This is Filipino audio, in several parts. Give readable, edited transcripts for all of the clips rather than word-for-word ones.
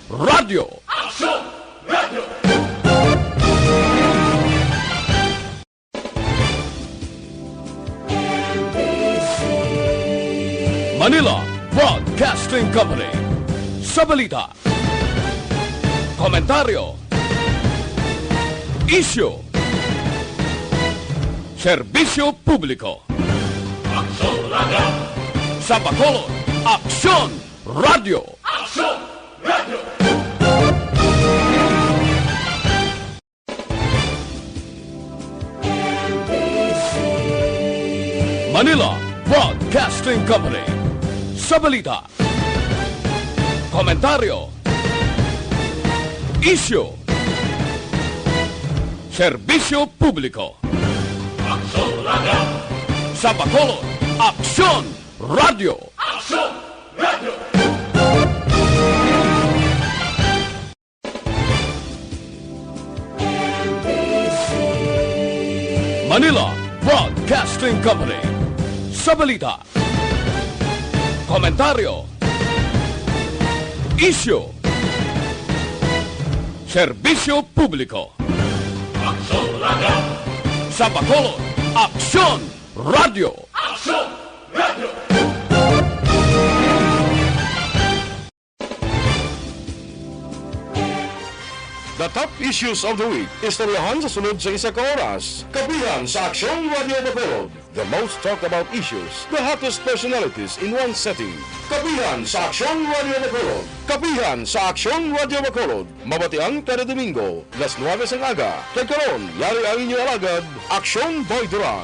Radio. Action Radio. Manila Broadcasting Company. Sa balita, komentaryo, issue, serbisyo publiko. Action Radio. Sa Bacolod, Aksyon Radio. Action Radio. Manila Broadcasting Company. Sa balita, komentaryo, issue, serbisyo publiko. Action Radio. Sa Bacolod, Aksyon Radio. Action Radio. Manila Broadcasting Company. Sa balita, komentaryo, issue, serbisyo publiko. Action Radio. Sa Bacolod, Aksyon Radio. Action Radio. The top issues of the week. Istoryahan sa sunod sa isa ka oras. Kapihan sa Aksyon Radio Bacolod. The most talked about issues. The hottest personalities in one setting. Kapihan sa Aksyon Radio Bacolod. Kapihan sa Aksyon Radio Bacolod. Mabatiang kada Domingo, las 9 sang aga. Kay karon, yari ang inyong alagad, Aksyon Boy Duran.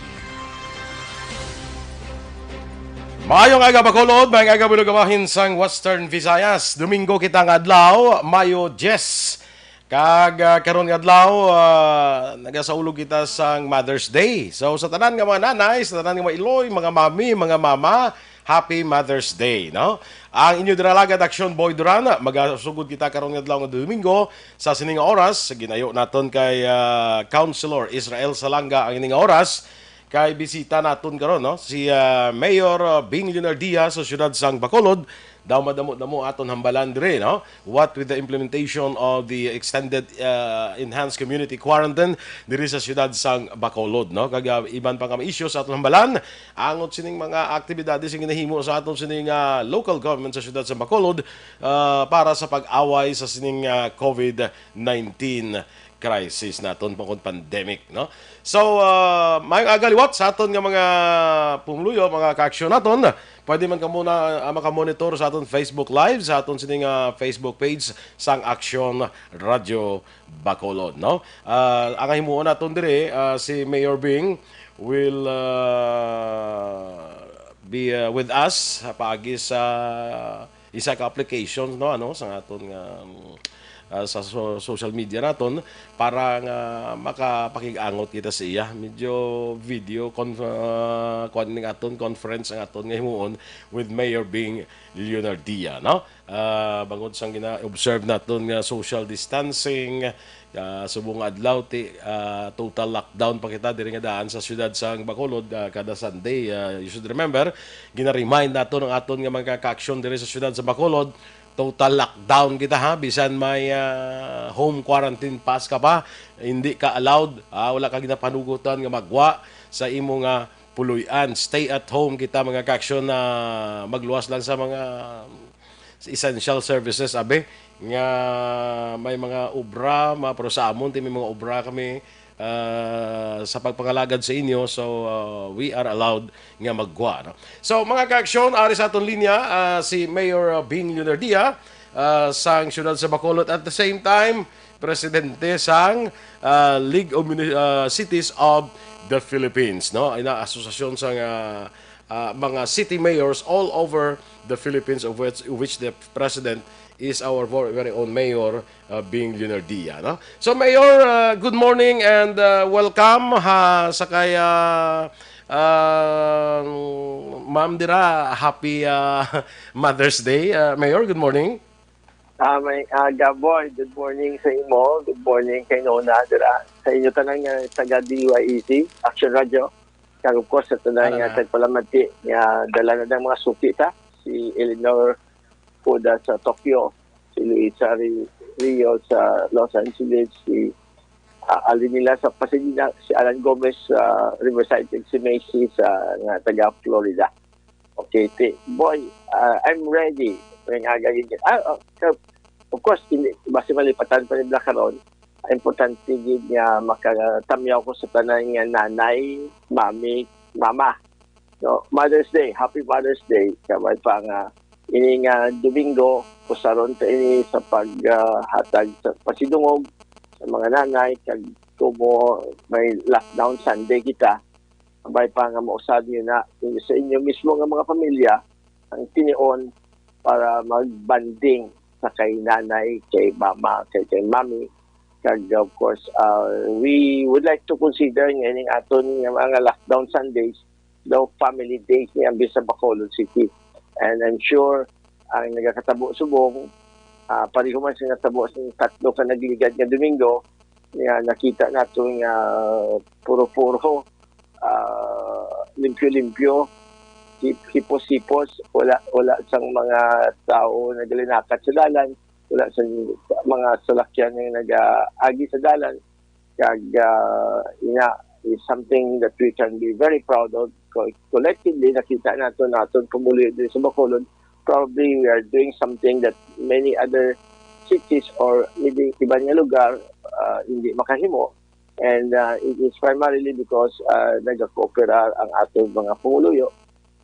Mayong aga Bacolod, mayong aga bulugamahin sang Western Visayas. Domingo kitang adlaw, Mayo 10. Karon nga adlaw, nagasaulog kita sang Mother's Day. So sa tanan nga mga nanay, sa tanan nga mga iloy, mga mami, mga mama, Happy Mother's Day, no? Ang inyo diralagad Aksyon Boy Duran, magasugod kita karon nga adlaw nga Domingo sa sining oras. Ginayo naton kay Councilor Israel Salanga ang ining oras. Kay bisita naton karon, no? Si Mayor Bing Leonardia sa siyudad sang Bacolod. Daw madamo-damo aton hambalan dire, no? What with the implementation of the extended enhanced community quarantine dire sa siyudad sang Bacolod, no? Kag iban pa kami issues sa aton hambalan, angot sining mga aktibidades sing ginahimo sa aton sining local government sa siyudad sang Bacolod para sa pag-away sa sining COVID-19 crisis naton pangod pandemic, no? So mayong agaliwat sa aton nga mga pumuluyo, mga ka-aksyon naton. Pwede man ka muna makamonitor sa aton Facebook Live, sa aton sining Facebook page sang Aksyon Radio Bacolod, no? Ang himuon naton dire si Mayor Bing will be with us paagi sa isa ka application, no, ano sa aton sa social media naton para nga makapakig-angot kita sa iya. Medyo video aton conference ang aton nga himuon with Mayor Bing Leonardia, no? Bangod sang gina-observe naton nga social distancing, subong adlaw total lockdown pa kita diri nga daan sa siyudad sang Bacolod kada Sunday. You should remember, gina-remind naton ang aton nga mga ka-aksyon diri sa siyudad sa Bacolod. Total lockdown kita, ha, bisan may home quarantine pass ka pa, hindi ka allowed, wala ka ginapanugutan nga magwa sa imong puluyan. Stay at home kita mga ka-aksyon na magluwas lang sa mga essential services, abe nga may mga obra, pero sa amon may mga obra kami sa pagpangalagad sa inyo, so we are allowed nga magwa, no? So mga ka-aksyon, ari sa aton linya si Mayor Bing Leonardia sang siyudad sa Bacolod, at the same time presidente sang League of Cities of the Philippines, no? Ina asosasyon sang mga city mayors all over the Philippines, of which the president is our very own Mayor Bing Leonardia, no? So Mayor, good morning and welcome sa kaya Ma'am Dira, happy Mother's Day. Mayor, good morning. Gaboy, good morning sa imo. Good morning kay Nona Dira. Sa inyo tanang taga DYEC, Action Radio. Kag of course sa tanang tagpalamati nga dala na ng mga suki ta si Eleanor Puda sa Tokyo, si Luisa Rio sa Los Angeles, si Alinila sa Pasadena, si Alan Gomez sa Riverside, si Macy sa nga taga Florida. Okay, boy, I'm ready. Of course, basta malipatan pa rin na karon, importante gid nga makatamyaw ko sa tanan nga nanay, mami, mama. So, Mother's Day, Happy Mother's Day. Kamay pa nga ini nga Domingo, kusaron ta ini sa paghatag sa pasidungog sa mga nanay, kag kumo may lockdown Sunday kita. Kamay pa nga mausad niyo na sa inyo mismo nga mga pamilya ang tinion para magbanding sa kay nanay, kay mama, kay mami. Kag of course, we would like to consider ngayon aton nga mga lockdown Sundays, daw family days niya sa Bacolod City. And I'm sure ang nagakatabo subong, pareho man sa natabo sa tatlo ka nagligad nga Domingo, nakita nato nga puro-puro, limpyo-limpyo, hipos-hipos, wala sang mga tao nagalinakat sa dalan, wala sa mga salakyan na nag-agi sa dalan. Kag is something that we can be very proud of. Collectively, nakita natin pumuli din sa Bacolod. Probably we are doing something that many other cities or maybe iba nga lugar hindi makahimo. And it is primarily because nag-coopera ang atong mga pumuluyo,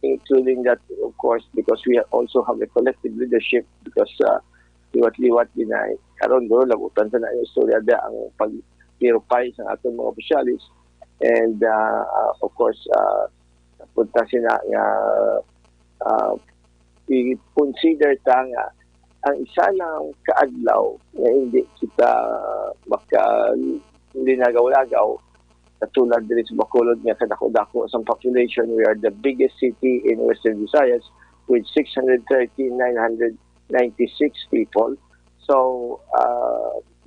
including that, of course, because we also have a collective leadership because liwat-liwat din ay karon do labutan sa na istorya da ang pag-verify sa atong mga opisyalis. And of course, punta sila nga i-consider ta nga ang isa ng kaadlaw na hindi kita linagaw-lagaw katulad din sa Bacolod nga kadako-dako sa population. We are the biggest city in Western Visayas with 630,996 people. So,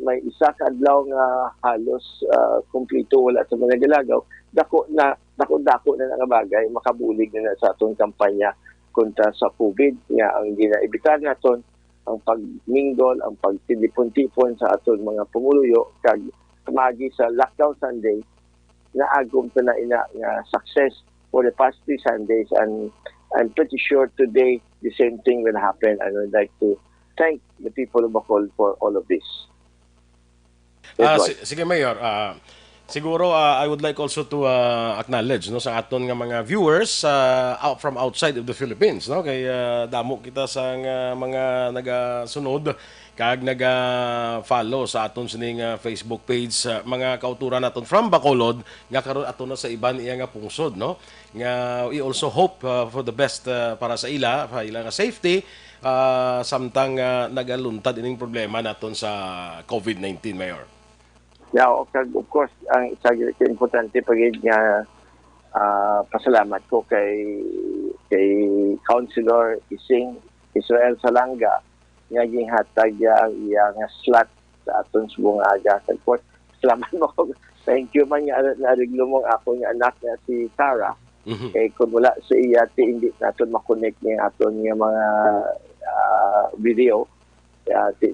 may isa kaadlaw nga halos kumpleto wala sa mga galagaw. Dako na nga bagay, makabulig na sa atong kampanya kontra sa COVID nga ang ginaibitan naton ang pagminggol, ang pagtipon-tipon sa atong mga pumuluyo kag tumagi sa lockdown Sunday na agom na ina nga success for the past 3 Sundays, and I'm pretty sure today the same thing will happen. I would like to thank the people of Bacolod for all of this. Sige Mayor, siguro I would like also to acknowledge no sa aton nga mga viewers from outside of the Philippines, no, kay damo kita sa mga nagasunod kag naga-follow sa aton sining Facebook page, mga kauturan naton from Bacolod nga karon aton na sa iban iya nga pungsod, no, nga we also hope for the best para sa ila nga safety samtang nagaluntad ining problema naton sa COVID-19, Mayor. Yeah, of course, ang isa importante pagid nga pasalamat ko kay Councilor Ising Israel Salanga nga gihatag ang slot sa aton subong aga. Salamat mo ko. Thank you man nga nariglo mo ako nga anak na si Tara. Kay kung wala sa iya hindi naton makonect ni aton nga mga video.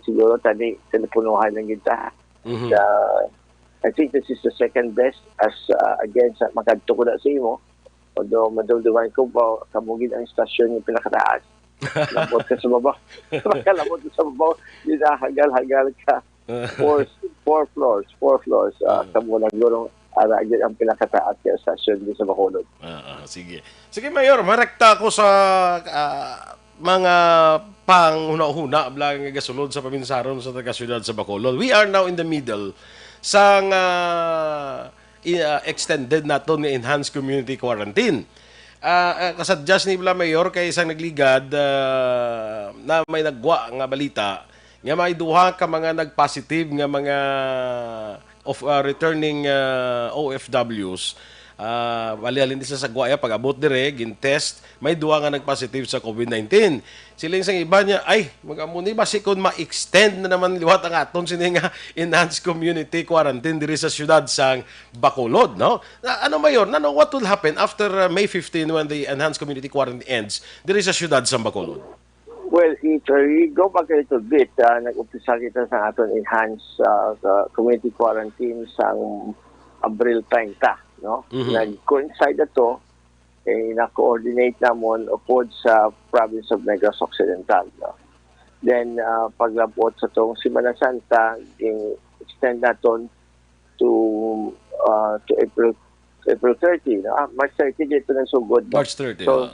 Siguro tani teleponohan ng kita. I think this is the second best as against makadto ko na sa imo. Although madumduman ko ba kamugid ang istasyon yung pinakataas. Labot ka sa baba. Makalabot ka sa baba. Hagal-hagal ka. Four floors. Kamulang gurong aragid ang pinakataas yung istasyon din sa Bacolod. Sige. Sige, Mayor, marekta ako sa mga panghuna-huna blang gasulod sa paminsaron sa taga-syudad sa Bacolod. We are now in the middle sang extended nato ni enhanced community quarantine. Kasadjas ni Bla Mayor kay isang nagligad na may nagwa nga balita nga may duha ka mga nagpositive nga mga returning OFWs. Bali-alin din sa Guaya pag-abot dire gin-test, may duha nga nagpositive sa COVID-19. Siling sang iba niya ay magamuni ba si kun ma-extend na naman liwat ang aton sini nga enhanced community quarantine diri sa syudad sang Bacolod, no? Ano Mayor, what will happen after May 15 when the enhanced community quarantine ends diri sa syudad sang Bacolod? Well, we go back a little bit, nag-umpisa kita sa aton enhanced community quarantine sa Abril 30, no? Nag-coincide na to, na-coordinate namon upod sa province of Negros Occidental, no? Then, paglabot sa itong Semana Santa, extend naton to April 30, no? March 30, dito na sugod. No? March 30. So,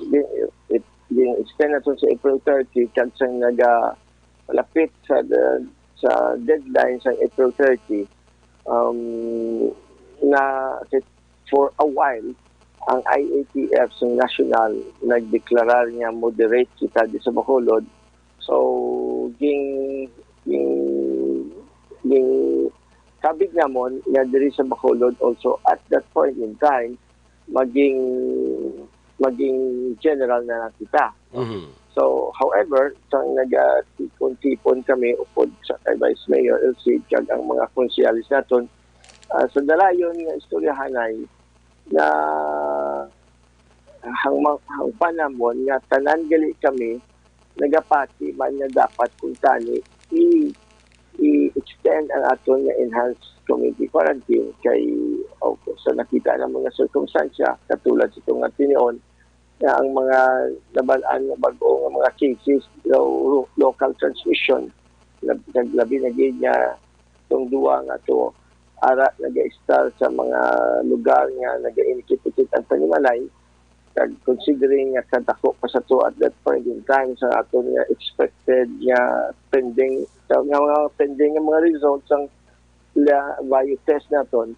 yung extend natin sa April 30 kansang malapit sa deadline sa April 30 na for a while ang IATF sa national nagdeklarar niya moderate kita di sa Bacolod. So ging kabig namon nga diri sa Bacolod also at that point in time maging general na nakita. So, however, sang nag-tipon kami upod sa Vice Mayor LC kag ang mga konsyalis naton sa dalayon nga istoryahanay na hang panamon nga tanan gali kami nagapati man nga dapat kung tani i-extend ang aton nga enhanced community quarantine kay sa nakita ng mga sirkumstansya katulad sa itong tinion na ang mga nabalaan na bago ng mga cases local transmission naglabi na niya itong duwa nga ito ara nag-start sa mga lugar nga nag-inikit-ikit ang tanimalay kag considering nga kadako pa sa to at that point in time sa aton nga expected nga pending nga results ang value test naton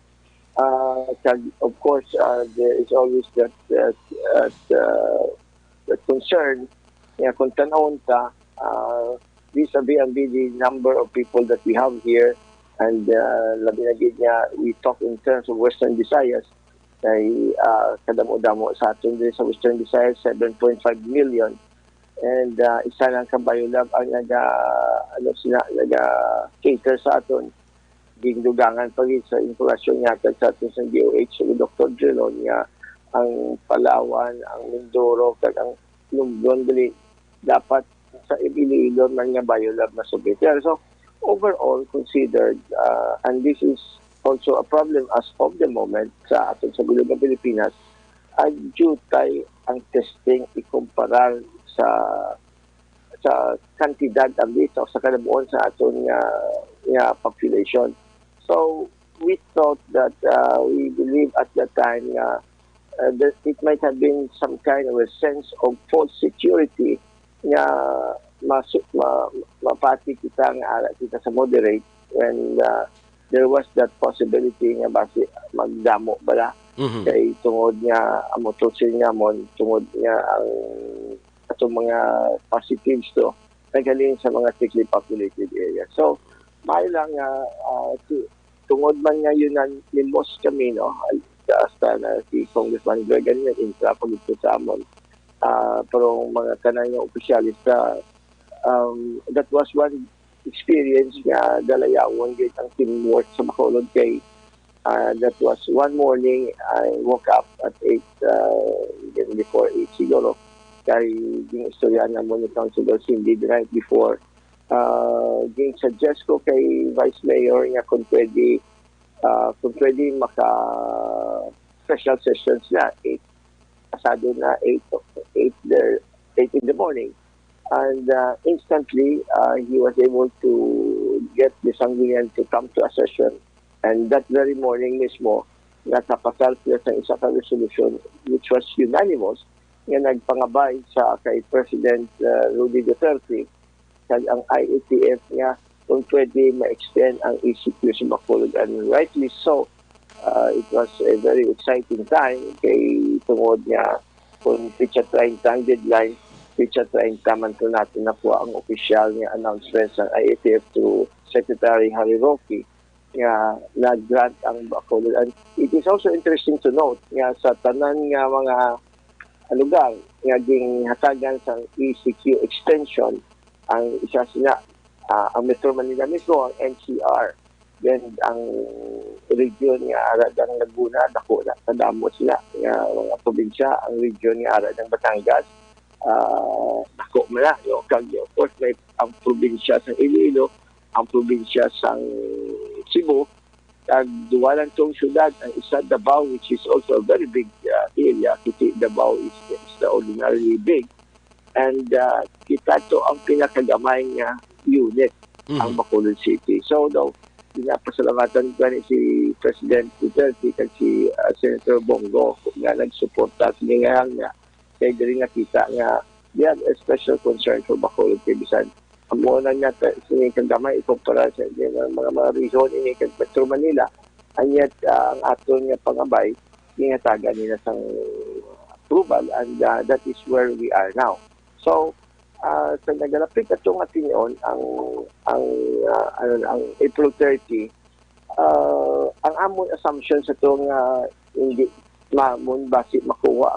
of course there is always that concern nga kung tanawon ta vis-a-vis the number of people that we have here and labi na gid nga we talk in terms of Western Visayas kay kadamo-damo sa aton din sa Western Visayas 7.5 million and isa lang kabayo lab ang cater sa aton gingdugangan pa rin sa impormasyon niya sa atin sa DOH so Dr. Drilon nga ang Palawan, ang Mindoro kag ang Lumban dili dapat sa Iloilo man nga biolab na subit. So overall considered and this is also a problem as of the moment sa aton sa gulong ng Pilipinas ay jutay ang testing ikumparar sa kantidad ang dito sa kalabuon sa aton nga population. So we thought that we believe at that time that it might have been some kind of a sense of false security nga mapati kita nga ara kita sa moderate when there was that possibility nga basi magdamo bala kay tungod nga ang motosil nga mon tungod nga ang atong mga positives to nagaling sa mga thickly populated areas. So may lang tungod man nga yun limos kami no hasta na si Congressman Gregan nga intra pagito sa amon pero mga kanang nga opisyalista that was one experience nga dalayawon gid ang teamwork sa Bacolod kay that was one morning I woke up at 8 before 8 siguro kay yung istorya na mo ni Councilor Cindy the night before ging suggest ko kay Vice Mayor nga kung pwede maka special sessions na 8 pasado na 8 in the morning and instantly he was able to get the Sanggunian to come to a session and that very morning mismo nakapasal sila sa isa ka resolution which was unanimous nga nagpangabay sa kay President Rudy Duterte kag ang IATF nga kung pwede ma-extend ang ECQ sa Bacolod and rightly so it was a very exciting time kay tungod nga kung pitsa 30 ang deadline pitsa 30 man to natin na po ang official nga announcement ng IATF to Secretary Harry Roque nga nag-grant ang Bacolod and it is also interesting to note nga sa tanan nga mga lugar nga ging hatagan sa ECQ extension ang isa sila ang Metro Manila mismo ang NCR then ang region nga ara ng Laguna dako na kadamo sila nga mga probinsya ang region nga ara ng Batangas Dako man na, kag of course may ang probinsya sa Iloilo, ang probinsya sa Cebu, kag duwa lang tong syudad, ang isa Davao, which is also a very big area. Kiti Davao is extraordinarily big, and kita to ang pinakagamay nga unit, ang Bacolod City. So daw pinapasalamatan ko ni si President Duterte kag si Senator Bongo nga nagsuporta sa nga kay diri nga kita nga they have a special concern for Bacolod kay bisan ang muna nga sining kagamay ikumpara sa mga region ini kag Metro Manila, and yet ang aton nga pangabay ginatagan nila sang approval, and that is where we are now. So sa nagalapit atong atinyon ang April 30, ang amon assumption sa itong hindi mamon basi makuha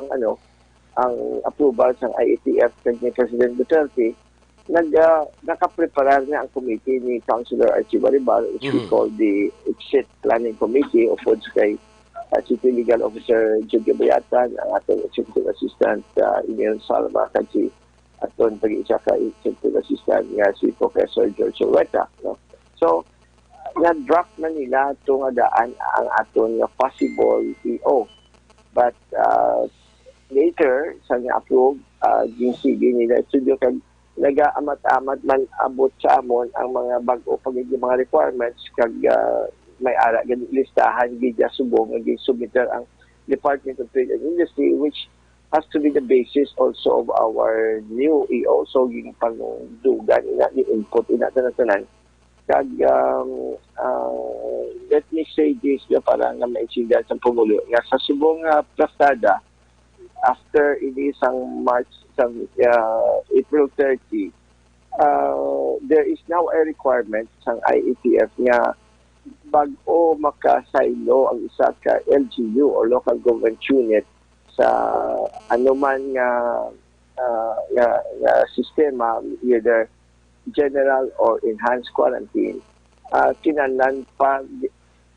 ang approval sa IATF kag ni President Duterte, nakapreparar na ang committee ni Councilor Archie Baribal, which we call the Exit Planning Committee of which kay City Legal Officer Jude Gabayatan, ang atong Executive Assistant Emil Salva, kag si aton pag-isa ka Executive Assistant nga si Professor George Olweta. No? So, na-draft na nila itong daan ang aton possible EO. But later, sa nga-approve, GCB nila studio kag naga-amat-amat man abot sa amon ang mga bago pagiging mga requirements kag may ara ganit listahan gidya subong nga submitter ang Department of Trade and Industry, which has to be the basis also of our new EO. So yung pangdugan ina ni input ina tanan kag let me say this para nga maintindihan sa Pangulo nga sa subong plastada after isang March April 30, there is now a requirement sa IATF nga bag-o makasaylo ang isa ka LGU or local government unit sa anuman nga sistema, either general or enhanced quarantine, kinahanglan pa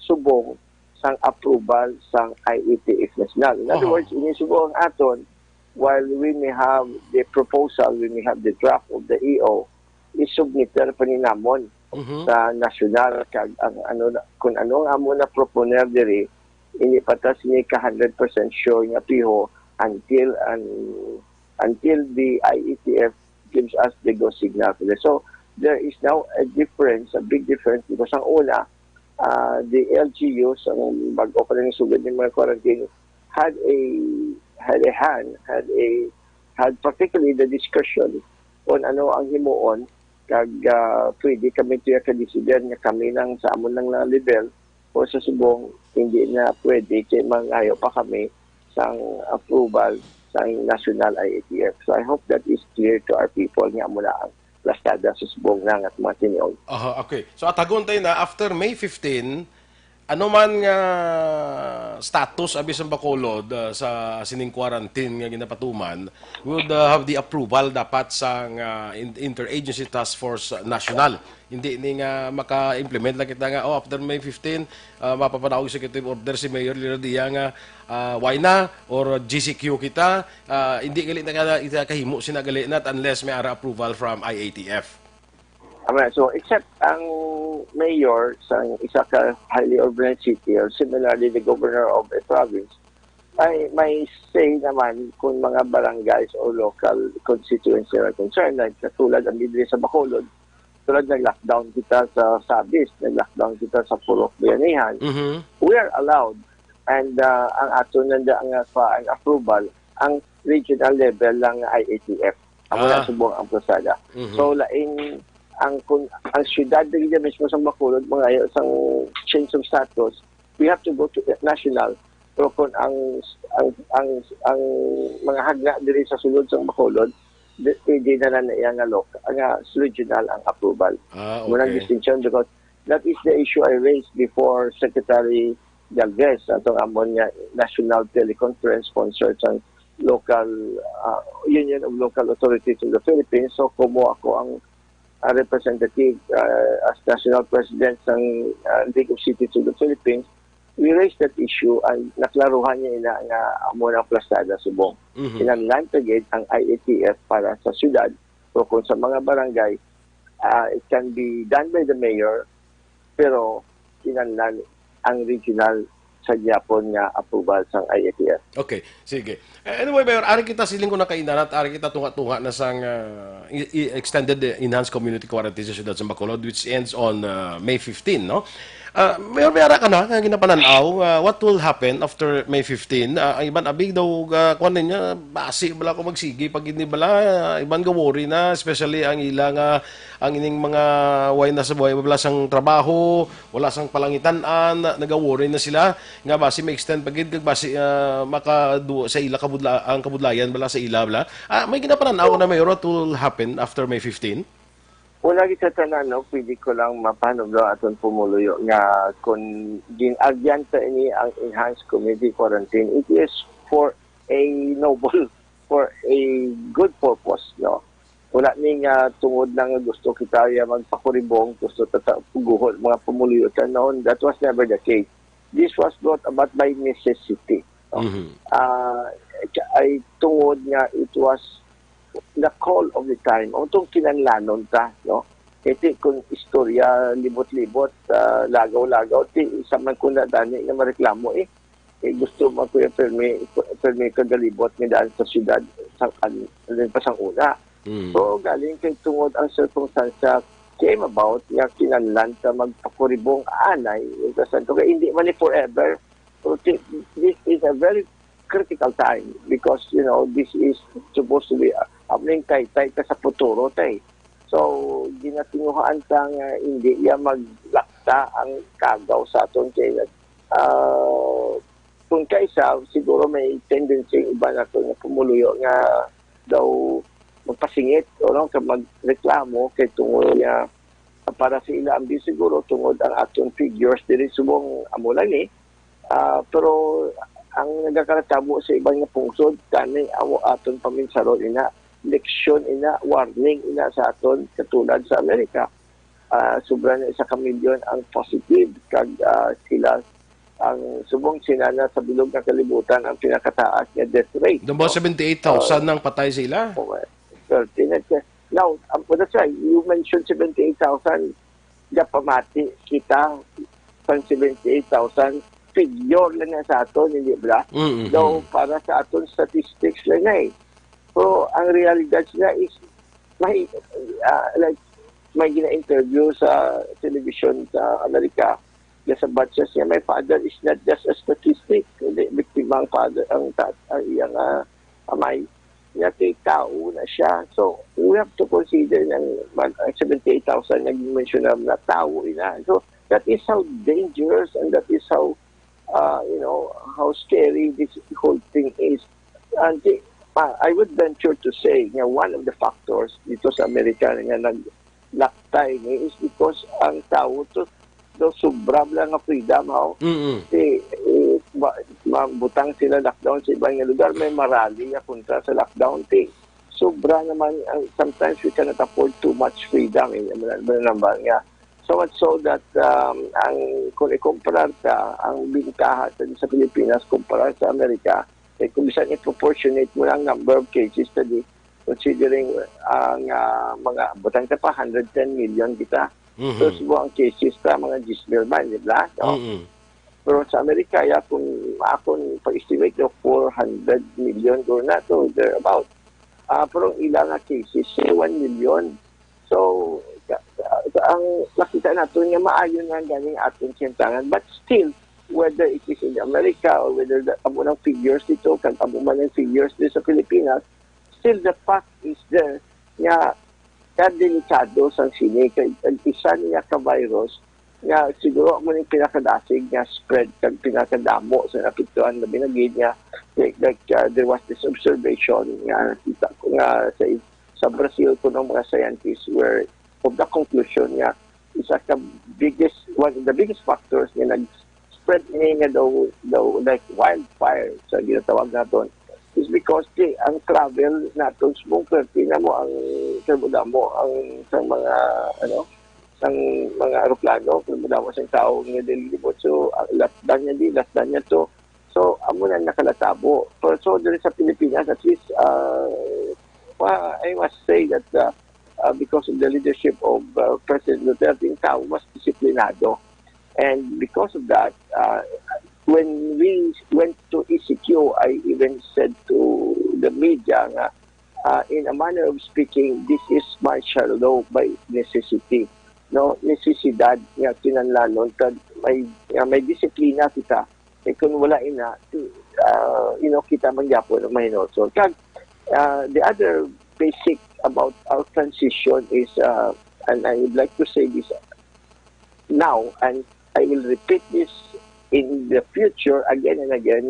subong sang approval sang IATF national. In other words, inisubong aton while we may have the proposal, we may have the draft of the EO, isubmitter pa ni namon sa nasyonal kag ang kung ano ang amo na proponer diri ini patas ni ka 100% sure nga piho until the IATF gives us the go signal. So there is now a big difference because ang una the LGUs ang bago pa rin sugod ng mga quarantine had particularly the discussion on ano ang himuon kag pwede kami tiya ka-decision nga kami nang sa amon lang na level o sa subong hindi na pwede kay mangayo pa kami sang approval sa national IATF. So I hope that is clear to our people nga mula ang plastada sa subong lang at mga tiniog. Okay. So atagon tayo na after May 15, ano man nga status abis ang Bacolod sa sining quarantine nga ginapatuman would have the approval dapat sa Interagency Task Force National. Hindi ni nga maka-implement lang kita nga after May 15 mapapanawag executive order si Mayor Liradia nga why na or GCQ kita hindi gali na kahimo sinagali not unless may ara approval from IATF. So, except ang mayor sa isa ka highly urban city or similarly the governor of a province, ay may say naman kung mga barangays or local constituency are concerned, like katulad ang libre sa Bacolod, tulad nag-lockdown kita sa Sabis, nag-lockdown kita sa Purok Bayanihan, we are allowed, and ang ato nanda ang approval, ang regional level ng IATF, ang mga subong ang prosada. So, laing ang syudad dili mismo sa Bacolod mga isang change of status, we have to go to national. Pero kung ang mga hagna diri sa sulod sa Bacolod, hindi na iya nga regional ang approval. Munang distinction because that is the issue I raised before Secretary Galvez atong amon nga National Teleconference sponsored sa local Union of Local Authorities of the Philippines. So kumo ako ang representative as National President ng League of Cities of the Philippines we raised that issue and naklaruhan niya ina nga amo ng plastada subong. Kinahanglan tagid ang IATF para sa syudad. So kung sa mga barangay, it can be done by the mayor, pero kinahanglan ang regional sa Japon nga approval sa IATF. Okay, sige. Anyway, Mayor, ari kita siling ko na kainan at ari kita tunga-tunga na sang extended enhanced community quarantine sa siyudad sa Bacolod, which ends on May 15, no? Mayor, mayara ka na, ginapananaw, what will happen after May 15? Ang iban abig daw, kuwan niya, basi bala ko magsigi, pag hindi bala, iban gawori na, especially ang ilang, ang ining mga way na sa buhay, wala sang trabaho, wala sang palangitan-an, nagawori na sila, nga basi may extend pagid, kag basi makadu sa ila ang kabudlayan, bala sa ila, bala. May ginapananaw na, Mayor, what will happen after May 15? Wala kita tanan, no? Pwede ko lang mapanom lang aton pumuluyo nga kung ginagyan sa ini ang enhanced community quarantine, it is for a noble, for a good purpose, no? Wala ni nga tungod lang gusto kita magpakuribong, gusto puguhol mga pumuluyo sa noon. That was never the case. This was brought about by necessity. No? Ay tungod nga it was the call of the time. Ang itong kinanlanon ta, no? Iti kung istorya, libot-libot, lagaw-lagaw, ti isa man kung nadani nga mareklamo gusto mo kuya permi kagalibot ni daan sa syudad pasang una. So galing kay tungod ang circumstance came about nga kinanlan ta magpakuribong anay kasi hindi man forever. So this is a very critical time because this is supposed to be happening tay ka sa futuro tay. So ginatinguhaan ta nga hindi iya maglakta ang kagaw sa aton kay kung kaysa siguro may tendency iba na to nga pumuluyo nga daw magpasingit o ka magreklamo kay tungod nga para sa ilang di siguro tungod ang action figures diri subong amo lang pero ang nagakaratabo sa ibang nga pungsod kani amo aton paminsaron ina leksyon ina warning ina sa aton katulad sa Amerika sobra na 1 milyon ang positive kag sila ang subong sinana sa bilog nga kalibutan ang pinakataas nga death rate. Dumbo 78,000 nang patay sila. Now, that's right. You mentioned 78,000 pamati kita pang 78,000 figure lang na sa aton, hindi ba? Though para sa aton statistics lang So, ang realidad niya is may gina-interview sa television sa Amerika sa batches niya, my father is not just a statistic. Hindi, biktima ang father, ang iyang amay. Niya kay tao na siya. So, we have to consider ng 78,000 nag-mention na tao ina. So, that is how dangerous and that is how, how scary this whole thing is. And I would venture to say nga one of the factors dito sa Amerika nga naglaktay is because ang tao to sobra lang nga freedom mabutang sila lockdown sa ibang lugar, may marali nga kontra sa lockdown sobra naman sometimes we cannot afford too much freedom so much so that ang kung ikumpara ka ang bingkaha sa Pilipinas kumpara sa Amerika kung bisan i-proportionate mo ang number of cases today considering ang mga butang pa 110 million kita. So, subo ang cases pa mga 10,000 man, di ba? Pero sa Amerika, kung akong pag-estimate 400 million go na to, they're about. Pero ilang cases, 1 million. So, ang nakita natin nga maayon nga ganing ating sintangan. But still, whether it is in America or whether amo ng figures dito, kag amo man ng figures dito sa Pilipinas, still the fact is there nga delikado sang sini kay isa niya ka virus nga siguro mo ning pinakadasig nga spread kag pinakadamo sa napituan na binagid niya like there was this observation nga kita ko nga sa Brazil ko ng mga scientists where of the conclusion nga isa ka one of the biggest factors nga nag-spread niya daw like wildfire sa ginatawag naton is because ang travel natin subong pertina mo ang mo ang sa mga ng mga aeroplano kung madawas ang tao nga dilibot. So last done niya to. So amo na nakalatabo. So diri sa Pilipinas, at least I must say that because of the leadership of President Duterte, yung tao mas disiplinado. And because of that, when we went to ECQ, I even said to the media, in a manner of speaking, this is martial law by necessity. No, necesidad nga kinahanglan kad may disiplina kita. Kung wala ina, kita mangyapon ng mahinoso. Kag the other basic about our transition is, and I would like to say this now, and I will repeat this in the future again and again,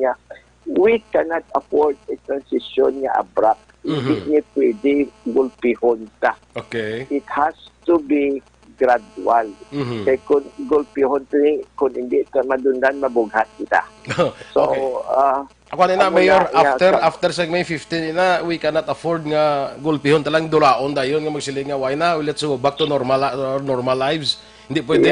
we cannot afford a transition abrupt. Hindi niya pwede gulpihon ta. Okay. It has to be gradual. Kaya kung gulpihon ta, kung hindi ka madundan, mabughat kita. So, okay. Ako na, Mayor, after segment 15 na, we cannot afford nga gulpihon talang dulaon dayon nga magsiling nga, why na? Let's go back to normal lives. Hindi pwede.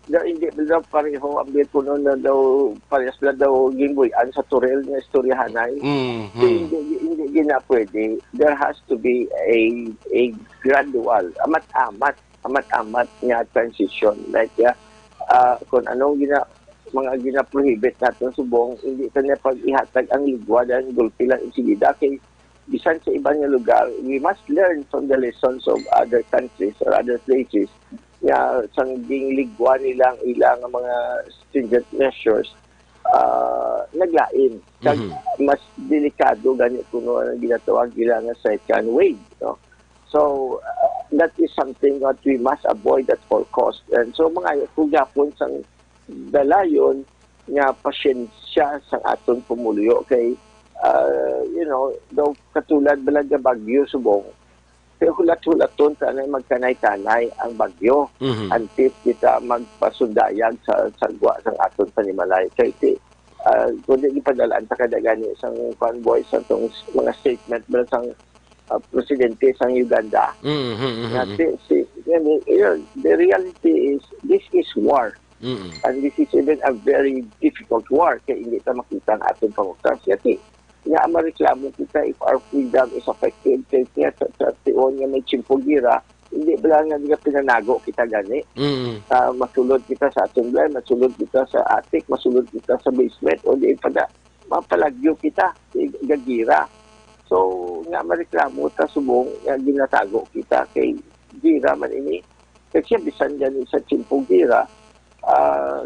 Hindi daw pareho ang bit ko noon na daw parehas na daw gimboy sa Turel nga istoryahanay. Hindi gina pwede. There has to be a gradual, amat-amat nga transition. Like kung anong mga gina-prohibit natin subong, hindi ka na pag-ihatag ang ligwa dahil gulpi lang insigida. Kaya bisan sa ibang lugar, we must learn from the lessons of other countries or other places sa naging ligwa nilang ilang mga stringent measures naglain. Mas delikado ganit kuno ang ginatawag nila nga second wave. No? So, that is something that we must avoid at all cost. And so, mga kugapon sang dalayon nga pasyensya sa aton pumuluyo. Okay? Daw katulad balag nga bagyo subong, kaya hulat-hulaton sana magkanay-kanay ang bagyo until kita magpasundayag sa sagwa sang aton panimalay. Kaya kung di ipadalaan sa kadagani isang convoy sa itong mga statement ba sang presidente sang Uganda. The reality is, this is war. And this is even a very difficult war. Kaya hindi ta makita ang aton pamuktas. Kaya nga mareklamo kita if our freedom is affected. Kaya sa tiyon nga may chimpugira, hindi ba lang nga pinanago kita gani. Masulod kita sa atong blind, masulod kita sa attic, masulod kita sa basement, o di pa mapalagyo kita, gagira. So, nga mareklamo ta subong, nga ginatago kita kay gira man ini. Kasi bisan gani sa chimpugira,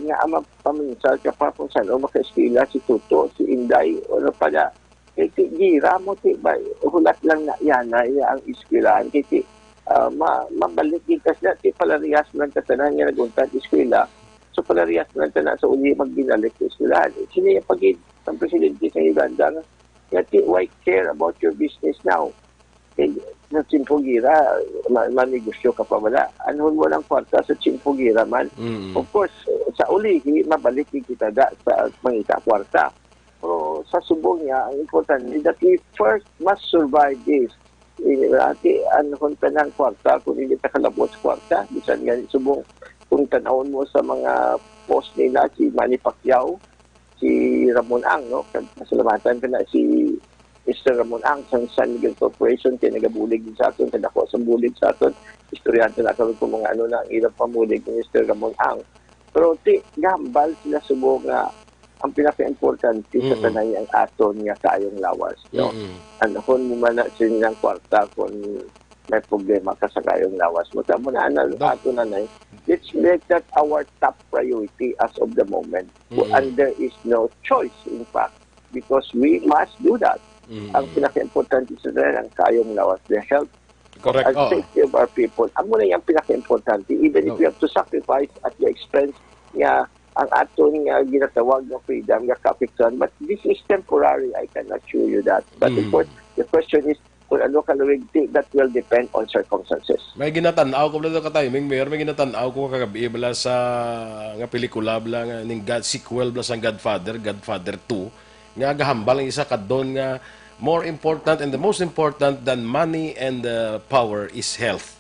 nga ama paminsal ka pa kung saan o makaeskila si Tuto, si Inday, o ano pala. Kaya gira mo, hulat lang na yan ang iskwilahan. Kaya mabalik kita na, palariyas lang tatanan nga naguntad iskwila. So palariyas lang tatanan sa uli magbinalik sa iskwilahan. Sino yung pagid ng presidente sa Uganda nga, why care about your business now? Kaya sa Chimpugira, manegosyo ka pa wala. Ano mo lang kwarta sa Chimpugira man? Of course, sa ulihi, mabalik kita sa mangita kwarta. Pero sa subong niya, ang important is that we first must survive this. Ano kung tanang kwarta, kung hindi takalabot sa kwarta, bisan nga subong, kung tanawon mo sa mga post nila, si Manny Pacquiao, si Ramon Ang, no? Kasalamatan ka na si Mr. Ramon Ang sa San Miguel Corporation, kaya nagabulig din sa atin, kadako sa bulig sa atin, istoryante na kami kung mga ano na, ang ilang pamulig ni Mr. Ramon Ang. Pero gambal sila subong nga, ang pinaka-importante sa tanay ang aton nga kayong lawas. No? Ano kung man na silang kwarta kung may problema ka sa kayong lawas mo. Tamo na ato na let's make that our top priority as of the moment. And there is no choice, in fact, because we must do that. Ang pinaka-importante sa tanay ang kayong lawas. The health and safety of our people. Amo na yung pinaka-importante. Even if we have to sacrifice at the expense nga ang aton nga ginatawag na freedom, nga kapitan, but this is temporary, I can assure you that. But of course, the question is, kung ano kalawig, that will depend on circumstances. May ginatanaw ko bala ka timing, Mayor, may ginatanaw ko kagabi bala sa nga pelikula bala nga ning sequel bala sa Godfather 2, nga gahambal ang isa kadon nga more important and the most important than money and power is health.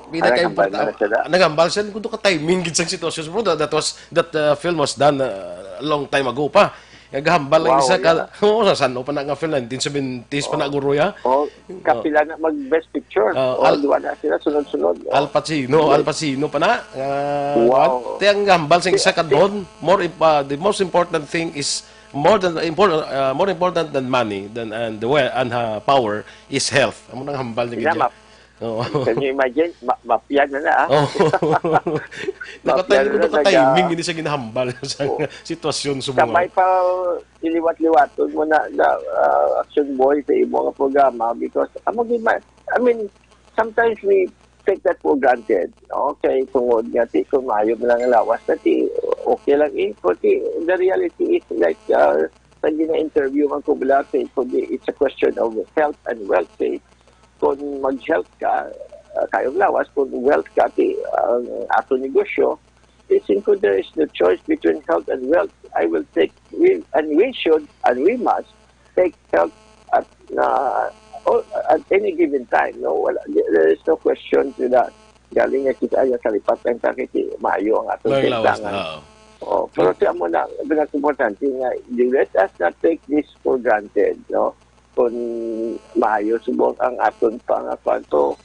pinaka-important. Naghambal na sila. Naghambal siya kung ka timing gid sa sitwasyon bro. That film was done a long time ago pa. Naghambal lang Wow, isa yeah. sa sano pa na nga film 1970s pa na guro ya. Kapila na mag-best picture. Diwa na sila sunod-sunod. Al Pacino pa na. Wow. Tiyang gambal sa isa ka doon. The most important thing is more important than money and power is health. Amo nang hambal niya. Can you imagine? Mafia na. Nakatayin ko na timing, hindi siya ginahambal sa sitwasyon sa Kamay pa iliwat-liwaton mo na action boy sa imo nga programa because sometimes we take that for granted. Okay, tungod nga ti kung maayo mo lang ang lawas na ti okay lang Kuti the reality is like sa gina-interview man ko bala it's a question of health and wealth. Kung mag-health ka, kayong lawas, kung wealth ka, ato negosyo, kung there is the choice between health and wealth, we should, and we must, take health at any given time. No, there is no question to that. Galing nga kita ay kalipat ang kakiti, maayo ang atong tintangan. Pero siya mo na, importante nga, let us not take this for granted, no? Kung maayo subong ang aton pangapanto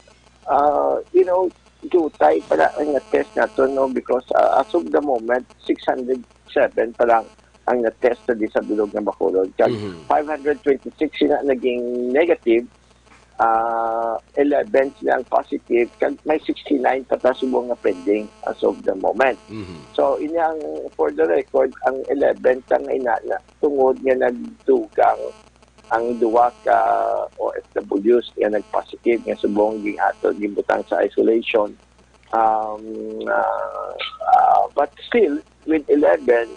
jutay para ang test nato no because as of the moment 607 pa lang ang na-test sa sa bilog ng Bacolod. 526 sila naging negative, 11 sila ang positive, may 69 pa ta subong nga pending as of the moment. So inyang for the record ang 11 tang ina tungod nga nagdugang ang duwa ka OFWs nga nag-positive nga subong ging ato gibutang sa isolation. But still, with 11,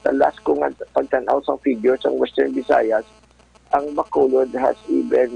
sa last ko nga pagtanaw sa figures ng Western Visayas, ang Bacolod has even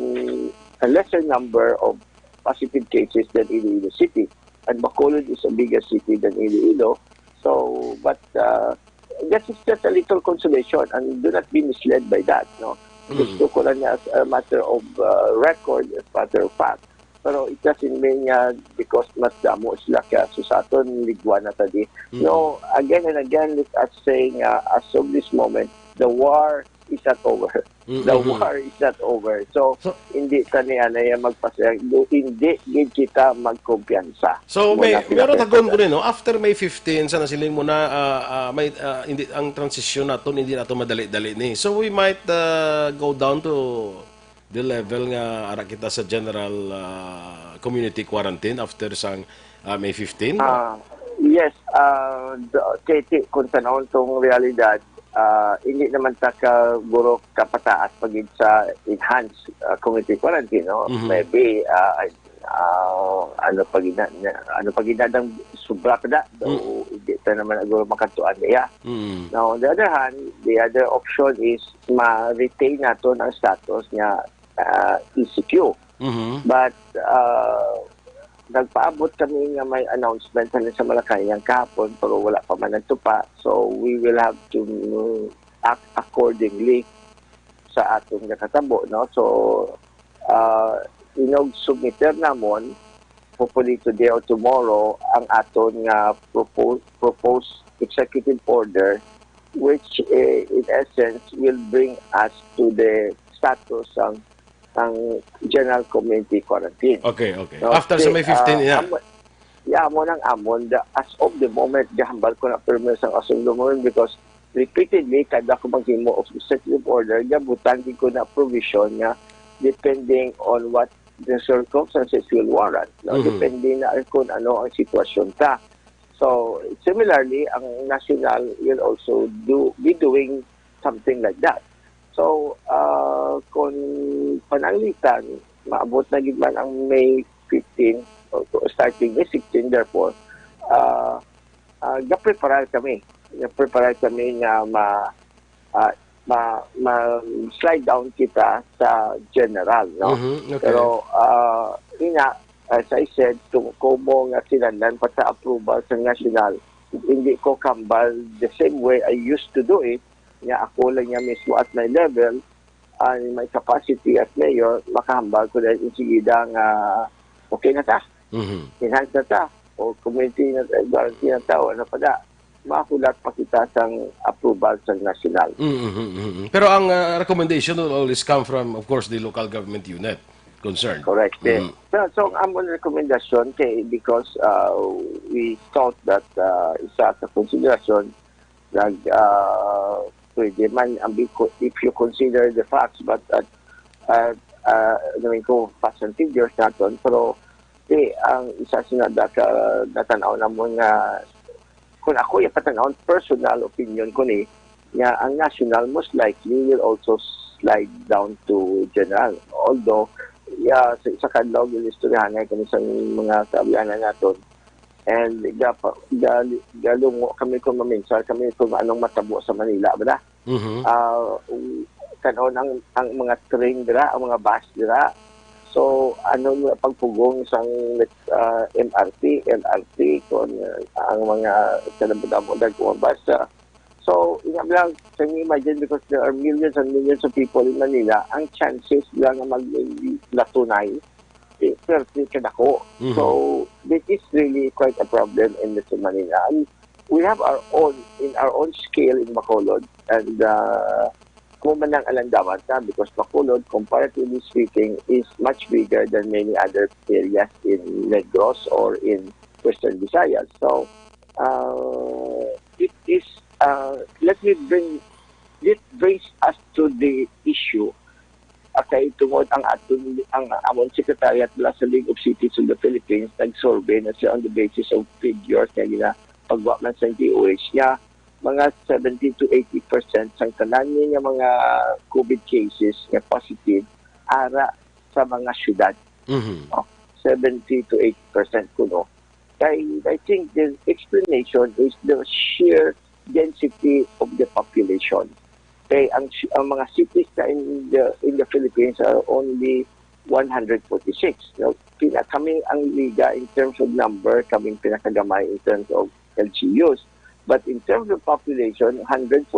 a lesser number of positive cases than Iloilo City. And Bacolod is a bigger city than Iloilo. So, but that is just a little consolation and do not be misled by that, no? Gusto ko lang as a matter of record, as a matter of fact. Pero it doesn't mean because mas damo sila kaya susaton, ligwa na tadi. No, again and again, let us say as of this moment, the war is not over. The war is not over. So hindi taniya na yung magpasayag. Hindi kita magkumpiyansa. So, meron tagon ko rin, no? After May 15, sana siling mo na, hindi, ang transition nato hindi nato madali-dali ni. So, we might go down to the level nga ara kita sa general community quarantine after sang May 15? Yes. Kung tanong tong realidad, hindi naman ta ka guro kapataas pagid sa enhanced community quarantine, no? Maybe ano pagina ng sobra pa da hindi ta naman guro makatuan niya. Now on the other hand, the other option is ma-retain nato ang status niya ECQ. But nagpaabot kami nga may announcement sa Malacanang kahapon pero wala pa man nagtupa. So we will have to act accordingly sa atong nakatabo, no? So submiter namon hopefully today or tomorrow ang aton nga proposed executive order which in essence will bring us to the status ang general community quarantine. Okay. No, after sa May 15 amon as of the moment gahambal ko na permit sang asong lumon because repeatedly kada ko maghimo of executive order gabutan ko na provision nga depending on what the circumstances will warrant, no? Depending na kung ano ang sitwasyon ta. So similarly ang national will also be doing something like that. So, kung pananglitan, maabot na gid man ang May 15, starting May 16, therefore, ga-prepare kami. Ga-prepare kami nga slide down kita sa general, no? Okay. Pero, as I said, kung mo nga sinandan pa sa approval sa national, hindi ko kambal the same way I used to do it, nga ako lang niya mismo at my level and my capacity as mayor, makahambal ko dahil insigida nga okay na ta. enhance na ta o community na guarantee na ta ano pa da makulat pa kita sang approval sa national. Pero ang recommendation will always come from, of course, the local government unit concerned. Correct. So ang among recommendation kay because we thought that isa sa consideration pwede man if you consider the facts but namin ko facts and figures naton pero ang isa sinada ka natanaw na mo nga kung ako yung patanawon personal opinion ko ni nga ang national most likely will also slide down to general although sa isa kadlaw yung istoryahan kami sa mga kaabianan naton and galungo kami kung maminsar kami kung anong matabo sa Manila ba kanon ang mga train dira ang mga bus dira so ano pagpugong isang MRT, LRT kung ang mga kanabudamo kung basta so lang can you imagine because there are millions and millions of people in Manila ang chances lang na maglatunay perti kadako so this is really quite a problem in Metro Manila and we have our own scale in Bacolod and kung man ang alandaman ta because Bacolod, comparatively speaking, is much bigger than many other areas in Negros or in Western Visayas. So, it brings us to the issue. Okay, tungod ang among secretariat mula sa League of Cities of the Philippines nag-survey na siya on the basis of figures na gina pagwa man sa DOH niya mga 70 to 80% sang tanan niya mga COVID cases nga positive ara sa mga syudad. 70 to 80% kuno. I think the explanation is the sheer density of the population. Kay ang mga cities na in the Philippines are only 146. No? Kami ang liga in terms of number, kaming pinakagamay in terms of LGUs. But in terms of population, 146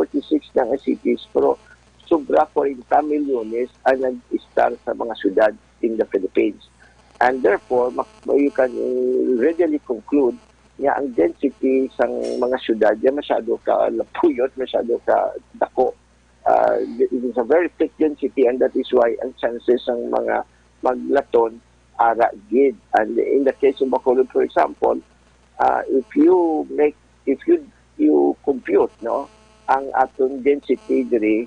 na nga cities, pero sobra 40 milyones ang nag-star sa mga syudad in the Philippines. And therefore, you can readily conclude nga ang density sa mga syudad yan masyado ka lapuyot, masyado ka dako. It is a very thick density and that is why ang chances ng mga maglaton ara gid. And in the case of Bacolod, for example, if you compute ang aton density diri,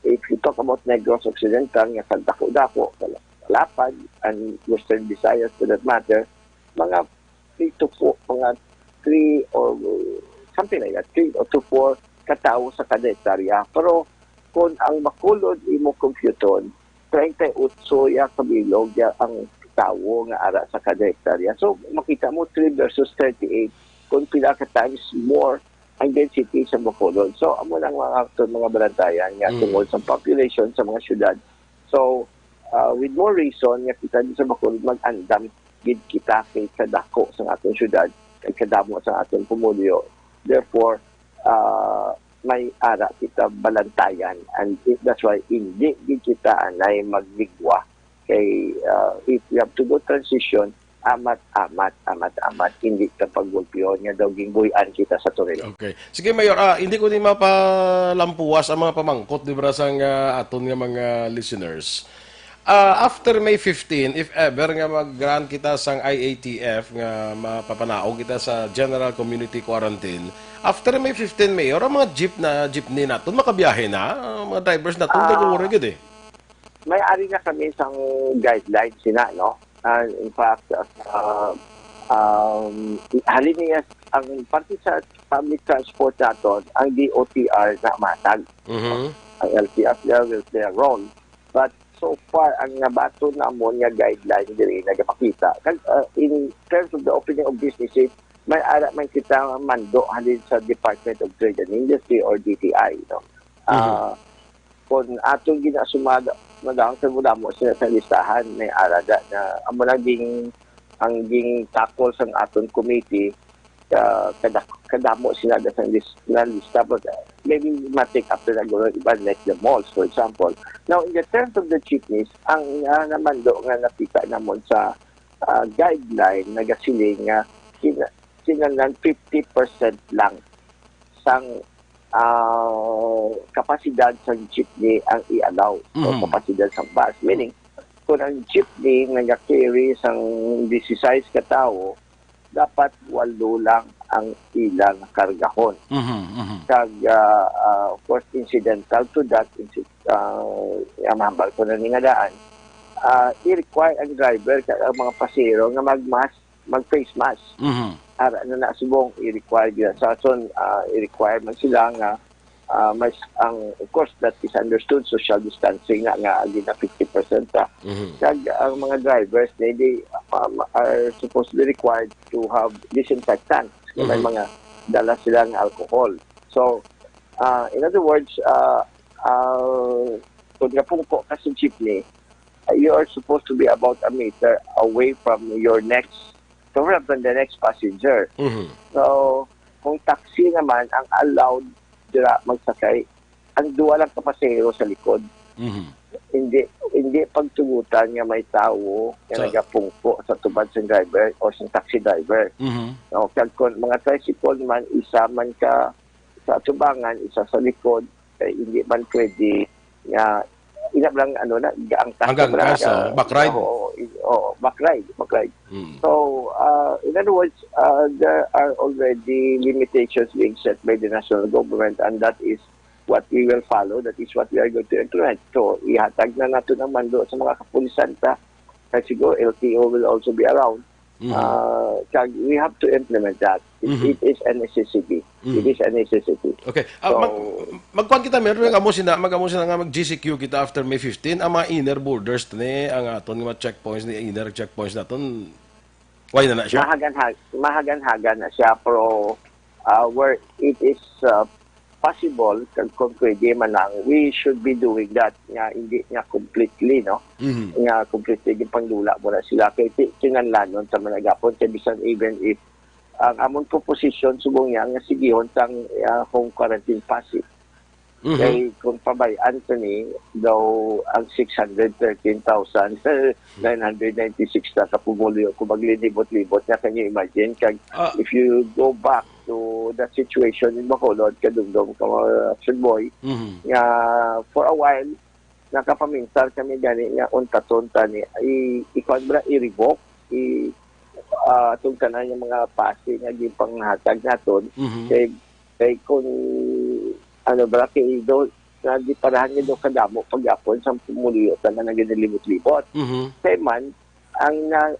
if you talk about Negros Occidental nga Dako-Dako, Lapad and Western Visayas for that matter, mga 3 or something like that, 3 or 4 katao sa kada hektarya. Pero kung ang Bacolod imo computon 38 ya kabilog ya ang tawo nga ara sa kada hektarya. So makita mo 3 versus 38 kung pila ka times more ang density sa Bacolod. So amo lang mga balantayan nga tungod sa population sa mga syudad. So with more reason nga kita sa Bacolod mag-andam gid kita kay kadako sa atong syudad kay kadamo sa atong pumulyo. Therefore may ara kita balantayan and that's why hindi kita anay magligwa kay if we have to go transition amat hindi ka paggulpiyon nga daw gingbuyan kita sa Torino. Okay. Sige Mayor, hindi ko din mapalampuwas ang mga pamangkot di ba sang aton nga mga listeners. After May 15, if ever nga mag-grant kita sang IATF nga mapapanaog kita sa General Community Quarantine, after May 15, Mayor, ang mga jeepney natin, makabiyahe na, mga drivers natin, nag-uura gid May ari na kami sang guidelines sina, no? And in fact, halin niya, ang parte sa public transport natin, ang DOTR na matag. Ang LTF will play a role. But so far, ang nabato na mo niya guideline diri nagapakita. In terms of the opening of businesses, may ara man kita mando halin sa Department of Trade and Industry or DTI. No? Kung atong ginasumada, madang sa mula mo sila sa listahan, may arada na amo naging ang ging takol sa aton committee kadamo sila sa lista but maybe matik after na gano'n iba like the malls for example. Now in the terms of the jeepneys ang namando nga nakita namon sa guideline nagasiling nga kinahanglan 50% lang sang kapasidad sa jeepney ang i-allow o kapasidad sa bus. Meaning, kung ang jeepney nag-carry sang 16 katao, dapat 8 lang ang ilang kargahon. Kag, of course, incidental to that, mahambal ko na ningadaan, i-require ang driver, ang mga pasero nga mag-face mask. Ara na subong i-require yun. Sa ason, i-require man sila nga mas of course that is understood social distancing nga agin na 50% ta. Kag ang mga drivers they are supposed to be required to have disinfectant. May mga dala silang alcohol. So in other words kung napungko ka sa jeepney, you are supposed to be about a meter away from your next from the next passenger. So kung taxi naman ang allowed dira magsakay ang duwa lang ka pasahero sa likod. Hindi pagtugutan nga may tao nga nagapungko sa tubad sa driver o sa taxi driver. No, kung mga tricycle man isa man ka sa tubangan, isa sa likod, hindi man pwede nga lang hanggang backride. Backride. So in other words, there are already limitations being set by the national government, and that is what we will follow. That is what we are going to implement. So ihatag na nato ng mando sa mga kapulisan kasi siguro LTO will also be around. We have to implement that. It is a necessity. It is a necessity. Okay. So, magkuhan kita meron nga mag-amo sila nga mag-GCQ kita after May 15 ang mga inner borders ni ang aton nga checkpoints ni inner checkpoints naton. Why na siya? Mahagan na siya pero where it is possible kung pwede man lang, we should be doing that nga hindi nga completely, no? Nga completely yung pangdula mo na sila kay kinanlanon sa managapon kay bisan even if ang among proposition subong nga sigihon sang home quarantine passing. Kay kung pabay Anthony daw ang 613,996 na kapumulyo kung maglinibot-libot na kanya imagine kag if you go back to the situation in Bacolod kadungdong ka boy nga for a while nakapamintar kami gani nga unta-tunta ni i-revoke itong tanan yung mga pasi nga gipanghatag naton kay kung kay do na di parahan niya do kadamo pagyapon sa pumuliyo tanan nga ginilibot-libot kay man ang na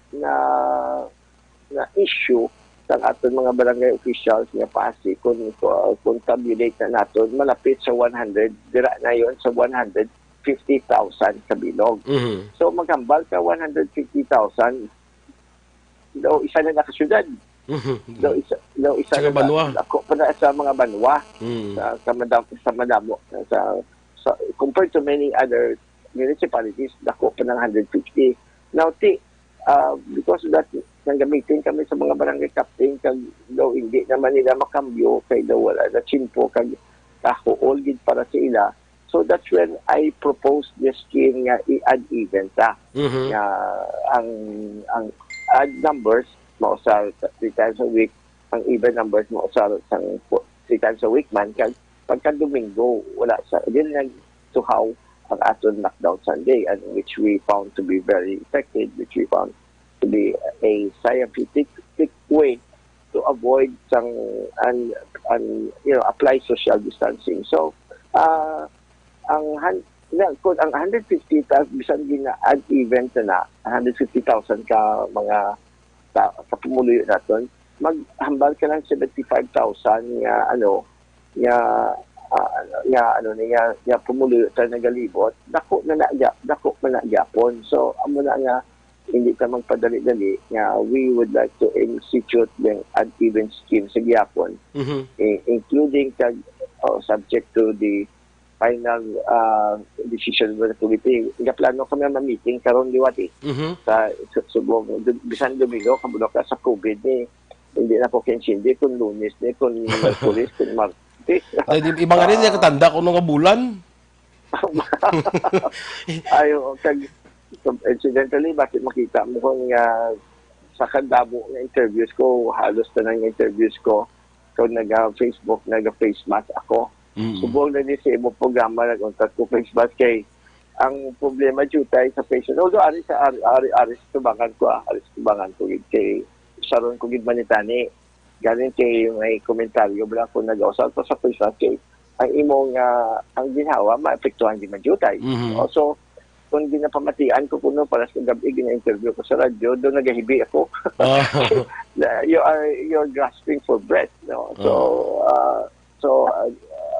issue sa aton mga barangay officials nga pasi kung tabulate na naton malapit sa 100 dira na yon sa 150,000 sa bilog. So maghambal ka 150,000 daw isa na nakasyudad. Daw isa sa Banwa. Ako pa na sa mga Banwa sa Madamo sa compared to many other municipalities dako pa ng 150. Now because of that nagamitin kami sa mga barangay captain kag daw hindi naman nila makambyo kay daw wala na chimpo kag kahuol gid para sa ila. So that's when I proposed this scheme nga i-add event nga ang add numbers mo sa 3 times a week, ang even numbers mo sa 3 times a week man kag pagka Domingo wala sa din to how ang aton lockdown Sunday, and which we found to be very effective, which we found to be a scientific way to avoid and apply social distancing. So ang 150 bisan gina-add event na 150,000 ka mga kapumuluyo naton, maghambal ka ng 75,000 nga pumuluyo sa nagalibot, dako man na gyapon. So amo na nga hindi ka magpadali-dali nga we would like to institute ng ad event scheme sa gyapon, including subject to the final decision of the committee. Plano kami na meeting karon liwati sa subong bisan Domingo kabulok ka sa COVID ni hindi na ko kinsindi kung Lunes ni kung Merkulis kung Martes. Ay iba nga rin niya katanda ko nga bulan. Ayo kag incidentally bakit makita mo kung sa kandamo ng interviews ko, halos na ng interviews ko, kung nag-Facebook, nag-face mask ako. Subong na din sa ibang programa, nag-untat ko face mask kay ang problema due tayo sa patient. Although, ari sa tubangan ko, kay Sharon ko gid manitani. Galing kay may komentaryo bala ko nag-usap sa face mask kay ang imong ang ginhawa, maapektuhan din man due tayo. So, kung ginapamatian ko kuno para sa gabi gina-interview ko sa radyo, doon nagahibi ako. You're grasping for breath, no? So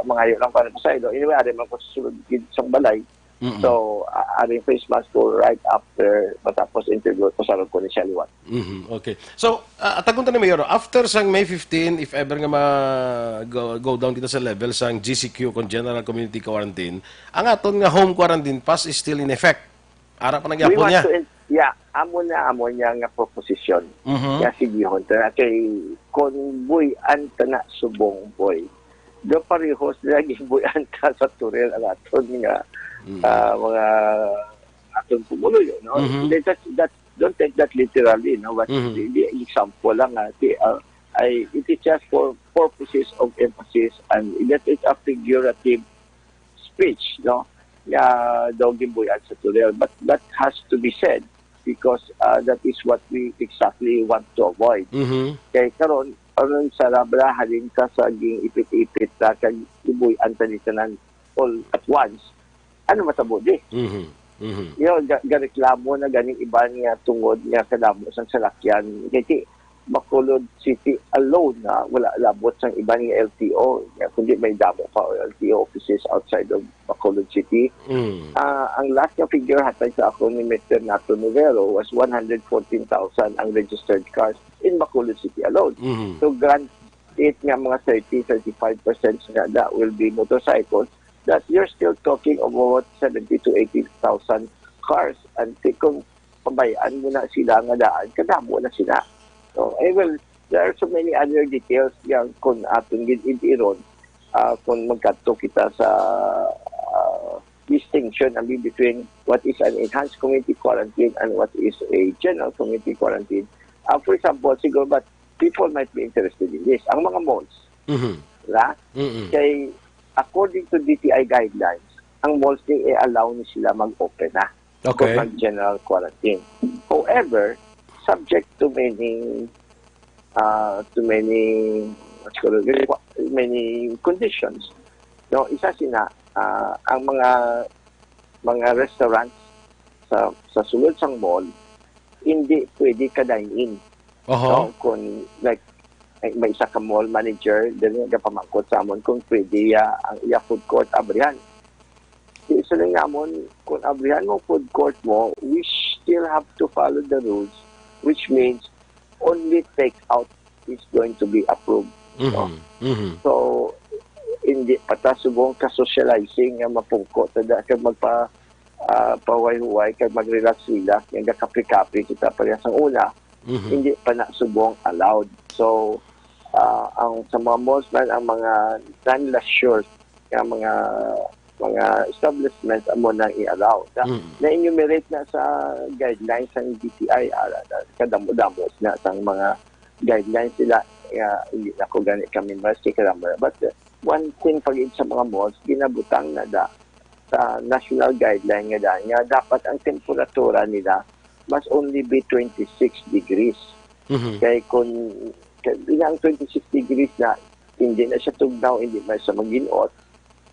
mga yun lang para sa ilo. Anyway, ari man ko susunod sa balay. So, aring face mask ko right after matapos interview ko sa ko ni Shaliwan. Okay. So, tagunta ni Mayor, after sang May 15, if ever nga go down kita sa level sang GCQ kon General Community Quarantine, ang aton nga home quarantine pass is still in effect. Ara pa nagyapon niya. Amo niya nga proposition. Kaya sigihon ta kay kon buy-an ta na subong boy. Do parehos lagi buy-an ta sa turel ang aton nga mga atong pumulo yun, no? That don't take that literally, no? But the example lang, it is just for purposes of emphasis, and that is a figurative speech, no? Daw gimbuyan sa turel, but that has to be said because that is what we exactly want to avoid. Kaya karon aron sa labra halin ka sa ging ipit-ipit ta kag ibuyan tanitanan all at once. Ano matabo di? Yung gareklamo na ganing iba niya tungod niya kadamo sa salakyan. Kasi Bacolod City alone na wala labot sa iba niya LTO. Kundi may damo pa LTO offices outside of Bacolod City. Ang last na figure hatay sa ako ni Mr. Nato Novero was 114,000 ang registered cars in Bacolod City alone. So granted nga mga 30-35% nga that will be motorcycles, that you're still talking about 70,000 to 80,000 cars. And kung pabayaan mo na sila nga daan, kadamo na sila. So, well, there are so many other details yang kung atong gid-iron kung magkadto kita sa distinction between what is an enhanced community quarantine and what is a general community quarantine. For example, siguro, but people might be interested in this. Ang mga malls, kay according to DTI guidelines, ang malls din allow ni sila mag-open na. Okay. Mag-general quarantine. However, subject to many conditions. No, isa sina ang mga restaurants sa sulod sang mall hindi pwede ka dine-in. No, kung like may isa ka mall manager, dili nga pamangkot sa amon kung pwede ang iya food court abrihan. Isa lang amon, kung abrihan mo food court mo, we still have to follow the rules, which means only take-out is going to be approved. No? So, hindi patasubong ka-socializing nga mapungko. Tada ka paway-huway, kag mag-relax-relax, yung kapri-kapri kita parehas ang una, hindi pa na subong allowed. So, ang sa mga malls man, ang mga non-leisure nga mga establishments amo nang i-allow. Na-enumerate na sa guidelines ng DTI, kadamo-damo na sa mga guidelines sila. Hindi na ko gani kami mas kikaramba. But one thing pag sa mga malls, ginabutang na sa national guideline nga dapat ang temperatura nila must only be 26 degrees. Kaya kung ang 26 degrees na, hindi na siya tugnaw, hindi na siya mag-inot.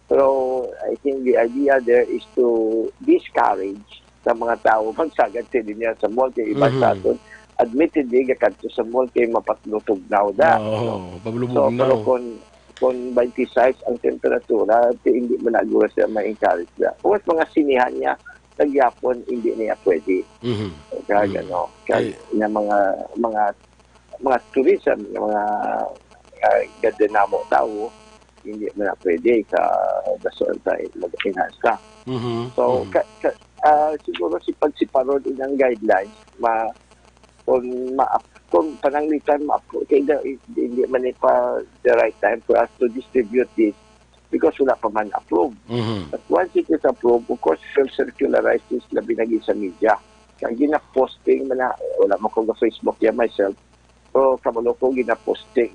Pero I think the idea there is to discourage sa mga tao magsagad sila niya sa mall kay iba sa aton. Admittedly, kakadto sa mall kay mapatlutugnaw da. So, pero kung 26 ang temperatura, hindi mo nagura siya ma-encourage na. Kung mga sinihan niya, nagyapon, hindi niya pwede. Kaya gano. Kaya mga tourism, mga gadenamo tao, hindi mo na pwede sa dasoan tayo mag-enhance ka. So, siguro si pagsiparod inang guidelines, kung pananglitan hindi man pa the right time for us to distribute this because wala pa man approved. But once it is approved, of course, we'll circularize this labi naging sa media. kag gina-posting man na, wala mo ko ga Facebook ya myself, so kamulo ko gina-posting.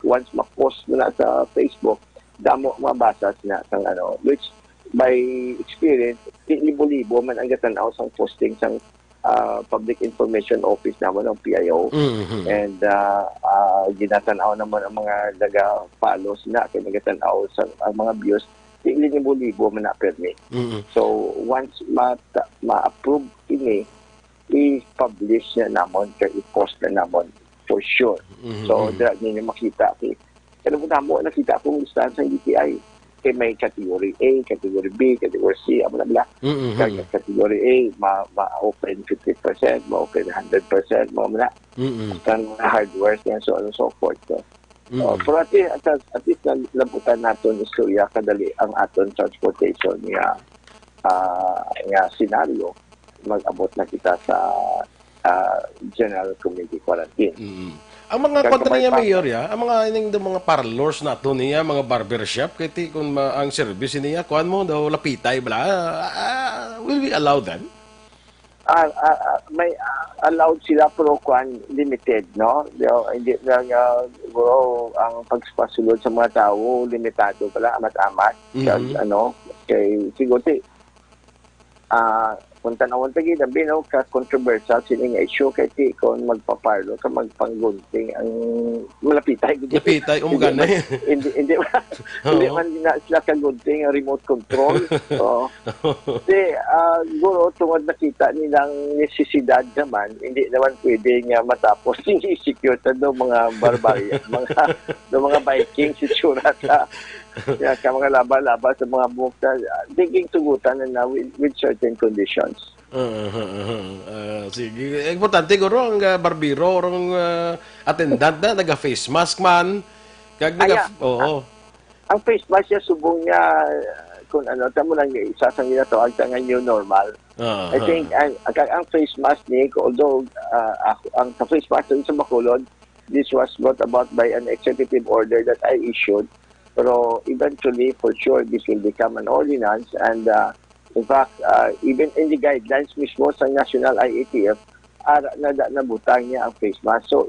Once ma-post mo na sa Facebook, damo mabasa na sang which by experience, libo-libo man ang gatanaw sang posting sang Public Information Office naman ng PIO. And ginatanaw naman ang mga naga-follow sila kaya nagatanaw sa ang mga views libo-libo man na permit. So once ma-approve ini, i-publish na namon kaya i-post na namon for sure. So dira ninyo makita kaya mo nakita akong listahan sa DTI. Kaya may category A, category B, category C, amo na bala. Kaya category A, ma-open 50%, ma-open 100%, mo na. Kan hardware, and so on and so forth. So, for at least labutan natin istorya kadali ang aton transportation nga scenario, mag-abot na kita sa general community quarantine. Ang mga kontra niya, Mayor, ang mga ining mga parlors na ito niya, mga barbershop, kaya kung ang service niya, kuhan mo daw, lapitay, bala, will we allow that? May allowed sila pero kuhan limited, no? Hindi lang ang pagpasulod sa mga tao, limitado pala, amat-amat. Kay siguro, kung tanawon tagi dabi no ka controversial sining issue kay ti kon magpaparlo ka magpanggunting ang malapitay umgana hindi man na sila ka gunting ang remote control so guro tungod nakita nilang necesidad naman hindi naman pwede nga matapos hindi secure do mga barbarian mga Viking si Churata kaya ka mga laba-laba sa mga bukta, digging tugutan na with certain conditions. Sige. Importante ko ang barbero, ang attendant na, naga-face mask man. Ang face mask niya, subong niya, kung tamo lang isa sa nila to, ang new normal. I think, ang face mask niya, although, ang face mask sa Bacolod, this was brought about by an executive order that I issued. Pero eventually, for sure, this will become an ordinance. And in fact, even in the guidelines mismo sa National IATF, nabutang niya ang face mask. So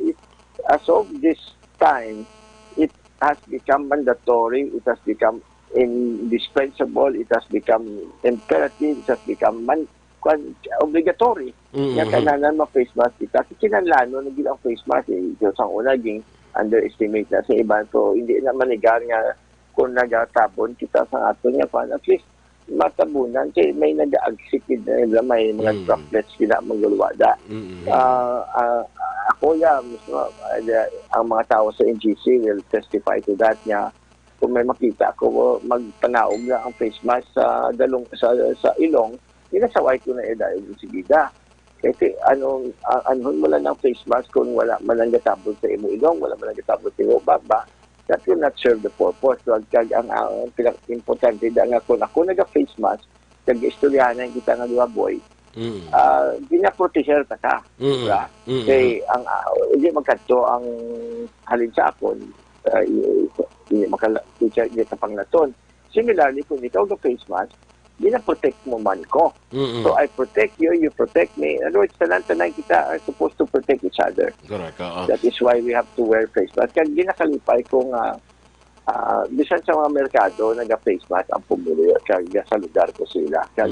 as of this time, it has become mandatory, it has become indispensable, it has become imperative, it has become obligatory. Nga kananan ma-face mask kita. Kinanlano na ang face mask. Diyos ang una, underestimate na sa iba. So, hindi na manigar nga kung nagatabon kita sa ato niya pa. At least, matabunan. Kasi may nag-agsikid na nila. May mga droplets sila magulwada. Ako mismo, ang mga tao sa NGC will testify to that niya. Kung may makita ko, magpanaog na ang face mask sa ilong, inasaway ko na dahil sa gida. Kasi anuhon mo lang ng face mask kung wala man lang gatabot sa imo ilong, wala man lang gatabot sa imo baba, that will not serve the purpose. So, ang pinaka-importante nga kung ako naga-face mask, kag-istoryahan kita nga diwa boy, ginaproteger ta ka. Diba? Kaya hindi magkadto ang halin sa akon, hindi makala-teacher niya sa panglaton. Similarly, kung ikaw ga-face mask, gina-protect mo man ko. So, I protect you, you protect me. In other words, tanan kita are supposed to protect each other. Correct. That is why we have to wear face mask. Kaya ginakalipay kung bisan sa mga merkado, naga-face mask ang pumuli. Kaya sa lugar ko sila. Kaya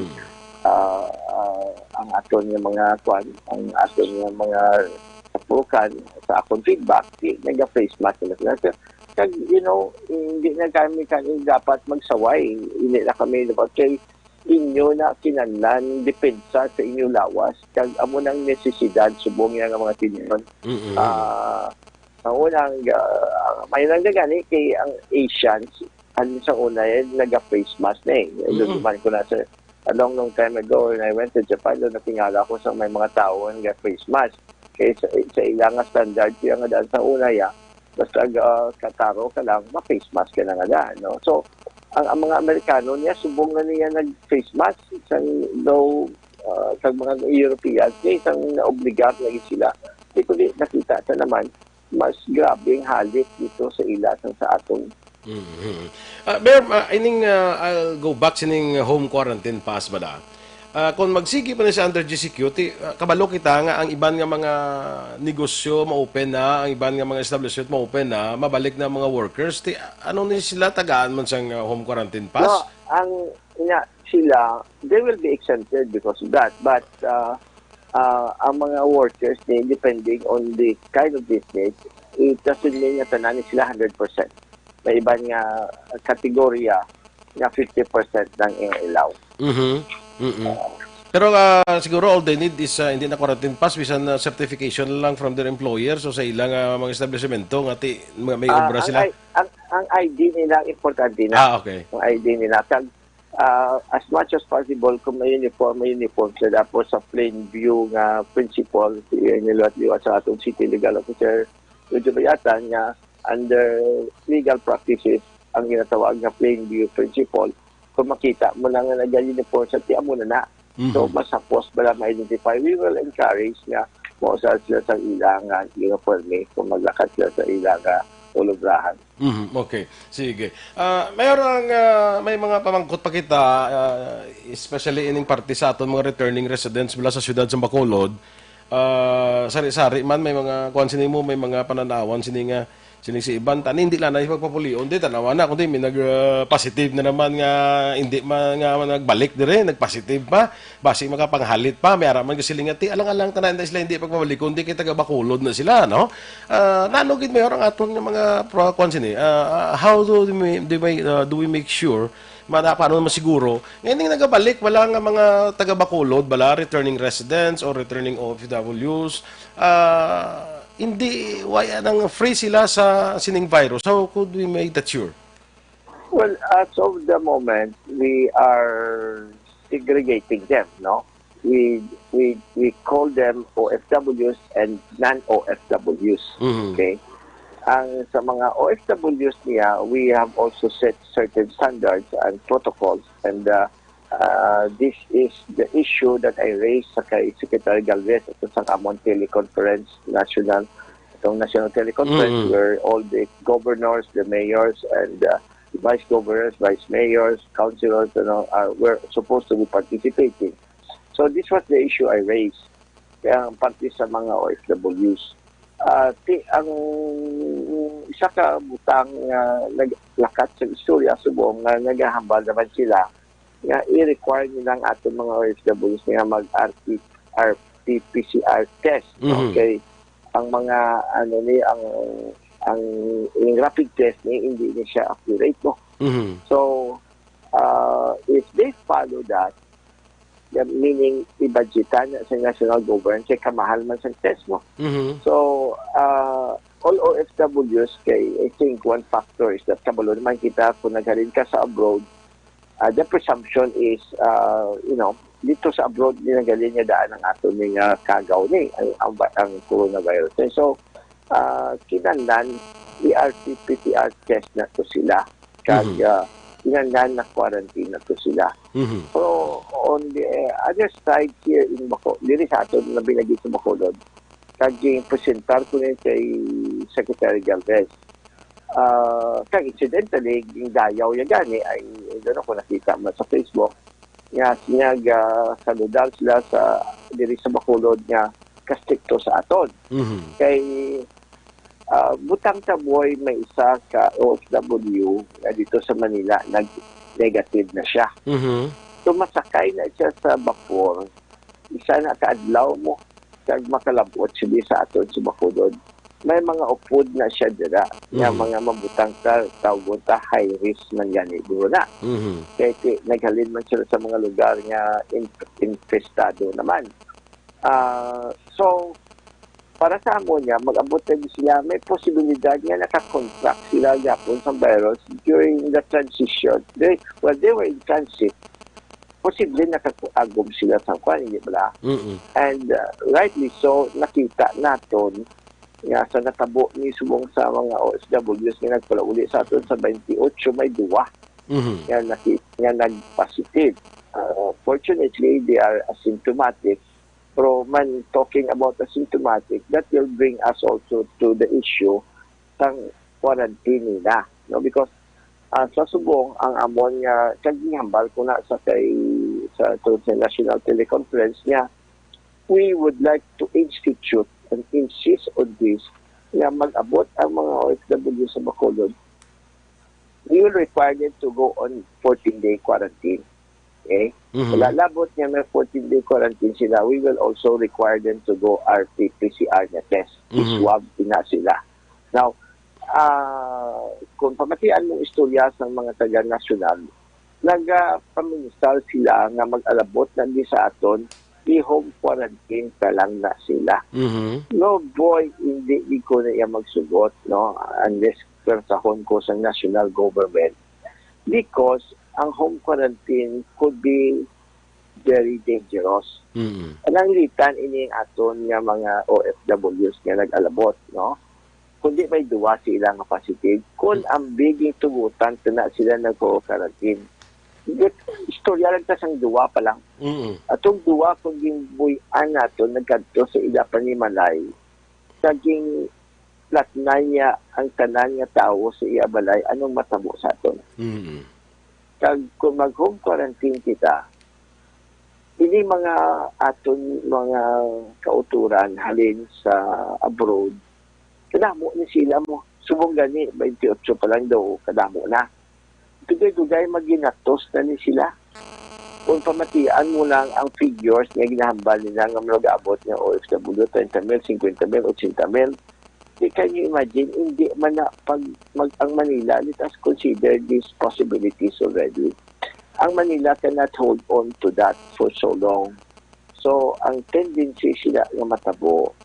ang aton yung mga ang aton yung mga sapukan sa akong feedback, naga-face mask sila. Kaya, hindi na kami dapat magsaway. Hindi na kami dapat kay inyo na kinanlan, depensa sa inyo lawas. Kag amo nang necesidad, subong nga mga tinyon. Ang unang, may nang gani kay ang Asians, sa una naga-face mask na Lutuman ko na sa, a long time ago, when I went to Japan, doon natingala ko sa may mga tao naga-face mask. Kaya sa ilang standard, kaya nga daan sa una basta kataro ka lang, ma-face mask ka na nga no? So, ang mga Amerikano niya, subong na niya nag-face mask, isang daw, sa mga Europeans, isang na-obligat lagi sila. Hindi nakita ta naman, mas grabe ang halit dito sa ilasan sa atong. I'll go back sa home quarantine pass ba da? kung magsigi pa ni sa under GCQ, kabalo kita nga ang iban nga mga negosyo ma-open na, ang iban nga mga establishment ma-open na, mabalik na mga workers, ano ni sila tagaan man sang home quarantine pass? No, sila, they will be exempted because of that. But ang mga workers, depending on the kind of business, it doesn't mean na tananin sila 100%. May iba nga kategorya na 50% lang i-allow. Pero siguro all they need is hindi na quarantine pass, bisan certification lang from their employer, so sa ilang mga establishmento nga may obra sila. Ang ID nila importante na. Okay. Ang ID nila. As much as possible, kung may uniform sila. Tapos sa plain view nga principle, niluwat sa atong city legal officer, medyo bayatan nga under legal practices, ang ginatawag na plain view principle, kung makita mo na nga nag-uniform sa tiyan mo na. So, masapos bala ma-identify, we will encourage nga mausal sila sa ilang uniform kung maglakad sila sa ilang holograhan. Okay, sige. May mga pamangkot pa kita, especially ining parte sa aton mga returning residents mula sa siyudad sa Bacolod. Sari-sari man, may mga kuwan sini mo, may mga pananawan sini si Iban, hindi lang na ipagpapulion, di tanawa na, kundi may nag-positive na naman nga, hindi man nga nagbalik dire, nag-positive pa, basi makapanghalit pa, may araman kasi nga, alang-alang tanan na sila hindi ipagpabalik, kundi kita taga-Bacolod na sila, no? Nanugid mayor ang aton ng mga kuwan sini, how do we make sure paano masiguro ngayon nagabalik wala nga mga taga-Bacolod bala returning residents or returning OFWs hindi nang free sila sa sining virus. How could we make that sure? Well, as of the moment, we are segregating them, no? We call them OFWs and non-OFWs. Okay? Ang sa mga OFWs niya, we have also set certain standards and protocols, and this is the issue that I raised sa kay Secretary Galvez at sa Amon Teleconference National, itong National Teleconference where all the governors, the mayors, and vice governors, vice mayors, councilors, were supposed to be participating. So this was the issue I raised. Kaya ang parte sa mga OFWs. Ang isa ka butang naglakat sa istorya subong nga nagahambal naman sila nga i-require nilang ating mga OFWs nga mag-RT-PCR test. Okay? Ang mga ang rapid test ni hindi ni siya accurate, no? So if they follow that, meaning i-budgetan sa national government kay kamahal man sa test mo. So all OFWs I think one factor is that kabalo naman kita kung naghalin ka sa abroad, the presumption is, dito sa abroad, nagaling niya daan ang ato ng kagaw ni, ang coronavirus. And so, kinandan, i-RT-PCR test na to sila. Kaya, kinandan na quarantine na to sila. So, on the other side here in Bacolod, diri sa ato na binagi sa Bacolod, kaging presentar ko rin kay Secretary Galvez. Kag incidentally, yung dayaw ya gani ay doon ako nakita mo sa Facebook nga saludal sila sa diri sa Bacolod nga kastrikto sa aton. Kay butang taboy may isa ka OFW dito sa Manila nag-negative na siya. So masakay na siya sa bapor, isa na kaadlaw mo kag makalabot siya sa aton sa Bacolod. May mga upod na siya dira, mga mabutang tawag ta high risk man gani duro na. Kaya naghalin man sila sa mga lugar nga infestado naman. So para sa amo niya, mag-abot na sila, may posibilidad nga nakakontract sila yapon sa virus during the transition. They were in transit. Posible nakakagom sila sa kwan, hindi ba? And rightly so, nakita naton nga sa natabo ni subong sa mga OFWs nga nagpalauli sa aton sa 28 may duwa nga nag-positive. Fortunately, they are asymptomatic. Pero man talking about asymptomatic, that will bring us also to the issue ng quarantine nila. No? Because sa subong, ang amon nga kagihambal ko na sa sa National Teleconference niya, we would like to institute and insist on this na mag-abot ang mga OFW sa Bacolod. We will require them to go on 14-day quarantine. Okay? Lalabot niya may 14-day quarantine sila, we will also require them to go RT-PCR na test. Swab na sila. Now, kung pamatian mong istorya ng mga taga-nasyonal, nag-paminisal sila na mag-alabot na di sa aton, i-home quarantine ka lang na sila. No, boy, hindi ko na iya magsugot, no, unless persahon ko sa national government. Because ang home quarantine could be very dangerous. Anang litan ini aton nga mga OFWs nga nag-alabot, no? Kundi may duwa sila nga positive, kung ang biging tugutan na sila nag-quarantine. Istorya lang tas ang duwa pa lang. Atong duwa kung gimbuyan nato nagkadto sa ila panimalay, saging latnan niya ang tanan nga tao sa iya balay, anong matabo sa aton? Kag kung mag-home quarantine kita, hindi mga aton mga kauturan halin sa abroad, kadamo ni sila mo. Subong gani, 28 pa lang daw, kadamo na. Dugay-dugay maginatos na ni sila. Kung pamatian mo lang ang figures na ginahambal nila nga mag-abot ng OFW, 30 mil, 50 mil, 80 mil, can you imagine, hindi man na pag ang Manila, let us consider these possibilities already. Ang Manila cannot hold on to that for so long. So, ang tendency sila nga matabo,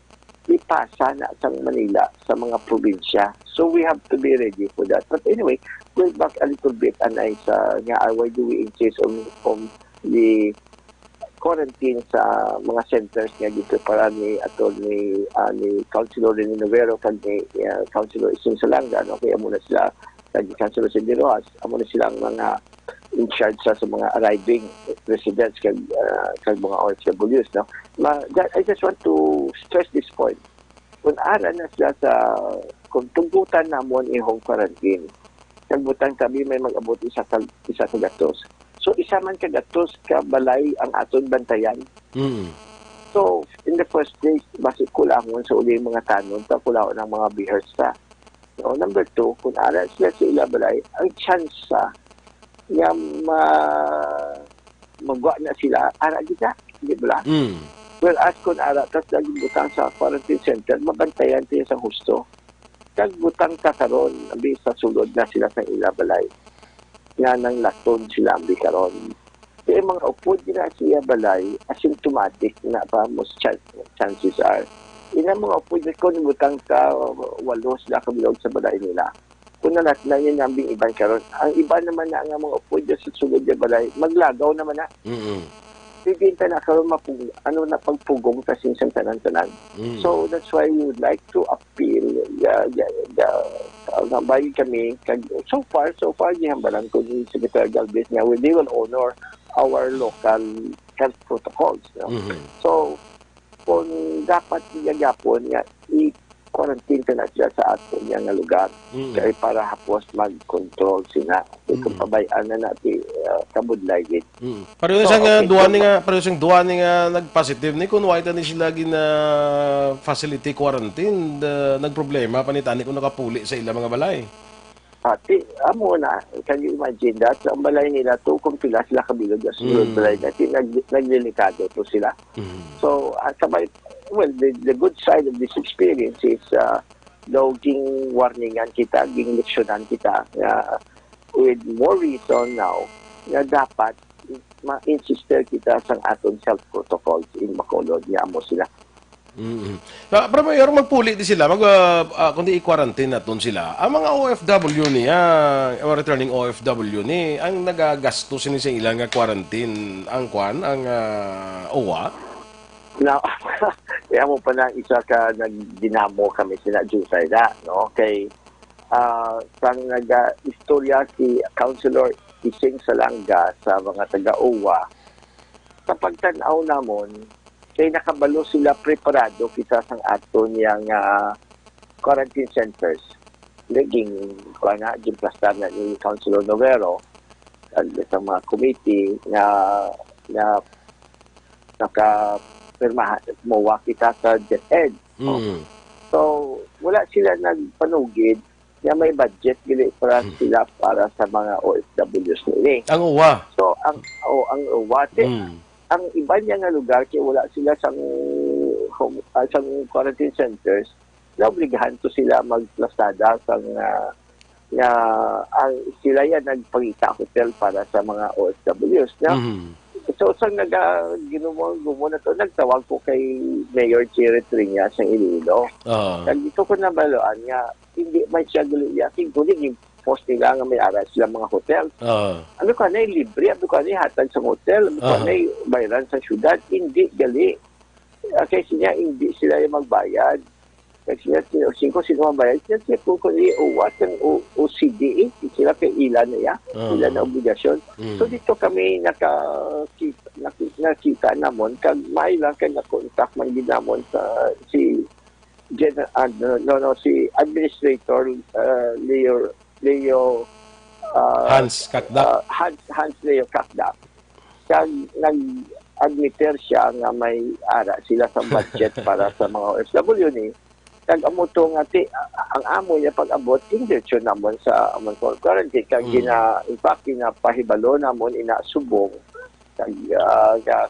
ipasa na sa Manila sa mga probinsya. So, we have to be ready for that. But anyway, going back a little bit, Anay, sa nga, why do we insist on the quarantine sa mga centers nga dito para ni Councilor Rene Novero kag ni Councilor Ising Salanga, no? Kaya muna sila kag Councilor Cindy Rojas, amo na silang mga in charge sa mga arriving residents kag mga OFWs, no? I just want to stress this point. Kung ara na sila sa kung tunggutan namon i-home quarantine, nagbutang kami may mag-abot isa ka gatos. So, isa man kagatos ka balay ang aton bantayan. So, in the first place, basi kulangon sa uli mga tanon, ta kulangon ng mga bihers sa. So, number 2, kung ara sila sa ila balay, ang chance nga magwa na sila, ara kita, di ba? Well, as kung ara, tas lagi butang sa quarantine center, mabantayan tayo sa husto. Kag butang kakaron, abi sa sulod na sila sa ila balay. Nga nang laton sila ang bikaron. Kaya mga upod na siya balay, asymptomatic na pa most chances are. Ina mga upod na kung butang ka 8 sila kabilog sa balay nila. Kung nalatnan yun ang ibang karon, ang iba naman na ang mga upod sa sulod na balay, maglagaw naman na. Bibinta na karon na pagpugong kasi sa tanan-tanan. So that's why we would like to appeal bayi kami so far gihambalan ko ni Secretary Galvez nga they will honor our local health protocols, no? So kung dapat gagapon nga i-quarantine na sila sa aton nga lugar kay para hapos mag-control sila kung pabayaan na natin kabudlay gid. Pareho siyang duwa ni nga nag-positive ni kung wait ni sila gina facility quarantine nagproblema panitani kung nakapuli sa ilang mga balay. Amo na, can you imagine that? Ang balay nila to, kung pila sila kabilog sa balay natin, naglilikado to sila. So, well, the good side of this experience is daw ging warningan kita, ging leksyonan kita with more reason now na dapat ma-insister kita sa aton health protocols in Bacolod, niya mo sila. Pero mayor magpuli di sila kundi i-quarantine naton sila ang mga OFW niya returning OFW ni ang nagagastos ni sa ilang nga quarantine ang OWA now kaya mo pa na isa ka nagdinamo kami sila Jusay na, no? Kay sang nag-istorya si Councilor Ising Salanga sa mga taga-OWA sa pagtanaw namon kay nakabalo sila preparado kita sang ato niyang quarantine centers. Naging gimplastar na ni Councilor Novero sa mga committee na na nakapirmahan mowa kita sa DepEd. So, wala sila nagpanugid na may budget gili para sila para sa mga OFWs nila. Ang uwa. So, ang wate, ang iba niya nga lugar kaya wala sila sang quarantine centers na obligahan to sila magplastada sang ang sila yan nagpangita hotel para sa mga OFWs. So, sa gumo na to, nagtawag ko kay Mayor Jerry Triñas ng Iloilo. Dito ko nabaloan nga, hindi man siya guliyaking kunin yung post nila nga may aral sila mga hotel. Ano ka na libre, ano ka na hatag sa hotel, ano ka na bayaran sa syudad, hindi gali. Kasi niya, hindi sila yung magbayad. Kasi niya, sino magbayad, siya kung uwat ng OCDE, sila kay ilan na yan, ilan na obligasyon. So dito kami nakita namon, kag may lang kay na-contact man din namon sa si Administrator Leo Hans Kakdak. Hans Leo Kakdak. Kag nag-admiter siya nga may ara sila sa budget para sa mga OFW ni. Kag amo to nga ang amo niya pag-abot injection namon sa amon quarantine kag in fact pahibalo namon ina subong kag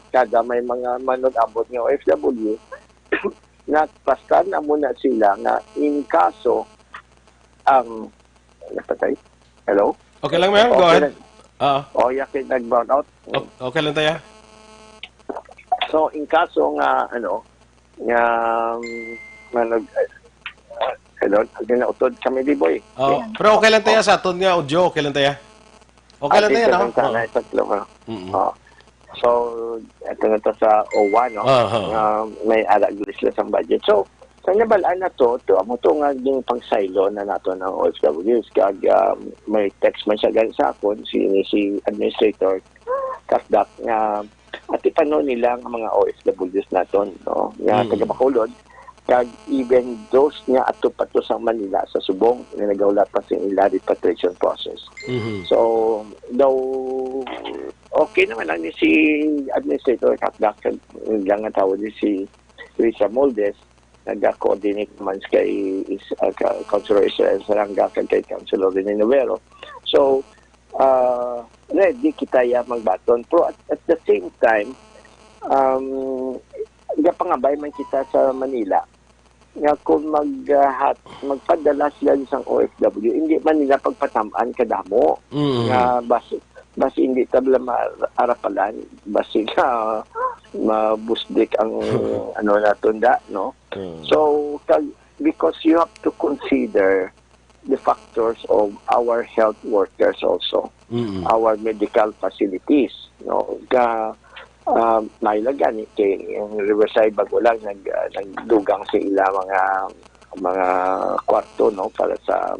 kada may mga manod-abot nga OFW napastan na muna sila nga in kaso ang napatay. Hello? Okay lang, ma'am. Go ahead. Yakin nag-burn out. Okay lang tayo. So, in kaso nga, nga, hello, ginautod kami, di boy. Pero okay lang tayo sa aton nga audio. Okay lang tayo. Okay lang tayo, no? So, ito na to sa OWA, no? May alaglis lang sa budget. So, sa nabalaan na to amo to nga yung pangsaylo na nato ng OFWs. Kag may text man siya galing sa akon, si Administrator Kakdak nga ati paano nila ang mga OFWs naton, no? Nga taga Bacolod. Kag even those nga ato pato sa Manila sa Subong na nagawlat pa sa ila repatriation process. So, daw okay naman lang ni si Administrator Kakdak lang ang tawag ni si Risa Moldes nag-coordinate naman kay Councilor Israel Saranga kay Councilor Rene Novero. So, ready kita magbaton. Pero at the same time, pangabay man kita sa Manila nga kung magpadala sila isang OFW, hindi man nila pagpatamaan kadamo nga basi hindi tabla maarapalan basi ka mabusdik ang natunda, no? So because you have to consider the factors of our health workers also, our medical facilities, no? Nailagan kay yung Riverside bago lang nagdugang sa ila mga kwarto, no, para sa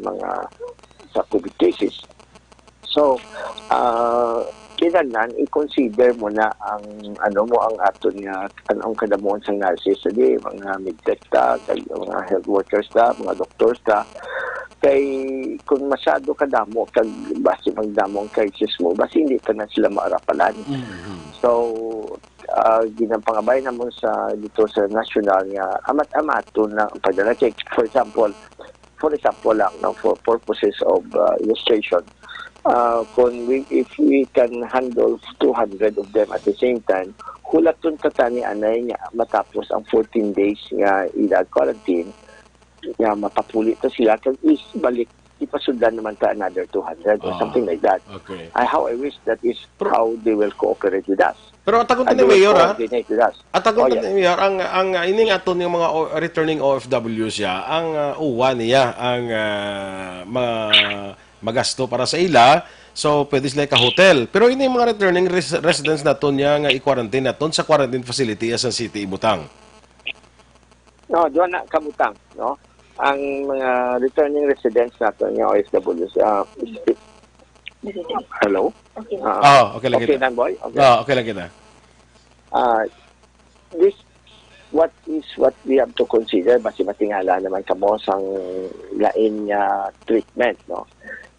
COVID cases. So, kailangan i-consider mo na ang aton nga ang kadamuan sa nurses di mga medtech ta, kay mga health workers ta, mga doctors ta. Kay kung masyado kadamo kag basi magdamong crisis mo, basi hindi pa na sila maarapalan. So, ginampangabay namon sa dito sa national nga amat-amato na padala check. For example lang, no, for purposes of illustration, if we can handle 200 of them at the same time, hulaton tatani anay nga matapos ang 14 days nga ila quarantine nga mapapuli to sila kag balik ipasundan naman ta another 200 or something like that. Okay. How I wish that is how they will cooperate with us. Pero atagon ni Mayor, atagon ni Mayor, ang ining aton yung mga returning OFW siya, ang uwa niya ang magasto para sa ila, so pwede sila ka-hotel. Pero ini mga returning residents naton niya nga i-quarantine naton sa quarantine facility sa City Ibutang. No, doon na kabutang, no? Ang mga returning residents natin yung OFWs. Hello? Okay. Okay lang kita. Okay lang, boy? Okay. Okay lang kita. what we have to consider, basi matingala naman kamo sang lain nga treatment, no?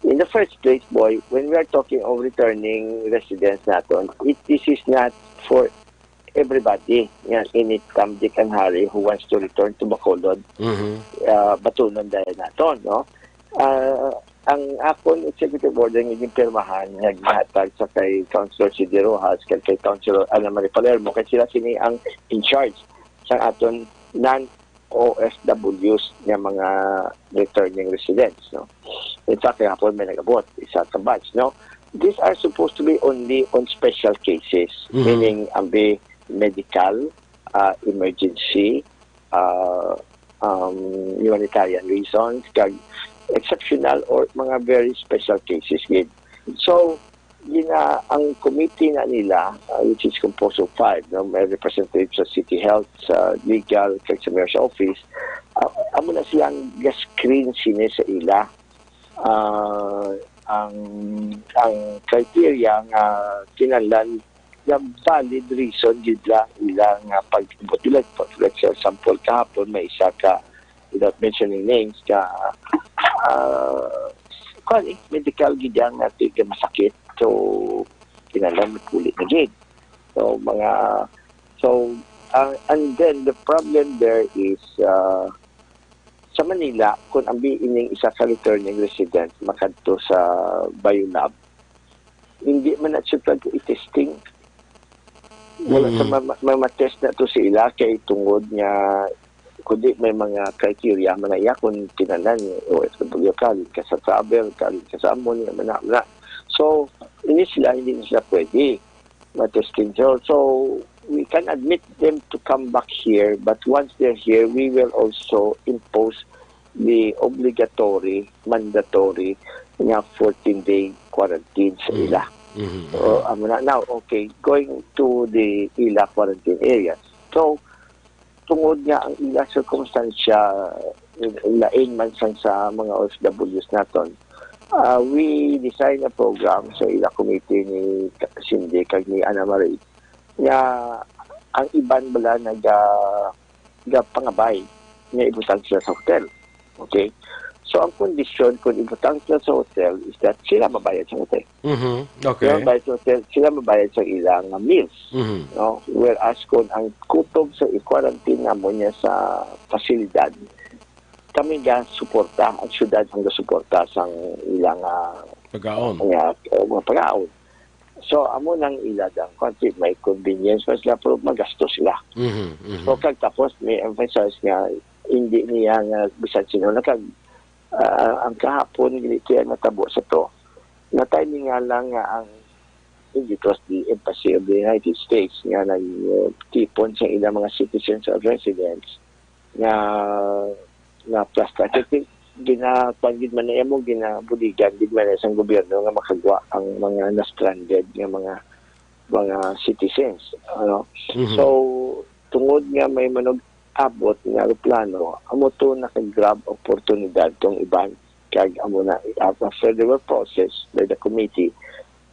In the first place, boy, when we are talking of returning residents naton, this is not for everybody. Yan, init Tam, Dick and Harry who wants to return to Bacolod, batunon dahil naton, no? Ang akon executive order ng pirmahan naghatag sa kay Councilor Cidi Rojas, kay Councilor Ana Marie Palermo, kay sila sini ang in charge sa aton non-OFWs nga mga returning residents, no? In fact, hapon may nagabot isa ka batch, no? These are supposed to be only on special cases, meaning ambi medical, emergency, humanitarian reasons, kag exceptional or mga very special cases. So, ang committee na nila, which is composed of 5, no? May representatives sa City Health, sa Legal, sa Mayor's Office, amo na silang screen sini sa ila. Ang criteria nga kinahanglan nga valid reason gid lang ilang pag-butulat sa sample kahapon, may isa ka, without mentioning names, ka medical gidang natin ka masakit, so kinalang pulit na gid. And then the problem there is sa Manila, kung ambi ining isa ka returning resident makadto sa Bayunab, hindi man na siya i-testing. Wala sa ma-test na to sila kay tungod nga kundi may mga criteria man iya kung tinanan o SW ka sa travel, ka sa amon, na. So, hindi sila pwede ma-testing. So, we can admit them to come back here, but once they're here, we will also impose the mandatory nga 14-day quarantine sa ila. So, now, okay, going to the ila quarantine areas. So, tungod nga ang ila circumstansya lain man sa mga OFWs naton, we design a program sa ila committee ni Cindy kag ni Ana Marie nga ang iban bala pangabay nga ibutang sila sa hotel. Okay? So, ang kondisyon kung ibutang sila sa hotel is that sila mabayad sa hotel. Okay. Sila mabayad sa ilang meals. No? Whereas kung ang kutob sa i-quarantine namon niya sa pasilidad, kami nga suporta, ang syudad ang suporta sa ilang pag-aon. Pag-aon. So, amo nang iladang country, may convenience pa sila, pero magastos sila. So, tapos may emphasize nga, hindi niya nga bisan sino ang kahapon kaya natabo sa to. Natay nga lang nga ang it was the Embassy of the United States nga nagtipon sa ilang mga citizens or residents nga plastic ginapangid man na mo ginabuligan gid man sa gobyerno nga makagwa ang mga na-stranded nga mga citizens, ano. So tungod nga may manog abot nga plano, amo to naka-grab oportunidad tong iban kag amo na after the process by the committee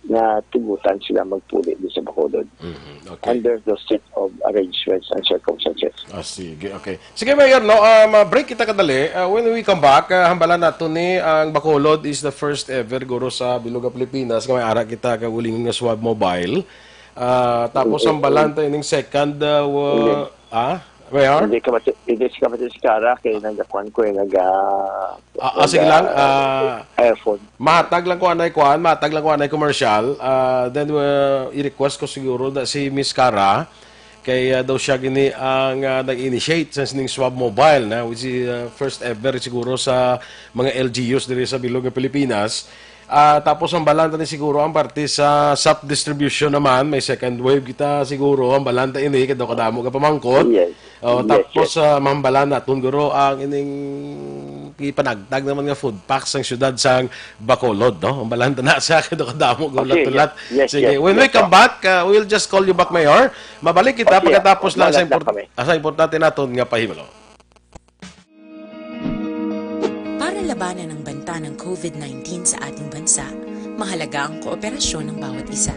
na tugutan sila magpuli di sa Bacolod. Okay. Under those set of arrangements and circumstances. Sige, okay. Sige, Mayor, no, break kita kadali. When we come back, hambalan nato ni ang Bacolod is the first ever guro sa Biluga, Pilipinas. May ara kita kauling nga swab mobile. Tapos hambalan tayo ning second Mayor? Hindi ka pati si Kara kaya nagkakuan ko sige lang. iPhone. Matag lang ko anay commercial. Then i-request ko siguro na si Miss Kara kay daw siya gini ang nag-initiate sa sining swab mobile na which is first ever siguro sa mga LGUs diri sa Biluga, Pilipinas. Tapos ang balanta ni siguro ang parte sa SAP distribution naman, may second wave kita siguro ang balanta ini kadaw kadamo ka pamangkot. Yes. Tapos mambalan naton guro ang ining ipanagtag naman nga food packs ang syudad sang Bacolod, no? Ang balanta na sa kadaw kadamo gulat-ulat. Sige, when we come back, we'll just call you back, Mayor. Mabalik kita pagkatapos lang sa importante naton nga pahimalo. Labanan ang banta ng COVID-19 sa ating bansa, mahalaga ang kooperasyon ng bawat isa.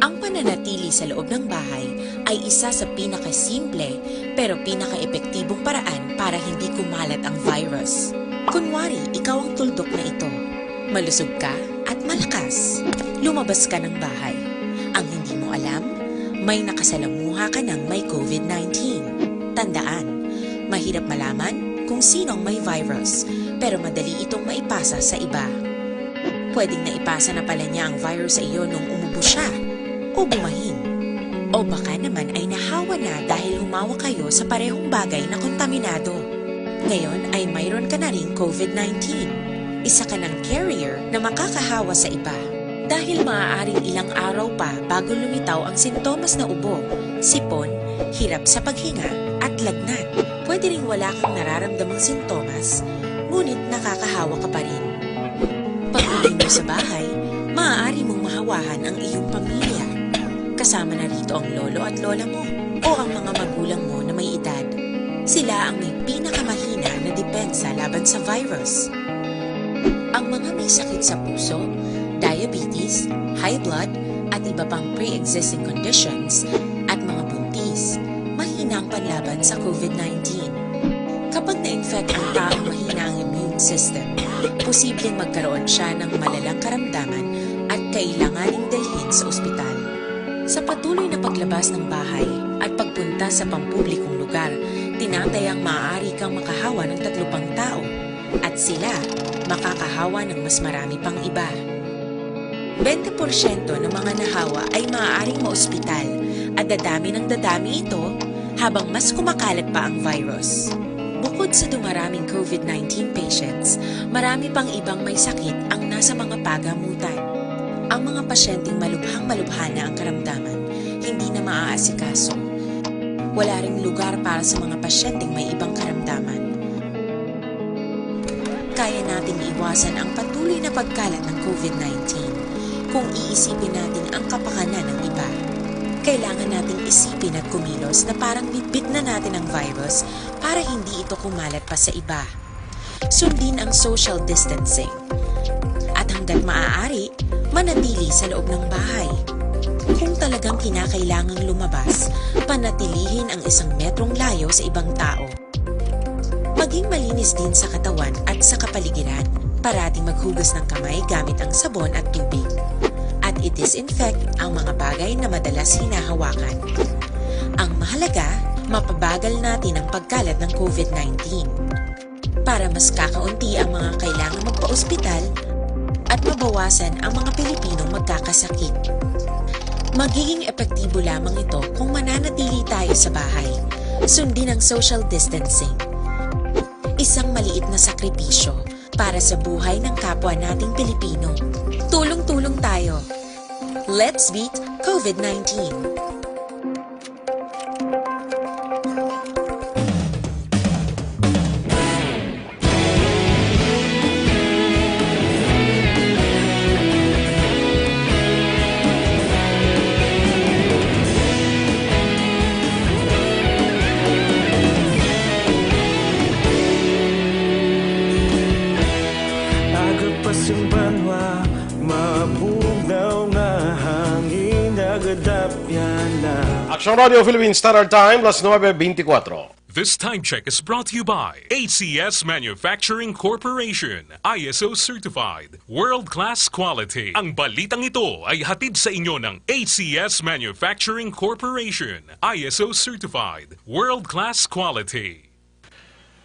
Ang pananatili sa loob ng bahay ay isa sa pinakasimple pero pinaka-epektibong paraan para hindi kumalat ang virus. Kunwari, ikaw ang tuldok na ito. Malusog ka at malakas. Lumabas ka ng bahay. Ang hindi mo alam, may nakasalamuha ka ng may COVID-19. Tandaan, mahirap malaman kung sino ang may virus, pero madali itong maipasa sa iba. Pwedeng naipasa na pala niya ang virus sa iyo nung umubo siya o bumahin. O baka naman ay nahawa na dahil humawa kayo sa parehong bagay na kontaminado. Ngayon ay mayroon ka na rin COVID-19. Isa ka ng carrier na makakahawa sa iba. Dahil maaaring ilang araw pa bago lumitaw ang sintomas na ubo, sipon, hirap sa paghinga at lagnat. Pwede ring wala kang nararamdamang sintomas, ngunit nakakahawa ka pa rin. Pag-uwi mo sa bahay, maaari mong mahawahan ang iyong pamilya. Kasama na rito ang lolo at lola mo o ang mga magulang mo na may edad. Sila ang may pinakamahina na depensa laban sa virus. Ang mga may sakit sa puso, diabetes, high blood, at iba pang pre-existing conditions at mga buntis, mahina ang panlaban sa COVID-19. Kapag na-infect ang taong mahina ang immune system, posibleng magkaroon siya ng malalang karamdaman at kailanganing dalhin sa ospital. Sa patuloy na paglabas ng bahay at pagpunta sa pampublikong lugar, tinatayang maaari kang makahawa ng 3 pang tao at sila makakahawa ng mas marami pang iba. 20% ng mga nahawa ay maaaring maospital at dadami ng dadami ito habang mas kumakalat pa ang virus. Bukod sa dumaraming COVID-19 patients, marami pang ibang may sakit ang nasa mga pagamutan. Ang mga pasyenteng malubhang-malubha na ang karamdaman, hindi na maaasikaso. Wala ring lugar para sa mga pasyenteng may ibang karamdaman. Kaya nating iwasan ang patuloy na pagkalat ng COVID-19 kung iisipin natin ang kapakanan ng iba. Kailangan nating isipin at kumilos na parang bitbit na natin ang virus para hindi ito kumalat pa sa iba. Sundin ang social distancing. At hanggat maaari, manatili sa loob ng bahay. Kung talagang kinakailangang lumabas, panatilihin ang 1 metrong layo sa ibang tao. Maging malinis din sa katawan at sa kapaligiran. Parating maghugas ng kamay gamit ang sabon at tubig. At i-disinfect ang mga bagay na madalas hinahawakan. Ang mahalaga, mapabagal natin ang pagkalat ng COVID-19 para mas kakaunti ang mga kailangang magpa-ospital at mabawasan ang mga Pilipinong magkakasakit. Magiging epektibo lamang ito kung mananatili tayo sa bahay. Sundin ang social distancing. Isang maliit na sakripisyo para sa buhay ng kapwa nating Pilipino. Tulong-tulong tayo. Let's beat COVID-19. Agapasang banwa, mabugaw na hangin, nagadapyan na. Action Radio Philippines Standard Time, las 9:24. This time check is brought to you by ACS Manufacturing Corporation, ISO certified, world-class quality. Ang balitang ito ay hatid sa inyo ng ACS Manufacturing Corporation, ISO certified, world-class quality.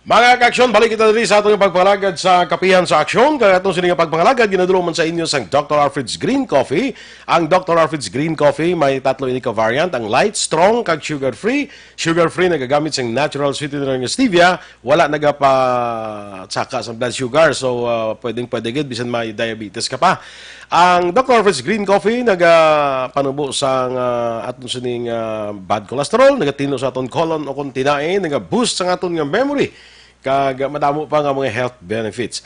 Mga ka-aksyon, balik kita dali sa atong pagpangalagad sa kapihan sa aksyon. Kaya itong sining pagpangalagad, ginadulungan sa inyo sa Dr. Alfred's Green Coffee. Ang Dr. Alfred's Green Coffee may 3 inika variant. Ang light, strong, kag sugar-free. Sugar-free, nagagamit sa natural sweetener ng stevia. Wala nagapa-tsaka sa blood sugar. So, pwedeng-pwede gid bisan may diabetes ka pa. Ang Dr. Alfred's Green Coffee nagapanubo sa atong sining bad cholesterol, nagatino sa aton colon o kung tinae, nagaboost sa aton nga memory. kag madamo pa nga mga health benefits.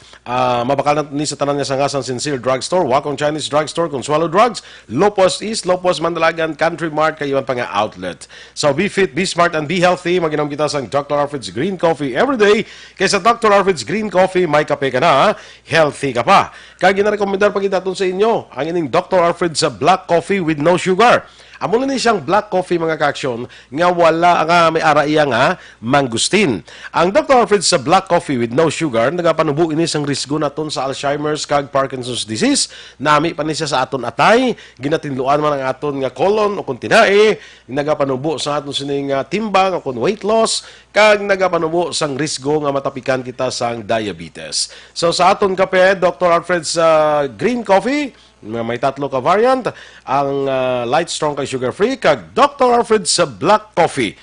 Mabakal na ni sa tanan nga sangasan Sincere Drugstore, Wacom Chinese Drugstore, Consuelo Drugs, Lopos East, Lopos Mandalagan, Country Mart, kayo pa nga outlet. So be fit, be smart, and be healthy. Maginom kita sa Dr. Arfred's Green Coffee every day. Kaysa Dr. Arfred's Green Coffee, may kape ka na, healthy ka pa. Kaya ginarekomendar pa kita sa inyo, ang ining Dr. Arfred's Black Coffee with no sugar. Amo na ni siyang black coffee mga ka-aksyon nga wala nga may ara iya nga mangustin. Ang Dr. Alfred sa black coffee with no sugar nagapanubo ini sang risgo naton sa Alzheimer's kag Parkinson's disease. Nami pa ni siya sa aton atay, ginatinluan man ang aton nga colon o kun tinae, nagapanubo sa aton sining timbang o kun weight loss kag nagapanubo sang risgo nga matapikan kita sang diabetes. So sa aton kape Dr. Alfred sa green coffee may tatlo ka variant, ang light strong kay sugar free kag Dr. Alfred sa black coffee.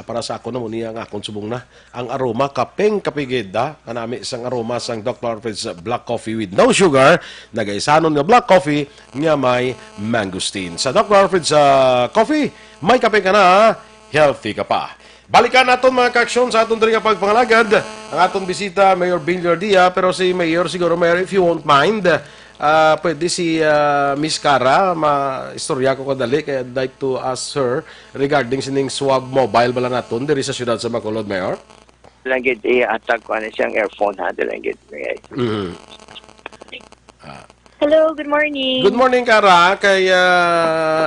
Para sa ako na mo niya nga konsumong na ang aroma kapeng kapigid kanami sang aroma sang Dr. Alfred sa black coffee with no sugar, nagaisanon nga black coffee nga may mangosteen. Sa Dr. Alfred sa coffee, may kape ka na, healthy ka pa. Balikan naton mga ka-aksyon sa aton diri nga pagpangalagad. Ang aton bisita Mayor Bilyar Dia, pero si Mayor siguro Mayor, if you won't mind, pwede si Miss Cara istorya ko kadali kaya I'd like to ask her regarding sining swab mobile bala naton diri sa siyudad sa Bacolod, Mayor. Langgit i-atag ko ano siyang earphone ha, langgit. Hello, good morning. Good morning, Cara, kay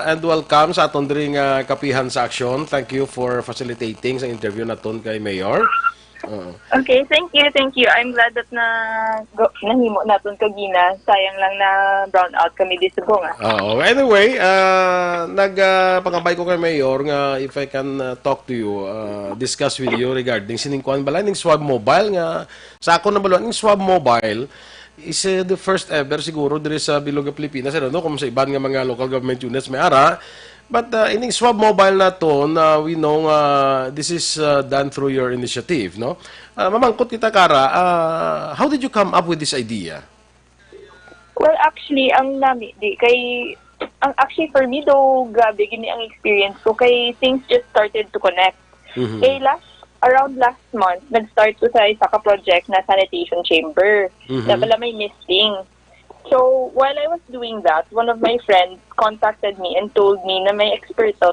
and welcome sa aton diri nga kapihan sa aksyon. Thank you for facilitating sa interview naton kay Mayor. Okay, thank you. I'm glad that nahimo naton kagina. Sayang lang na brown out kami di sa bunga. Anyway, nagpangabay ko kay Mayor nga if I can talk to you, discuss with you regarding siningkuan bala ning swab mobile nga sa ako na baluan ning swab mobile is the first ever siguro diri sa bilog Pilipinas, no, kung sa iban nga mga local government units may ara. But ining swab mobile na to, we know this is done through your initiative, no? Mamangkot kita, Cara, how did you come up with this idea? Well, actually, ang actually for me though, grabe gini ang experience ko kay things just started to connect. Kay around last month, nag-start ko sa isa ka project na sanitation chamber. Na pala may missing. So, while I was doing that, one of my friends contacted me and told me na may experto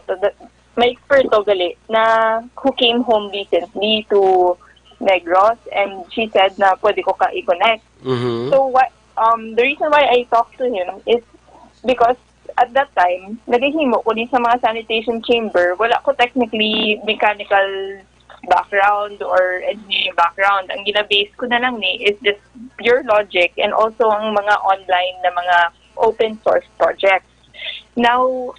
gali na who came home recently to Negros, and she said na pwede ko ka i-connect. So, the reason why I talked to him is because at that time, nagahimo ko din sa mga sanitation chamber, wala ko technically mechanical background or engineering background. Ang gina-base ko na lang is just pure logic and also ang mga online na mga open source projects. Now,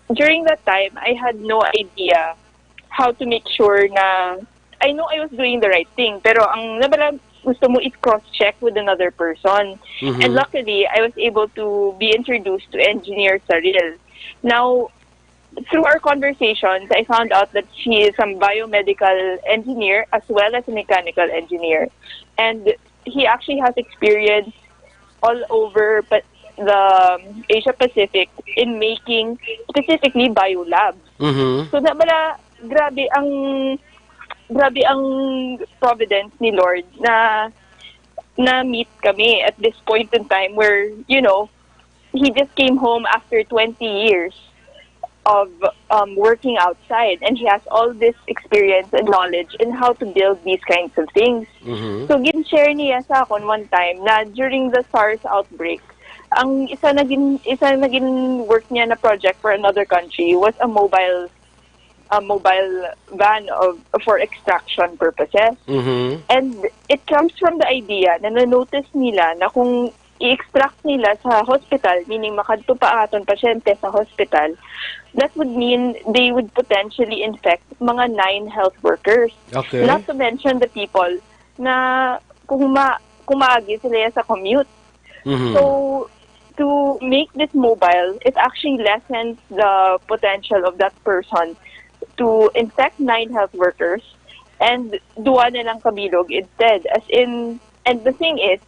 during that time, I had no idea how to make sure na I know I was doing the right thing, pero ang nabala gusto mo is cross-check with another person. And luckily, I was able to be introduced to Engineer Saril. Now, through our conversations, I found out that she is a biomedical engineer as well as a mechanical engineer. And he actually has experience all over the Asia Pacific in making specifically biolabs. So nabala, grabe ang providence ni Lord na meet kami at this point in time where, you know, he just came home after 20 years of working outside, and he has all this experience and knowledge in how to build these kinds of things. So, gin-share niya sa akin one time na during the SARS outbreak, ang isa naging work niya na project for another country was a mobile van for extraction purposes. And it comes from the idea na na-notice nila na kung i-extract nila sa hospital, meaning makadto pa aton pasyente sa hospital, that would mean they would potentially infect mga 9 health workers. Okay. Not to mention the people na kumagi sila sa commute. So, to make this mobile, it actually lessens the potential of that person to infect 9 health workers and duwa na lang kabilog instead. And the thing is,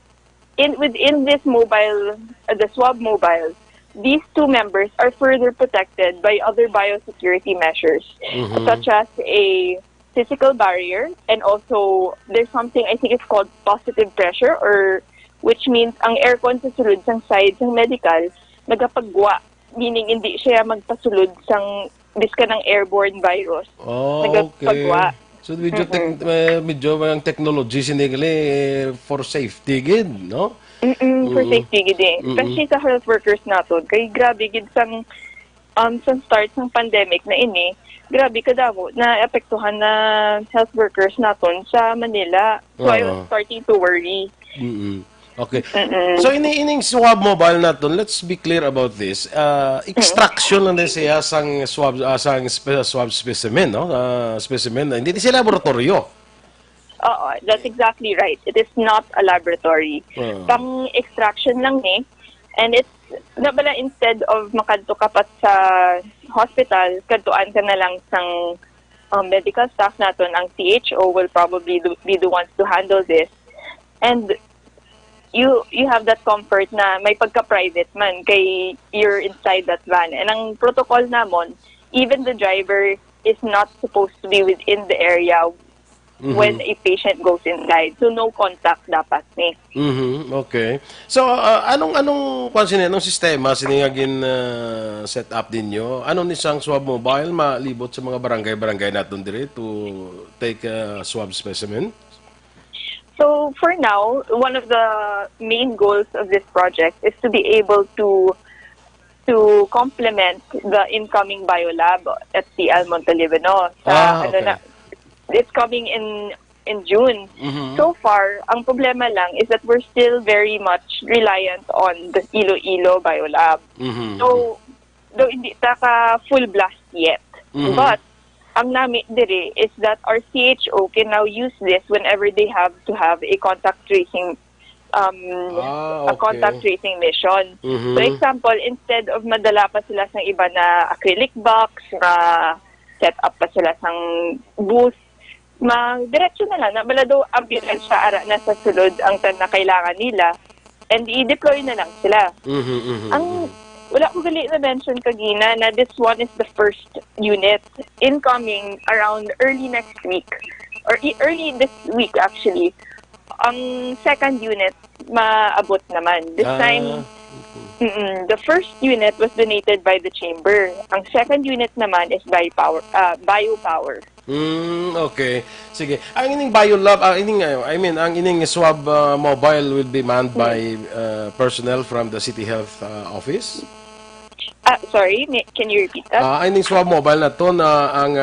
within this mobile, the swab mobile, these 2 members are further protected by other biosecurity measures, such as a physical barrier, and also there's something I think it's called positive pressure, or which means ang aircon sa sulod sang side sang medical nagapagwa, meaning hindi siya magpasulod sang biska ng airborne virus. Oh, Nagapagwa. okay. So medyo ang technology sinigli for safety gid, no? For safety gid eh. Especially sa health workers naton. Kay grabe gid sang start ng pandemic na ini, grabe kadamo na apektuhan na health workers naton sa Manila. So I was starting to worry. Okay. So ining swab mobile naton, let's be clear about this. Extraction lang din siya sang swab swab specimen, no? Specimen hindi siya laboratorio. That's exactly right. It is not a laboratory. Pang extraction lang ni, and it's nabala instead of makadto ka pa sa hospital, kadtuan ka na lang sang medical staff naton, ang CHO will probably be the ones to handle this. And you have that comfort na may pagka-private man kay you're inside that van. And ang protocol namon, even the driver is not supposed to be within the area when a patient goes inside. So no contact dapat ni. Okay. So anong sistema siningagin set up ninyo? Ano ni sang swab mobile malibot sa mga barangay naton dire to take a swab specimen? So for now, one of the main goals of this project is to be able to complement the incoming biolab at CL Montalibano. It's coming in June. So far, ang problema lang is that we're still very much reliant on the Iloilo biolab. So though hindi taka full blast yet, but ang nami dire is that our CHO can now use this whenever they have to have a contact tracing contact tracing mission. For example, instead of madala pa sila sa iba na acrylic box, na set up pa sila sang booth, diretso na lang, nabala daw ambulance sa ara na sa sulod ang na kailangan nila, and i-deploy na lang sila. Ang wala ko gali na mention kagina na this one is the first unit incoming around early next week, or early this week actually. Ang second unit maabot naman. This time, the first unit was donated by the chamber. Ang second unit naman is biopower. Okay. Sige. Ang ining biolab, ang ining swab mobile will be manned by personnel from the City Health Office? Sorry, can you repeat that? Ang ining swab mobile na to na ang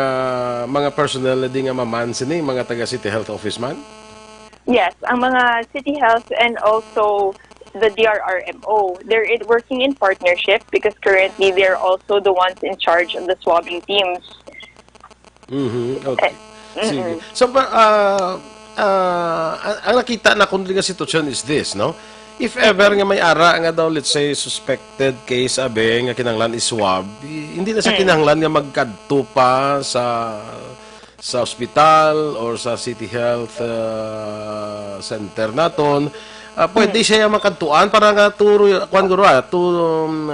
mga personnel na di nga maman sini, mga taga City Health Office man? Yes, ang mga City Health and also the DRRMO, they're working in partnership because currently they're also the ones in charge of the swabbing teams. Okay. Sige. So, ang nakita na kung nga sitwasyon is this, no? If ever nga may ara nga daw, let's say, suspected case abe nga kinahanglan iswab, hindi na sa kinahanglan nga magkadto pa sa ospital or sa City Health Center naton. Pwede siya makadtuan para nga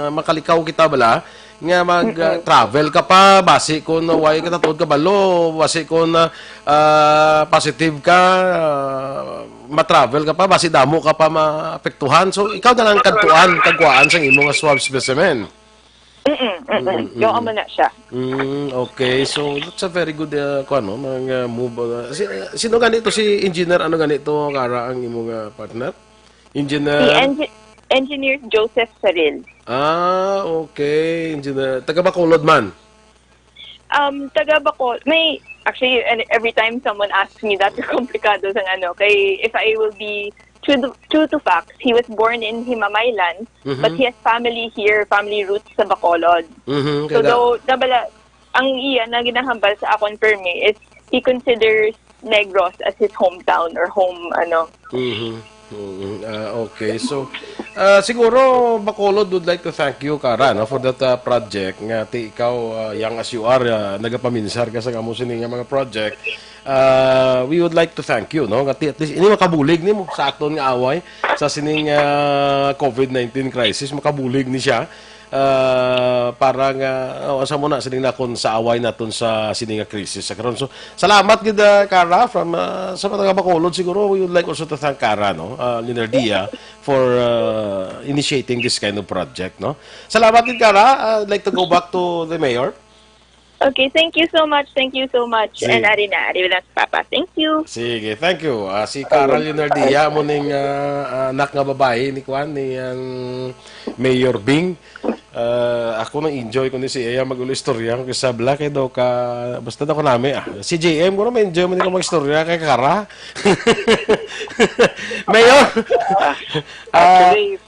makalikaw kita bala nga mag-travel ka pa, basi kung way katatod ka balo, basi kung positive ka, ma-travel ka pa, basi damo ka pa maapektuhan. So, ikaw na lang kagwaan sa imong swab specimen. Yung ama na siya. Okay, so that's a very good move. Sino ganito si engineer? Ano ganito, Kara, ang imong partner? Engineer? Engineer Joseph Saril. Okay. Engineer. Taga Bacolod man? Taga Bacolod. Actually, every time someone asks me that, komplikado sang kay if I will be true to facts, he was born in Himamaylan, but he has family here, family roots sa Bacolod. So though, ang iya na ginahambal sa akon permi is he considers Negros as his hometown or home, Okay, so siguro Bacolod would like to thank you, Kara, for that project nga ikaw young as you are nagapaminsar ka sa kamo sini nga mga project we would like to thank you, no? At least ini makabulig nimo sa aton nga away sa sining COVID-19 crisis, makabulig ni siya. Para nga asa mo na sining nakon sa away naton sa sining nga crisis sa karon. So salamat gid Cara from sa mga Bacolod. Siguro we would like also to thank Cara, no, Leonardia, for initiating this kind of project, no. Salamat gid Cara. I'd like to go back to the mayor. Okay, thank you so much. Thank you so much. Sige. And ari lang Papa. Thank you. Sige, thank you. Si Cara Leonardia mo ning anak nga babae ni Kwan ni Mayor Bing. Ako nang enjoy ko ni si Eya magulo istorya kay sabla kay daw ka basta daw ko nami si JM ko na enjoy mo ni ko mag-istorya kay Cara. Mayor. Actually,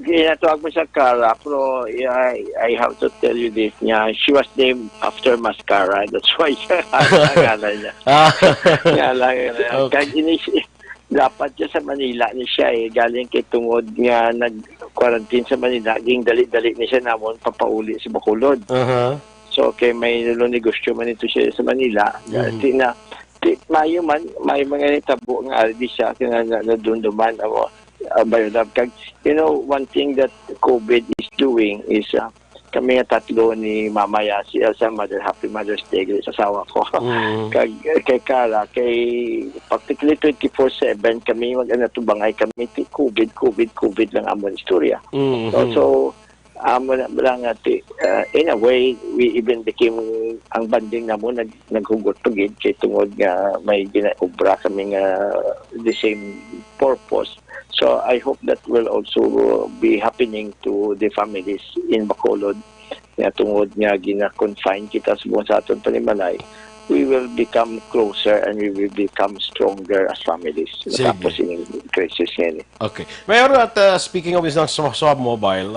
ginatawag mo sa Cara, pero I have to tell you this, she was named after mascara. That's why ngalan niya. Okay. Dapat siya sa Manila ni siya galing kay tungod nga nag-quarantine sa Manila, ging dali-dali ni siya namon papauli sa Bacolod. So kay may negosyo man ito siya sa Manila. May mga nitabo nga di siya kaya nadunduman ako. One thing that COVID is doing is kami nga tatlo ni Mamaya, si Elsa Mother, Happy Mother's Day sa asawa ko. Kay Cara, particularly 24/7 kami mag-anatubangay kami COVID lang amon istorya. So lang in a way we even became ang banding namo naghugot pagid kay tungod nga may ginaobra kami nga the same purpose. So I hope that will also be happening to the families in Bacolod nga tungod nga gina-confine kita sa aton panimalay. We will become closer and we will become stronger as families. Tapos in crisis ngayon. Okay. Mayor, at speaking of isang swab mobile,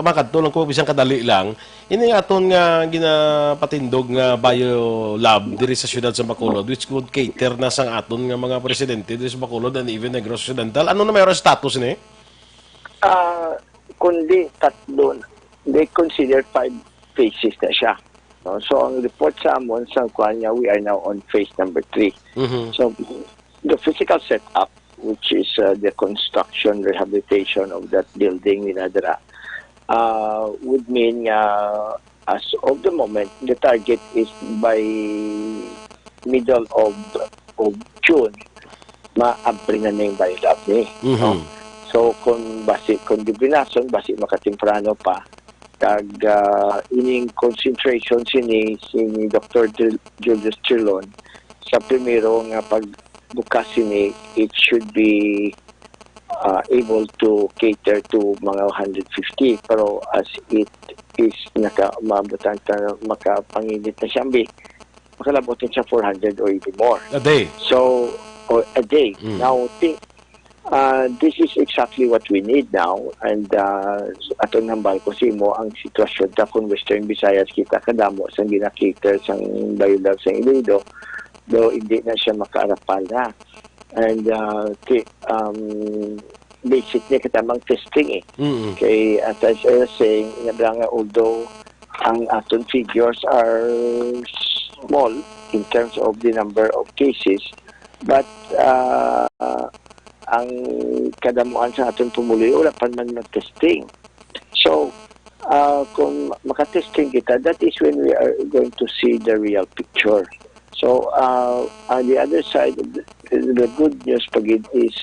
makadto lang ko bisang kadali lang, ini aton nga ginapatindog nga biolab diri sa syudad sa Bacolod, which would cater na sang aton nga mga presidente diri sa Bacolod and even Negros Occidental. Ano na mayroon status ni? Kundi tatlo. They consider 5 phases na siya. So ang report sa amon sa kanya, we are now on phase number 3. So the physical setup, which is the construction, rehabilitation of that building in Adra, would mean as of the moment, the target is by middle of June, ma-abri na yung biolab ni. So kung dibinason, basi makatimprano pa, kag ining concentration sini Dr. Julius Chilon sa primero nga pagbukas sini, it should be able to cater to mga 150, pero as it is makapanginit na siya makalabotin siya 400 or even more a day. So a day. Now this is exactly what we need now, and aton hambal ko simo ang sitwasyon ta kung Western Visayas kita kadamo sa ginakater sang biolab sa Iloilo, though hindi na siya makaarapal na. And basically katamang testing kay as I was saying, although ang aton figures are small in terms of the number of cases, but ang kadamuan sa aton pumuloy wala pa man mag-testing. So kung makatesting kita, that is when we are going to see the real picture. So on the other side, the good news pagid is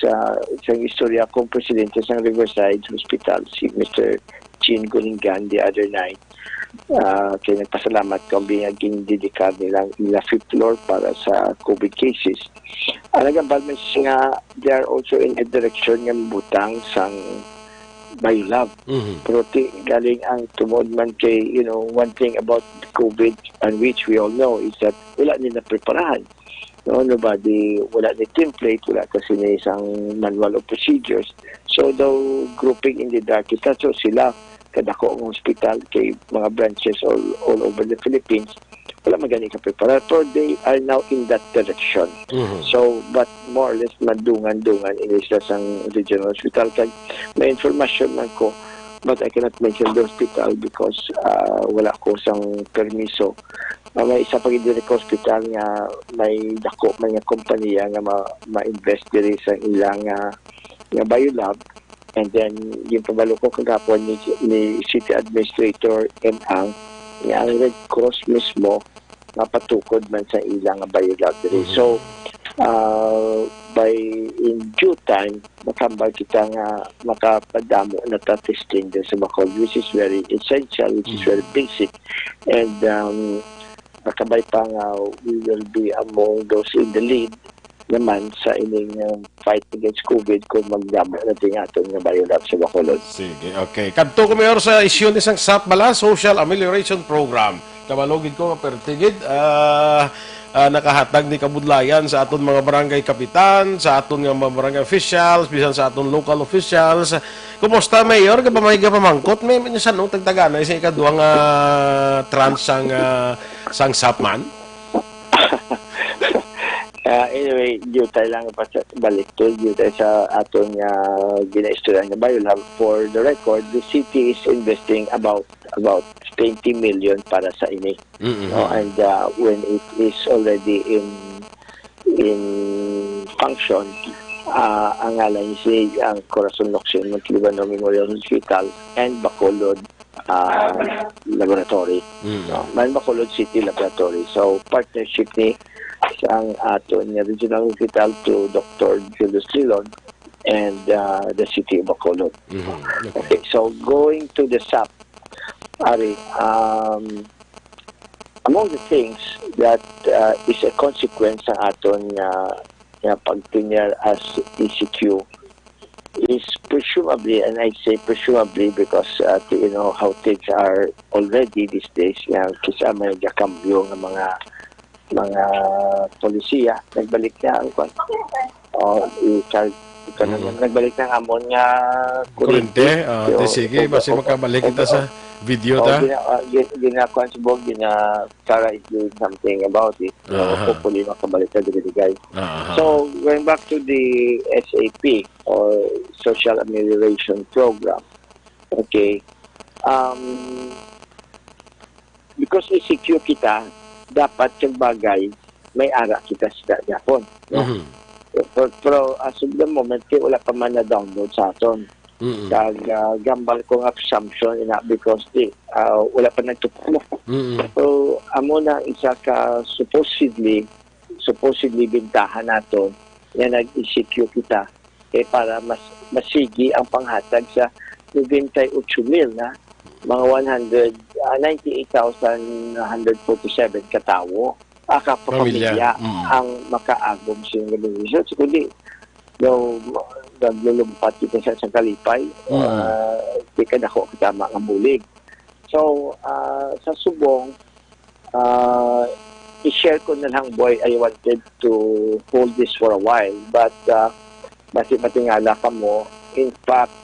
isang istorya kong presidente sa Riverside Hospital, si Mr. Chin Gulingan the other night. Kaya nagpasalamat ko ang ginidedikar nilang ila 5th floor para sa COVID cases. Nagambal nga they are also in a direction nga butang sang biolab. Pero galing ang tumod man kay, one thing about COVID and which we all know is that wala nila preparahan. Nobody, wala ni template, wala kasi na isang manual of procedures. So the grouping in the dark kita, so sila kadako ang hospital kay mga branches all over the Philippines, wala magani ka prepare, pero they are now in that direction. So but more or less madungan-dungan inisla sang regional hospital. Kay may information man ko, but I cannot mention the hospital because wala ko sang permiso may isa pa gid hospital nga may dako man nga kompanya nga ma-invest diri sa ilang nga biolab. And then yung pabalo ko kagapon ni City Administrator and ang Red Cross mismo napatukod man sa ilang biolab diri. So by in due time makambal kita nga makapadamo na testing din sa Bacolod, which is very essential, which is very basic, and makabay pa nga we will be among those in the lead naman sa ining fight against COVID kung magdamo natin aton nga biolab sa Bacolod. Sige, okay. Kadto ko mayor sa issue ni sang SAP bala, Social Amelioration Program. Kabalogid ko nga pertigid, nakahatag ni kabudlayan sa aton mga barangay kapitan, sa aton nga mga barangay officials, bisan sa aton local officials. Kumusta, Mayor? Kapamay ka pamangkot? May sanong tagtagana sa ikaduang trans sang sapman? Anyway, due tayo lang balik to, due tayo sa aton gina-istorya nga biolab. For the record, the city is investing about 20 million para sa ini. And when it is already in function, ang ngalan niya ang Corazon Locsin Montalbano Memorial Hospital and Bacolod Laboratory. Man Bacolod City Laboratory. So partnership ni sa aton regional hospital to Dr. Julius Lilon and the city of Bacolod. Okay, so going to the SAP, Ari, among the things that is a consequence ng aton pagtunyar as ECQ is presumably, and I say presumably because you know how things are already these days, kisa may gakambyo ng mga polisiya, nagbalik na ang nagbalik ng amon nga kurente. Sige, basi makabalik kita sa video ta. Ginakuan si Bob, Tara is doing something about it. Hopefully makabalik na dito guys. So, going back to the SAP or Social Amelioration Program. Okay. Because ECQ kita, dapat yung bagay may ara kita sa Japon. Pero as of the moment, wala pa man na-download sa aton. Gambal ko nga assumption because wala pa nagtutulo. So, amo na isa ka supposedly bintahan nato na nag-ECQ kita para masigi ang panghatag sa 98,000 na mga 98,147 katawo kapamilya ang makaagom sa organisasyon. So, kundi naglulumpat kita sa kalipay, di ka dako katama ang bulig. So, sa subong, i-share ko na lang, boy, I wanted to hold this for a while, but matingala ka mo, in fact,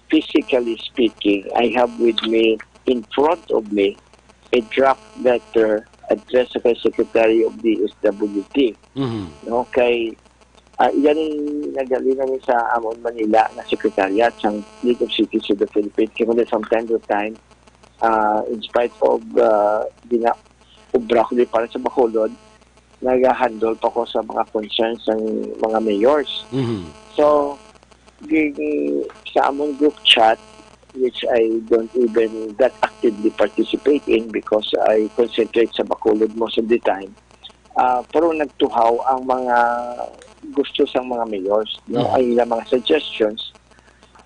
physically speaking, I have with me, in front of me, a draft letter addressed to the Secretary of the SWT. Okay, yan nagaling namin sa Amon, Manila na Secretariat sa League of Cities of the Philippines. Kasi from time to time, in spite of ubra ko din para sa Bacolod, nag-handle pa ko sa mga concerns ng mga mayors. So, sa Amon group chat, which I don't even that actively participate in because I concentrate sa Bacolod most of the time. Pero nagtuhaw ang mga gusto sa mga mayors, ay ilang mga suggestions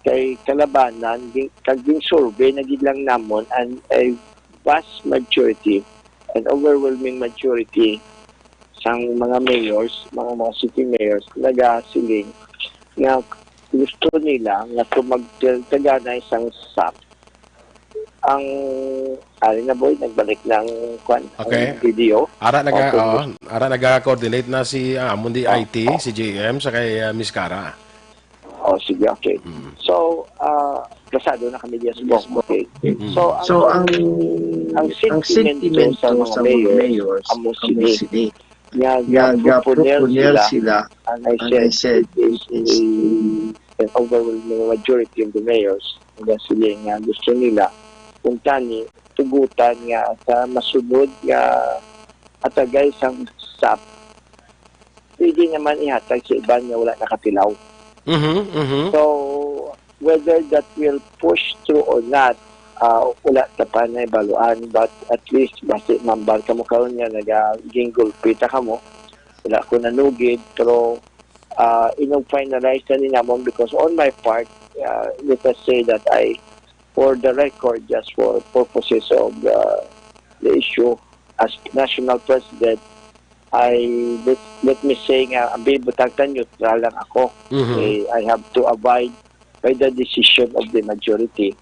kay kalabanan, kaging survey nagidlang namon, and a vast majority, an overwhelming majority sang mga mayors, mga city mayors, nagasiling nga gusto nila nga tumagtagana isang SAP. Ang na boy, nagbalik ng video. Ara naga-coordinate na si Amundi IT, si JM, sa kay Miss Cara. Sige, okay. So, plasado na kami diyan sa boss. Okay. So, ang sentiment sa mga mayors, among sini, proponer sila, and I said, is an overwhelming majority of the mayors, nga sila nga gusto nila kung tani tugutan nga sa masunod nga atagay sang SAP, pwede naman ihatag sa iban nga wala nakatilaw. So, whether that will push through or not, wala ta pa na ibaluan, but at least basi mambal ka mo karon nga naging gulpita ka mo, wala ko nanugid, pero finalize na ninamon because on my part, let us say that for the record, just for purposes of the issue, as national president, let me say nga, ang bibutagtan neutral lang ako. I have to abide by the decision of the majority.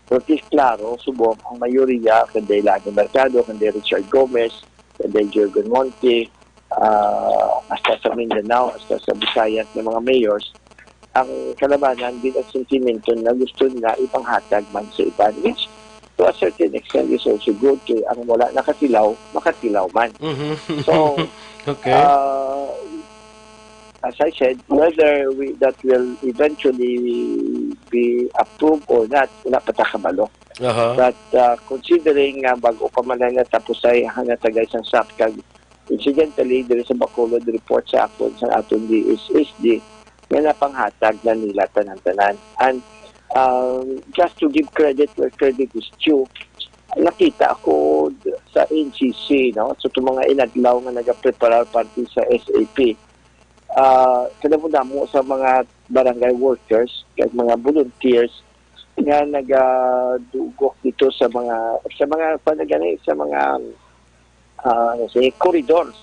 Pero klaro, subong, ang mayoriya, kanday Lani Mercado, kanday Richard Gomez, kanday Jurgen Monte, hasta sa Mindanao, hasta sa Visayas ng mga mayors, ang kalabanan din ang sentimento na gusto nila ipanghatag man sa iban, which to a certain extent is also good kay ang wala nakatilaw, makatilaw man. So, Okay. As I said, whether that will eventually be approved or not, wala pa ta kabalo. But considering bago pa man na tapos ay hanatagay sang SAP, kag incidentally, there is a Bacolod report sa akon sa aton DSSD na napanghatag na nila tanan-tanan. And just to give credit where credit is due, nakita ako sa NCC, no? So, itong mga inadlaw nga nag-preparar party sa SAP, kadamo-damo sa mga barangay workers, kag mga volunteers, nga nagadugok dito sa mga corridors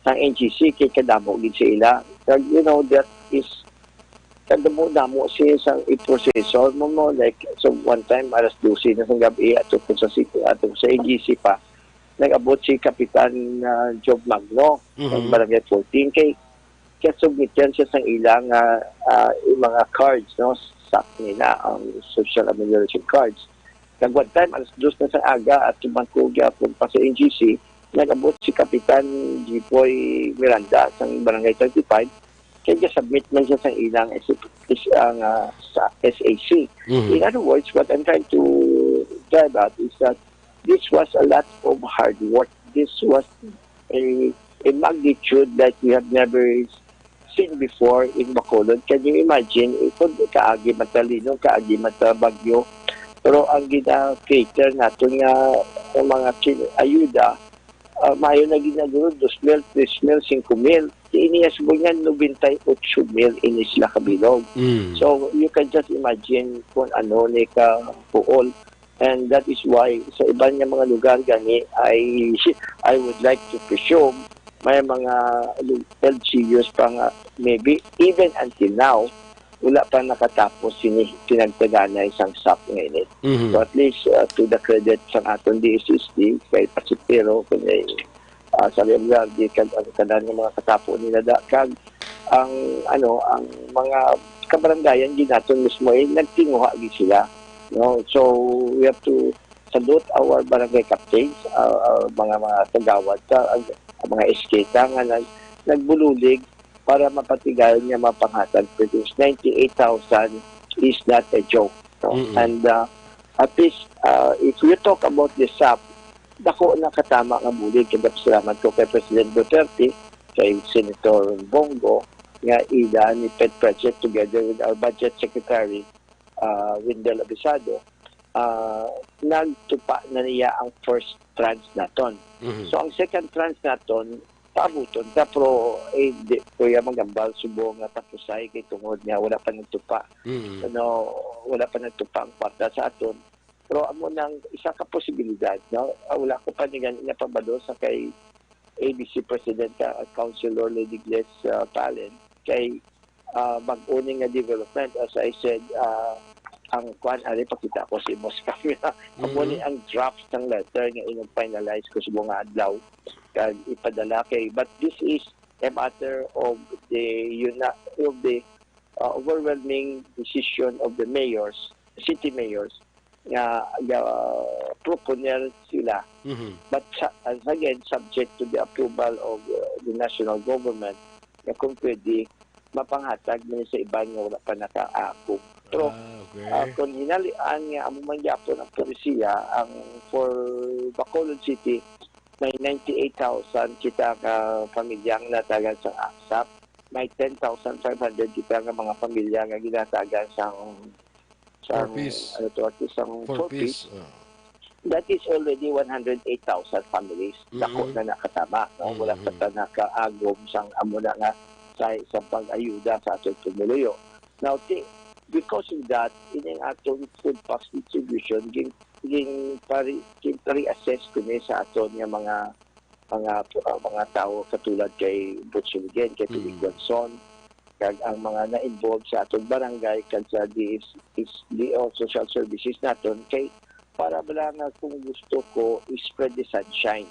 ng NCC, kay kadamo din sila. Kag, that is kadamo-damo siya isang iproseso mo like so one time alas 12 na sa gabi ato sa city ato sa AGC pa nag-abot si Kapitan Job Magno ng Barangay 14 kay submit yan siya sang ilang mga cards, no, SAC nila ang social amelioration cards. Kag one time alas 2 na sa aga at tumangkugya po pa sa NGC, nag-abot si Kapitan Jipoy Miranda sang Barangay 35 kaya submit man siya sa ilang sa SAC. In other words, what I'm trying to drive at is that this was a lot of hard work. This was a magnitude that we have never seen before in Bacolod. Can you imagine, kung kaagi matalino, kaagi matabagyo, pero ang gina-cater natin nga mga ayuda, mayo na ginaguro 2,000, 3,000, 5,000. Iniya subungan 98,000 in Isla Cabilog. So you can just imagine kung ano ni ka puol, and that is why sa iban nga mga lugar gani I would like to presume may mga LGUs pa nga maybe even until now wala pa nakatapos pinagtaganay isang SAP ngayon. So at least to the credit sa aton DSSD kay Pasipero kunya sa Leonardo kag ang kanan ng mga katapo nila kag ang mga kabarangayan ginaton mismo nagtinguha gi sila, no. So we have to salute our barangay captains, mga tagawad ang mga esketa nga nagbululig para mapatigayon niya mapanghatag produce 98,000 is not a joke, no? And at least if we talk about the SAP, dako na katama nga bulig. Salamat ko kay President Duterte, kay Senator Bongo, nga ida ni Pet Project together with our Budget Secretary, Wendell Abisado, nagtupa na niya ang first tranche naton. So ang second tranche naton, paabuton ta, pero kuya magambal subong nga tapusay kay tungod niya, wala pa nagtupa. Wala pa nagtupa ang kwarta sa aton. Pero amo nang isa ka posibilidad, no? Wala ko pa niyan inapabado sa kay ABC President Councilor Lady Gles Palen kay mag-owning nga development. As I said, ang pakita ko si Mos Camera. Amo ni ang draft ng letter nga inag-finalize ko sa mga adlaw kag ipadala kay, but this is a matter of the overwhelming decision of the mayors, city mayors, nga proponer sila. But again, subject to the approval of the national government, na kung pwede mapanghatag mo sa iba nga wala pa nakaakong. Pero okay. kung hinalian nga amo man gyapon ang polisiya ang for Bacolod City may 98,000 kita ka pamilyang natagan sa ASAP, may 10,500 kita nga mga pamilya nga ginatagan sa Four-piece. Isang Four-piece. four-piece. That is already 108,000 families. Dako na nakatama. No? Wala pa ta nakaagom sang amo na nga sa isang pag-ayuda sa atong tumuluyo. Now, because of that, in ang atong food packs distribution, ging pari-assess kami sa aton nga mga tao katulad kay Butchulgen, kay Tuligwanson, kag ang mga na-involved sa atong barangay kag sa DO social services naton kay para bala nga kung gusto ko spread the sunshine.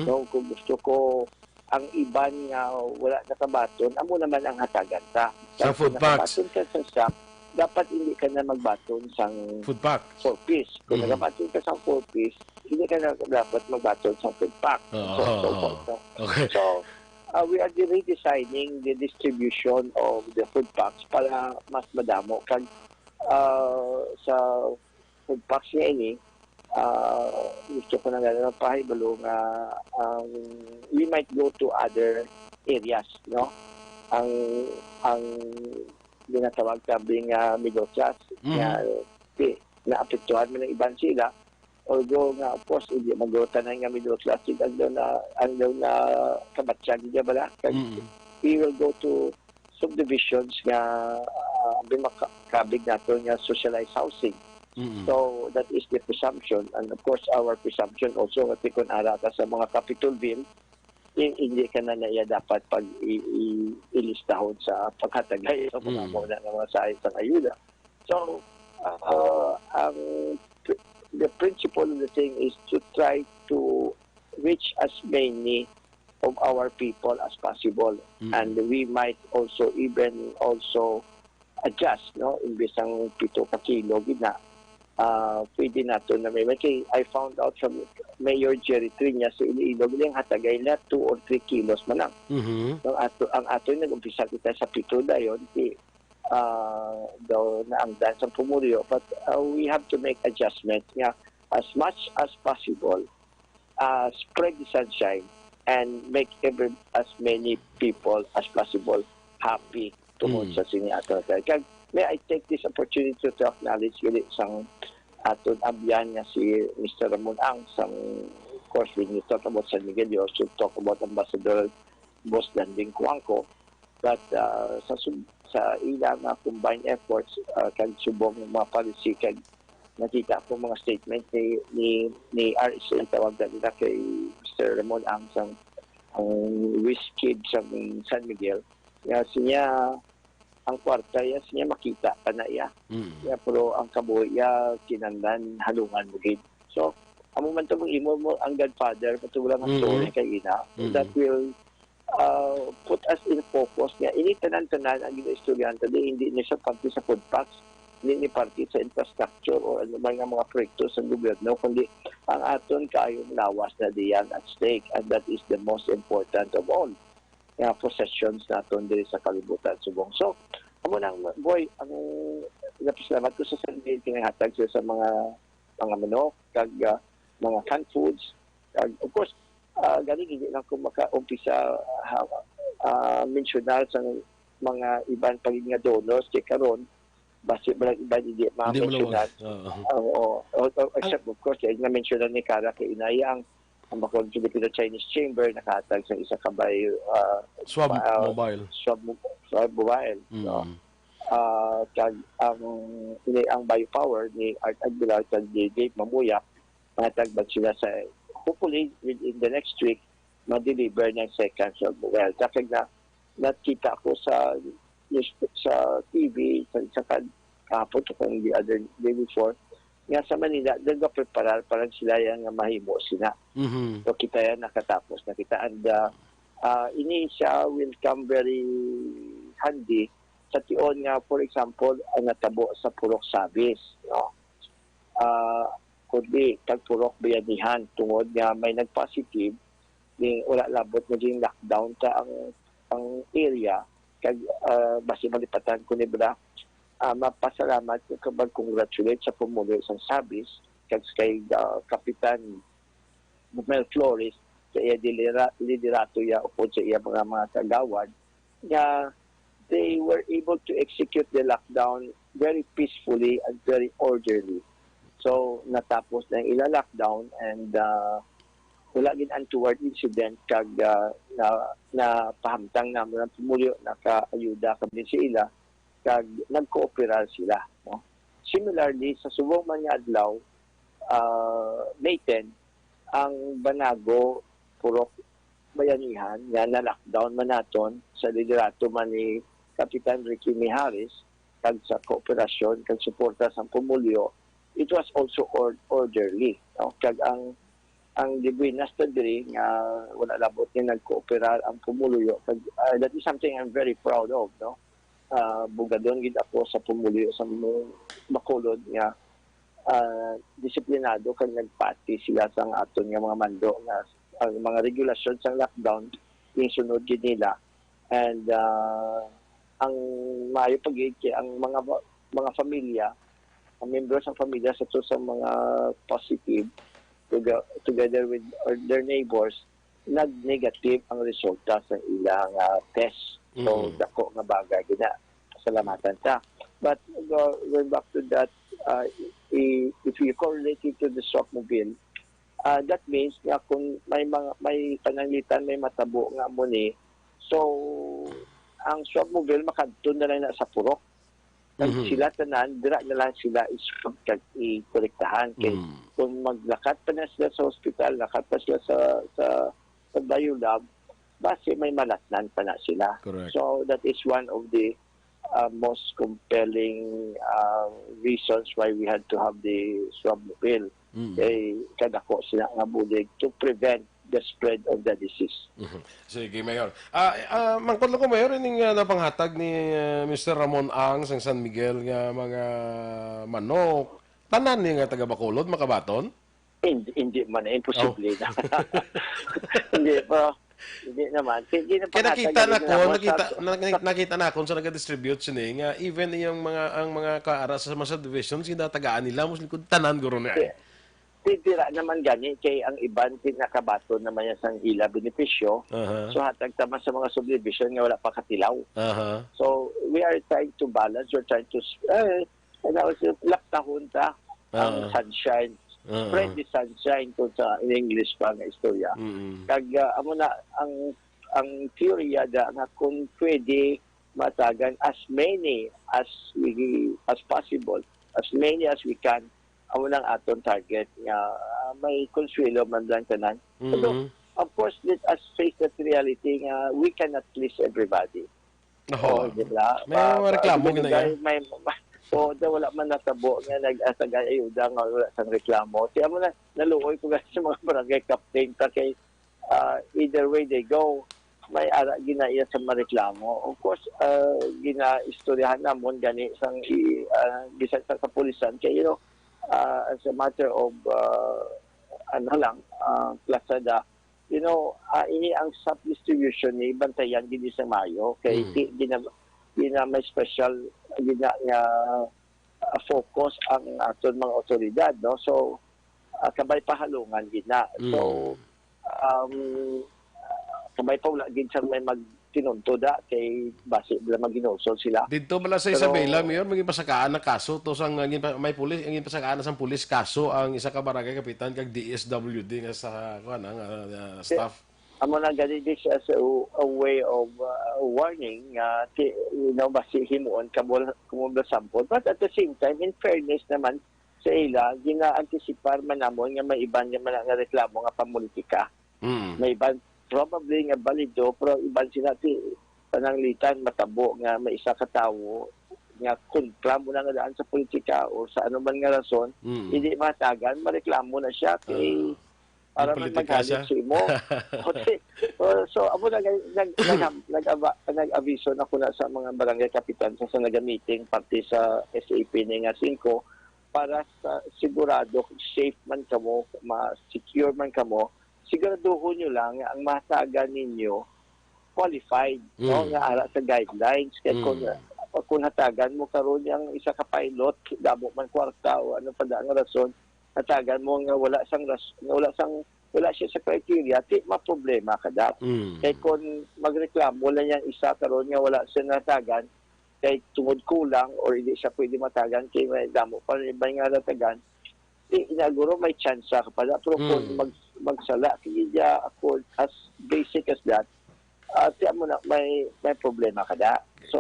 No, kung gusto ko ang iban nga wala nakabaton, amo naman ang hatagan ta. Sa food packs. Nakabaton ka sa shop, dapat hindi ka na magbaton sang Food pack. 4-piece. Kung nakabaton ka sa 4-piece, hindi ka na dapat magbaton sa food pack. Okay. So, we are redesigning the distribution of the food packs para mas madamo. Kag sa food packs niya ini, gusto ko na gano'n pahibalo nga we might go to other areas, no? Ang ginatawag sabing middle class nga naapektuhan mo ng ibang sila, although nga of course hindi mag-grota na nga middle class sila ang daw na kabatsan niya bala. We will go to subdivisions nga bimakabig nato nga socialized housing. So that is the presumption, and of course our presumption also nga kung ara ka sa mga Capitolville, hindi ka na naiya dapat pag ilistahon sa paghatagay sa mga muna ng mga sa isang ayuda. So the principle of the thing is to try to reach as many of our people as possible, and we might also adjust, no, imbes ang 7 ka kilo gina pwede nato na may I found out from Mayor Jerry Triña sa Iloilo bilang hatagay na 2 or 3 kilos man lang. So, ang ato nag-umpisa kita sa 7 dayon daw na ang dan sa Pumulyo, but we have to make adjustments nga as much as possible, spread the sunshine and make as many people as possible happy tungod sa siniato. Kag may I take this opportunity to acknowledge ulit isang aton abyan nga si Mr. Ramon Ang sang, of course, when you talk about San Miguel, you also talk about Ambassador Boss Landing Cuangco, but sa ilang combined efforts kag subong mga policy kag nakita ko mga statement ni RSA tawag nila kay Mr. Ramon Ang sang ang whiskey sa San Miguel nga siya ang kwarta niya makita pa na iya. Pero ang kabuhi kinandan halungan mo gid. So, amo man to imo mo ang Godfather patulang ang story kay ina. That will put us in focus niya. Ini tanan-tanan ang estudyante hindi niya sa parte sa food packs, hindi ni parte sa infrastructure o ano man nga mga proyekto sa gobyerno, kundi ang aton kayong lawas na diyan at stake, and that is the most important of all. Possessions naton diri sa kalibutan subong. So, amo nang boy, ang napasalamat ko sa Sunday hatag sa mga manok kag mga canned foods. Kag of course, galing hindi lang ko maka-umpisa mensyonal sa mga ibang pagiging nga donors kay karon base ba iba hindi ma-mensyonal. Except of course, na mensyonal ni Kara kay inayang ang Bacolod Filipino Chinese Chamber nakahatag sa isa kabay Swab mobile. Swab mobile. Kag ang biopower ni Art Aguilar kag ni Dave Mamuya matagban sila sa hopefully within the next week ma-deliver ng second swab mobile. Kapag nakita ko sa TV sa kahapon kung the other day before nga sa Manila, nag-preparar parang sila yung mahimo sila. So kita yan nakatapos na kita. And ini siya will come very handy sa tion nga, for example, ang natabo sa Purok Sabis. No? Kundi, tag-Purok Bayanihan, tungod nga may nag-positive, wala labot maging lockdown sa ang area, kag basi malipatan ko ni Bra, mapasalamat ko mag-congratulate sa pumulo isang sabis kay Kapitan Mel Flores sa iya liderato ya upod sa iya mga kagawad na they were able to execute the lockdown very peacefully and very orderly. So natapos na ila lockdown and wala gid untoward incident kag na pahamtang namon ang pumulyo nakaayuda kami sa ila kag nagkooperar sila, no? Similarly sa subong man nga adlaw May 10 ang Banago Purok Bayanihan nga na lockdown man naton sa liderato man ni Kapitan Ricky Mijares kag sa kooperasyon kag suporta sa pumulyo. It was also orderly, no? Kag ang Dibuinas diri nga wala labot ni nagkooperar ang pumulyo kag that is something I'm very proud of, no? Bugadon gid ako sa pumulyo sa Bacolod nga disiplinado kag nagpati sila sa aton nga mga mando nga ang mga regulasyon sa lockdown insunod gid nila and ang maayo pagid kay ang mga pamilya ang membro sa pamilya sa mga positive together with their neighbors nag-negative ang resulta sa ilang test. So, dako nga bagay gina. Salamatan ta. But going back to that, if you correlate it to the Swapmobile, that means nga kung may pananglitan, may matabo nga mo ni, so ang Swapmobile makadto na lang na sa purok. Sila tanan, dira na lang sila i-kolektahan. Kung maglakad pa na sila sa hospital, lakad pa sila sa biolab, base may malatnan pa na sila. Correct. So that is one of the most compelling reasons why we had to have the Swapmobile. Kay kadako sila nga bulig to prevent the spread of the disease. Sige, Mayor. Mangkotlo ko, Mayor, ining napanghatag ni Mr. Ramon Ang sa San Miguel nga mga manok. Tanan ni nga taga Bacolod, makabaton? Hindi man, imposible na. Hindi, pero hindi naman. Kaya nakita na ako sa nag-distribute sini nga even yung ang mga kaara sa mga subdivisions, tagaan nila, muslikod tanan guro na. Titira naman gani kay ang iban pinakabato naman yan sang ila benepisyo. So hatag tama sa mga subdivision nga wala pa katilaw. So we are trying to balance, we're trying to laktahon ta ang sunshine. Spread the sunshine to sa in English pa nga istorya. Kag amo na ang theory da nga kung pwede matagan as many as possible, as many as we can, amo nang aton target nga may konsuelo man lang tanan. So, of course, let us face that reality nga we cannot please everybody. Diba? May reklamo gina yan. So, wala man natabo nga nag-asagay ayuda nga wala sang reklamo. Kaya mo na naluoy ko sa mga barangay captain ta kay either way they go, may ara ginaiya sa mareklamo. Of course, gina-istoryahan namon gani sang bisan sa kapulisan kay as a matter of plasada, ini ang sub-distribution ni bantayan gini sa Mayo kay gina may special gina nga focus ang aton mga otoridad, no? So kabay pahalungan gina. So kabay pa wala gid sa may magtinuntoda kay base bala maginosol sila. Dito bala sa Isabela, Mayor, maging pasakaan na kaso to sang may pulis, ang pasakaan na sang pulis kaso ang isa ka barangay kapitan kag DSWD nga sa staff. Amo na gani this as a way of warning basi himuon kumubla sampol, but at the same time in fairness naman sa ila gina-anticipar man namon nga may iban nga man nga reklamo nga pamulitika. May iban probably nga balido pero iban sila pananglitan matabo nga may isa ka tawo nga kontra mo na nga daan sa politika o sa anuman nga rason hindi matagan mareklamo na siya kay para maghalit sa imo. Okay. So amo nag-aviso na ko na sa mga barangay kapitan sa nag-meeting pati sa SAP ni nga 5 para sa sigurado safe man kamo, ma-secure man kamo, siguraduhon nyo lang ang matagan ninyo qualified, no, nga ara sa guidelines kay kung kung hatagan mo karon yang isa ka pilot damo man kwarta o ano pa ang rason hatagan mo nga wala siya sa criteria ti maproblema ka daw. Kay kung magreklamo lang yang isa karon nga wala siya natagan kay tungod kulang or hindi siya pwede matagan kay may damo pa rin iba nga natagan inaguro may chance ka pala pero kung magsala kaya ako as basic as that tiyan mo na may problema ka da. So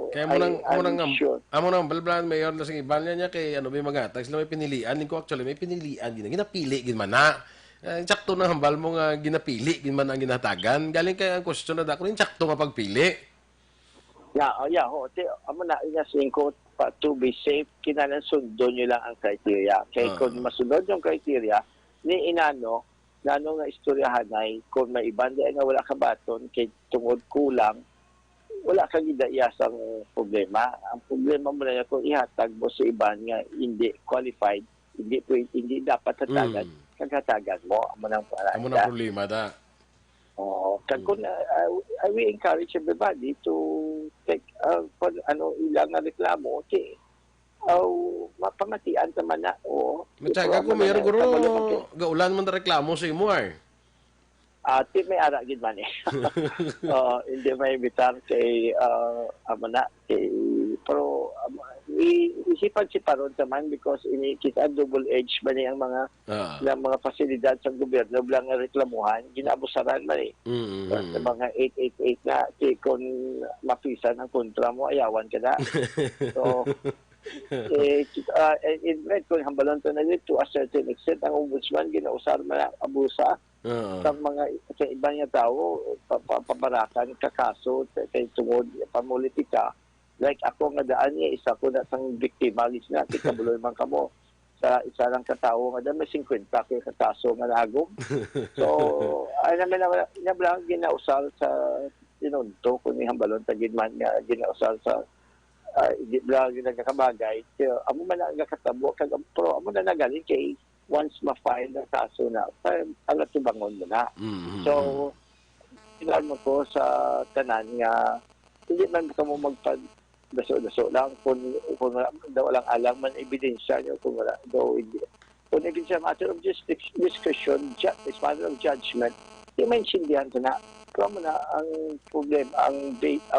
kaya mo nang balblan mayor na sige iban niya kay ano may magatag sila may pinilian ko actually may pinilian ginapili gid man na sakto na hambal mo nga ginapili gid man ang ginatagan galing kay ang question na dako rin sakto nga pagpili amo na inasin ko to be safe kinahanglan sundon nyo lang ang criteria kay kung masunod yung criteria ni inano nga istoryahan ay kung may ibanda nga wala ka baton kay tungod kulang wala kang gidaiyasang problema. Ang problema mo na kung ihatag mo sa iban nga hindi qualified, hindi dapat hatagan, kagatagan mo amo nang problema da. Kag kung we encourage everybody to take ilang na reklamo okay mapamatian ta man na matyaga ko mayroon guro gaulan mo na reklamo sa imo ti may ara gid man hindi may bitar kay amana kay pero isipan si paron taman because kita double edge ba ni ang mga fasilidad sa gobyerno bilang reklamuhan ginabusaran man sa mga 888 na kung mapisan ang kontra mo ayawan ka na so in red kung hambalon to na to a certain extent ang ombudsman ginausar man abusa sa mga sa ibang nga tao pabarakan kakaso kay tungod pamulitika like ako nga daan niya isa ko na sang biktima gis na kikabuloy man kamo sa isa lang katao nga may 50 kay kakaso nga nagom so ay naman na ginausal sa tinunto kung hambalon tagid man nga ginausal sa hindi lang yung nagkakabagay. Amo man ang nakatabo, pero amo na nagaling kay once ma-file ang kaso na, alat bangon mo na. So, ilan mo ko sa tanan nga, hindi man ka mo magpadaso-daso lang kung walang alam man ebidensya nyo, kung wala daw hindi. Kung ebidensya matter of discussion, is matter of judgment, hindi maintindihan ka na. Pero na ang problem, ang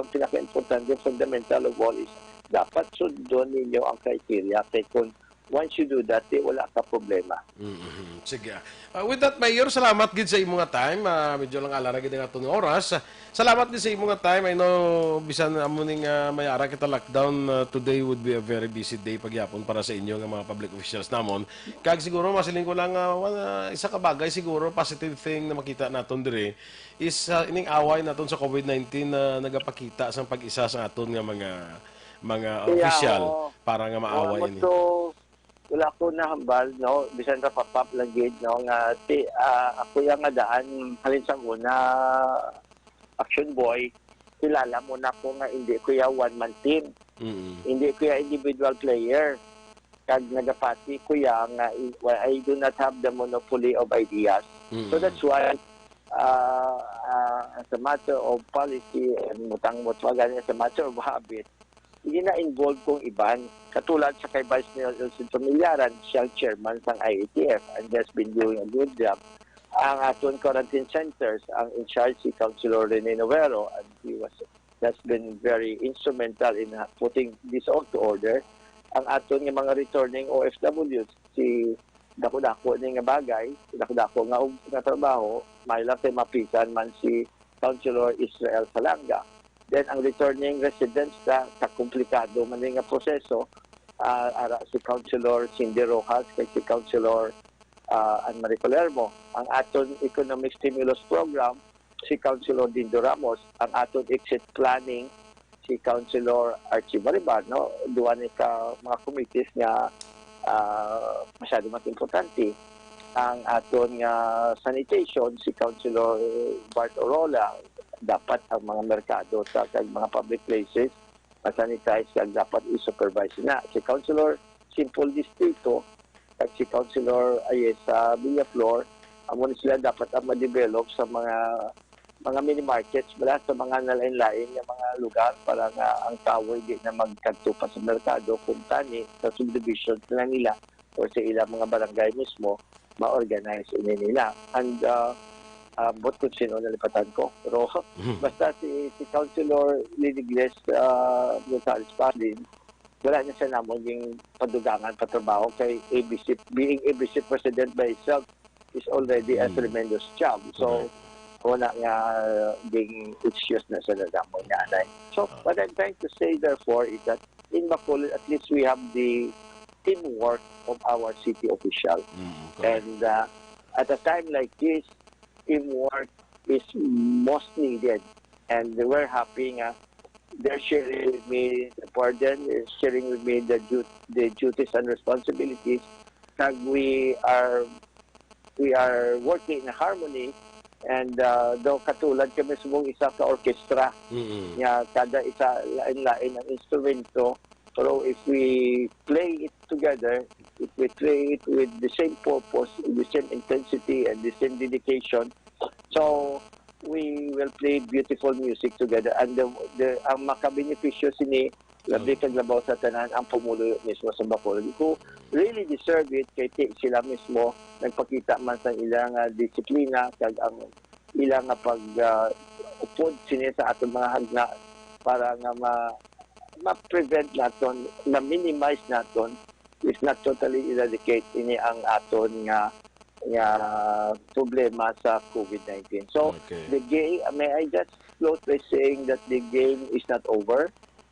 pinaka-importante, fundamental of all is dapat sundon ninyo ang criteria. Kaya kung once you do that, wala ka problema. Sige. With that, Mayor, salamat gid sa imong time. Medyo lang alara gid nga itong oras. Salamat gid sa imong time. I know, bisan amo ning mayara kita lockdown, today would be a very busy day pagyapon para sa inyo nga mga public officials namon. Kag siguro masiling ko lang isa ka bagay siguro positive thing na makita naton dire is ining away naton sa COVID-19 na nagapakita sa pag-isa sa aton nga mga official para nga maaway ini. Wala ko nahambal, no? Bisan ra papap lang gid, no? Nga, ako yung nga daan, halin sa una, action boy, kilala mo na ko nga hindi ko yung one-man team. Hindi ko yung individual player. Kag nagapati ko yung I do not have the monopoly of ideas. So that's why, as a matter of policy, mutang-mutwagan, as a matter of habit, hindi na involved kong iban. Katulad sa kay Vice Mayor Elsin Familiaran, siyang chairman ng IATF and has been doing a good job. Ang aton quarantine centers, ang in charge si Councilor Rene Novero, and has been very instrumental in putting this all to order. Ang aton nga mga returning OFWs, si dako-dako ni nga bagay, dako-dako nga trabaho, may lang tayo mapisan man si Councilor Israel Salanga. Then, ang returning residents na komplikado man nga proseso, si Councilor Cindy Rojas, kay si Councilor Anne-Marie Palermo. Ang aton economic stimulus program, si Councilor Dindo Ramos. Ang aton exit planning, si Councilor Archie Bariban. No? Duwan ka mga committees nga masyado mas importante. Ang aton sanitation, si Councilor Bart Orola. Dapat ang mga merkado sa mga public places masanitize kag dapat i-supervise na. Si Councilor Simple Distrito at si Councilor Ayesa Villaflor, amo sila dapat ang ma-develop sa mga mini markets mula sa mga nalain-lain ng mga lugar para nga ang kahoy di na magkadto pa sa merkado kung tani sa subdivision na nila o sa ilang mga barangay mismo ma-organize ini nila. And but kung sino nalipatan ko. Pero basta si Councilor Linigles Gonzales Padin, wala na siya namon yung padugangan, patrabaho kay ABC. Being ABC president by itself is already a tremendous job. So, wala nga ding excuse na sa nadamon niya. So, what I'm trying to say therefore is that in Bacolod, at least we have the teamwork of our city official. And at a time like this, teamwork is most needed. And we're happy nga they're sharing with me the burden, they're sharing with me the duties and responsibilities. Kag we are working in harmony. And daw katulad kami sumong isa ka orchestra nga kada isa lain-lain ang instrumento, pero if we play it together, if we play it with the same purpose, with the same intensity and the same dedication, so we will play beautiful music together. And ang makabenepisyo sini labi kag labaw sa tanan ang pumuluyo mismo sa Bacolod, who really deserve it kay sila mismo nagpakita man sa ilang disiplina kag ang ilang pag upod sini sa atong mga hagna para nga ma-prevent naton, ma-minimize naton, if not totally eradicate ini ang aton nga problema sa COVID-19. So the game, may I just close by saying that the game is not over.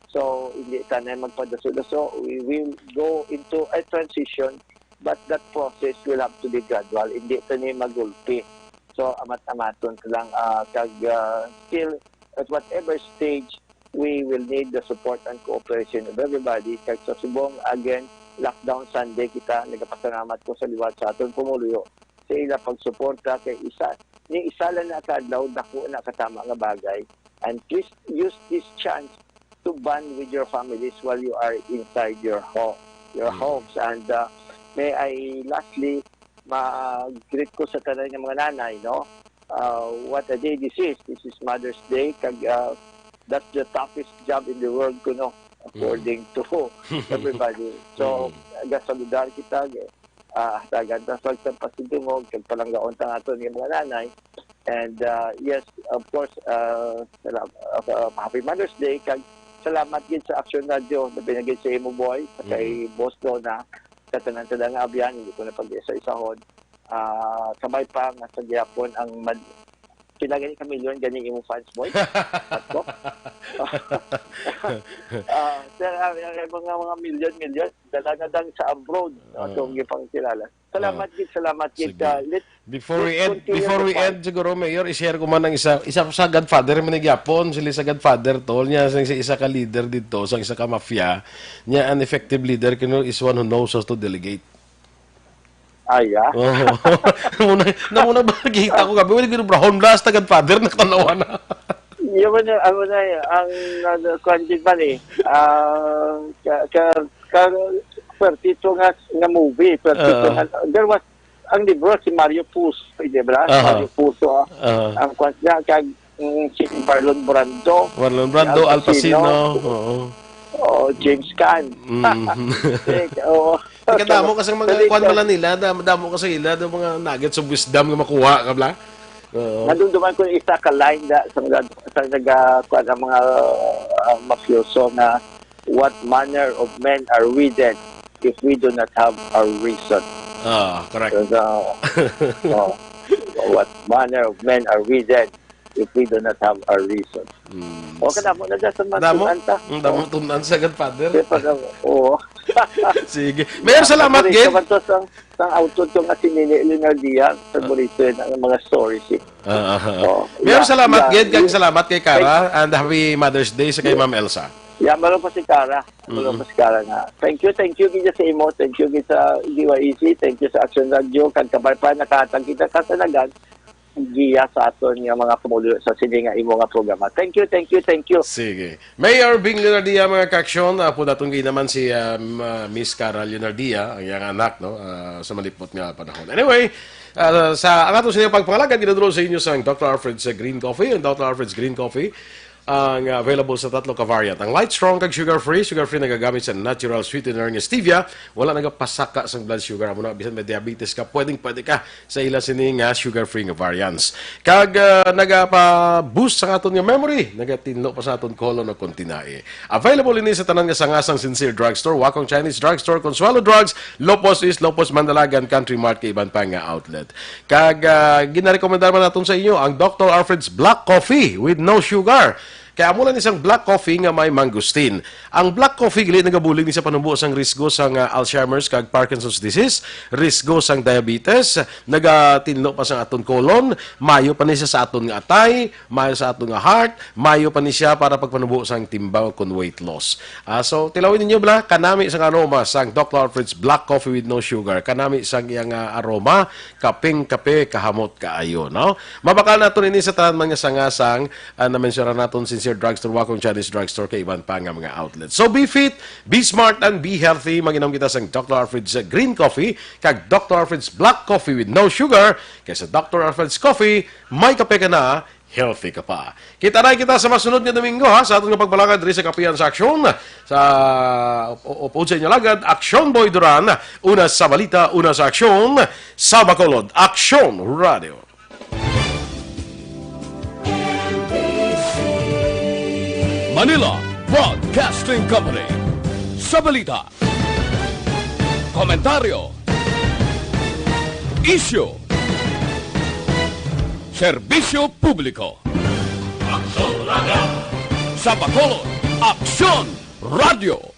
So, hindi tayo magpadaso-daso. We will go into a transition, but that process will have to be gradual. Hindi tayo magulpi. So, amat-amaton lang. Still, at whatever stage, we will need the support and cooperation of everybody. Kag sa subong, again, lockdown Sunday kita, nagapasalamat ko sa liwat sa aton pumuluyo. Sa ila pagsuporta kay isa. Ni isa lang na kadlaw, dako na katama nga bagay. And please use this chance to bond with your families while you are inside your homes. And may I lastly ma-greet ko sa tanan ng mga nanay, no? What a day this is. This is Mother's Day. Kag that's the toughest job in the world ko, no? According to everybody. So, gasaludar kita, tagan sa pasidungog, kag palanggaon ta aton ng mga nanay. And yes, of course, Happy Mother's Day. Kag salamat gid sa Action Radio na binigay sa imo boy, kay Boss Donna, sa tanan-tanan nga abyan, hindi ko na pag-isa-isahon. Sabay pa nga sa gihapon ang kinagani ka milyon gani imo fans boy. Ato. Mga milyon dala sa abroad atong gipang kilala. Salamat gid. Before we end siguro, Mayor, i-share ko man ang isa sa Godfather man ni Gyapon, sila sa Godfather tol niya sa isa ka leader dito, sa isa ka mafia, niya an effective leader is one who knows how to delegate. Namuna ba nakikita ko gabi, wala brown blast na Godfather nakatanawa na. Yung ang kwanjit man pertito nga movie, there was ang libro si Mario Puzo, di ba? Mario Puzo, ang kwantya kag si Marlon Brando, Al Pacino, James Caan. Damo kasi mga kwan mala nila, damo kasi ila ng mga nuggets of wisdom nga makuha kabla. Nadumduman ko isa ka line sa nagkuha ng mga mafioso na what manner of men are we then if we do not have our reason. Correct. What manner of men are we then if we do not have our reason. Okay na mo na dyan sa matunan ta. Damo tunan sa Godfather. Oo. Sige. Mayor, salamat, Gid. Sang auto to nga si Nini Leonardia sa burito ng mga stories. Mayor, salamat, Gid. Kag salamat kay Cara and happy Mother's Day sa kay Ma'am Elsa. Malo pa si Cara. Nga. Thank you gid sa imo. Thank you gid sa DYEC. Thank you sa Action Radio. Kag kabay pa nakatag kita kasanagan giya sa aton nga mga pumulo sa sini nga imo nga programa. Thank you. Sige. Mayor Bing Leonardia, mga kaksyon, po natong naman si Miss Cara Leonardia, ang iyang anak, no, sa malipot nga panahon. Anyway, sa ang atong siya pagpangalagan, ginaduro sa inyo sa Dr. Alfred's Green Coffee. And Dr. Alfred's Green Coffee ang available sa tatlo ka variant. Ang light strong kag sugar-free nagagamit sa natural sweetener nga stevia, wala nagapasaka sa blood sugar. Amo na bisan may diabetes ka, pwede ka sa ila sini nga sugar-free nga variants. Kag nagapa-boost sa aton nga memory, nagatinlo pa sa aton colon o kontinae. Available ini sa tanan nga sangasang Sincere Drugstore, Wakong Chinese Drugstore, Consuelo Drugs, Lopos East, Lopos Mandalagan, Country Mart, kay iban pa nga outlet. Kag ginarekomendar man naton sa inyo ang Dr. Alfred's Black Coffee with no sugar. Kaya mula ni isang black coffee nga may mangosteen. Ang black coffee gali nagabulig ni sa panumbo sang risgo sang Alzheimer's kag Parkinson's disease, risgo sang diabetes, nagatinlo pa sang aton colon, mayo pa ni siya sa aton nga atay, mayo sa aton nga heart, mayo pa ni siya para pagpanumbo sang timbang kun weight loss. So tilawin ninyo bala kanami sang aroma sang Dr. Alfred's Black Coffee with no sugar. Kanami sang iyang aroma, kaping kape kahamot kaayo, no? Mabakal naton ini sa tanan mga sangasang na mensyona naton Sincere Drugstore, Wakong Chinese Drugstore, kay iban pa nga mga outlets. So be fit, be smart, and be healthy. Maginom kita sa Dr. Alfred's Green Coffee kag Dr. Alfred's Black Coffee with no sugar. Kaysa Dr. Alfred's Coffee, may kape ka na, healthy ka pa. Kita sa masunod nga Domingo ha, sa atong pagbalakad diri sa Kapihan sa Aksyon. Sa upod sa inyo lagad, Aksyon Boy Duran, una sa balita, una sa aksyon, sa Bacolod, Aksyon Radio. Manila Broadcasting Company. Sa balita, komentaryo, isyu, serbisyo publiko. Sa Bacolod, Aksyon Radio.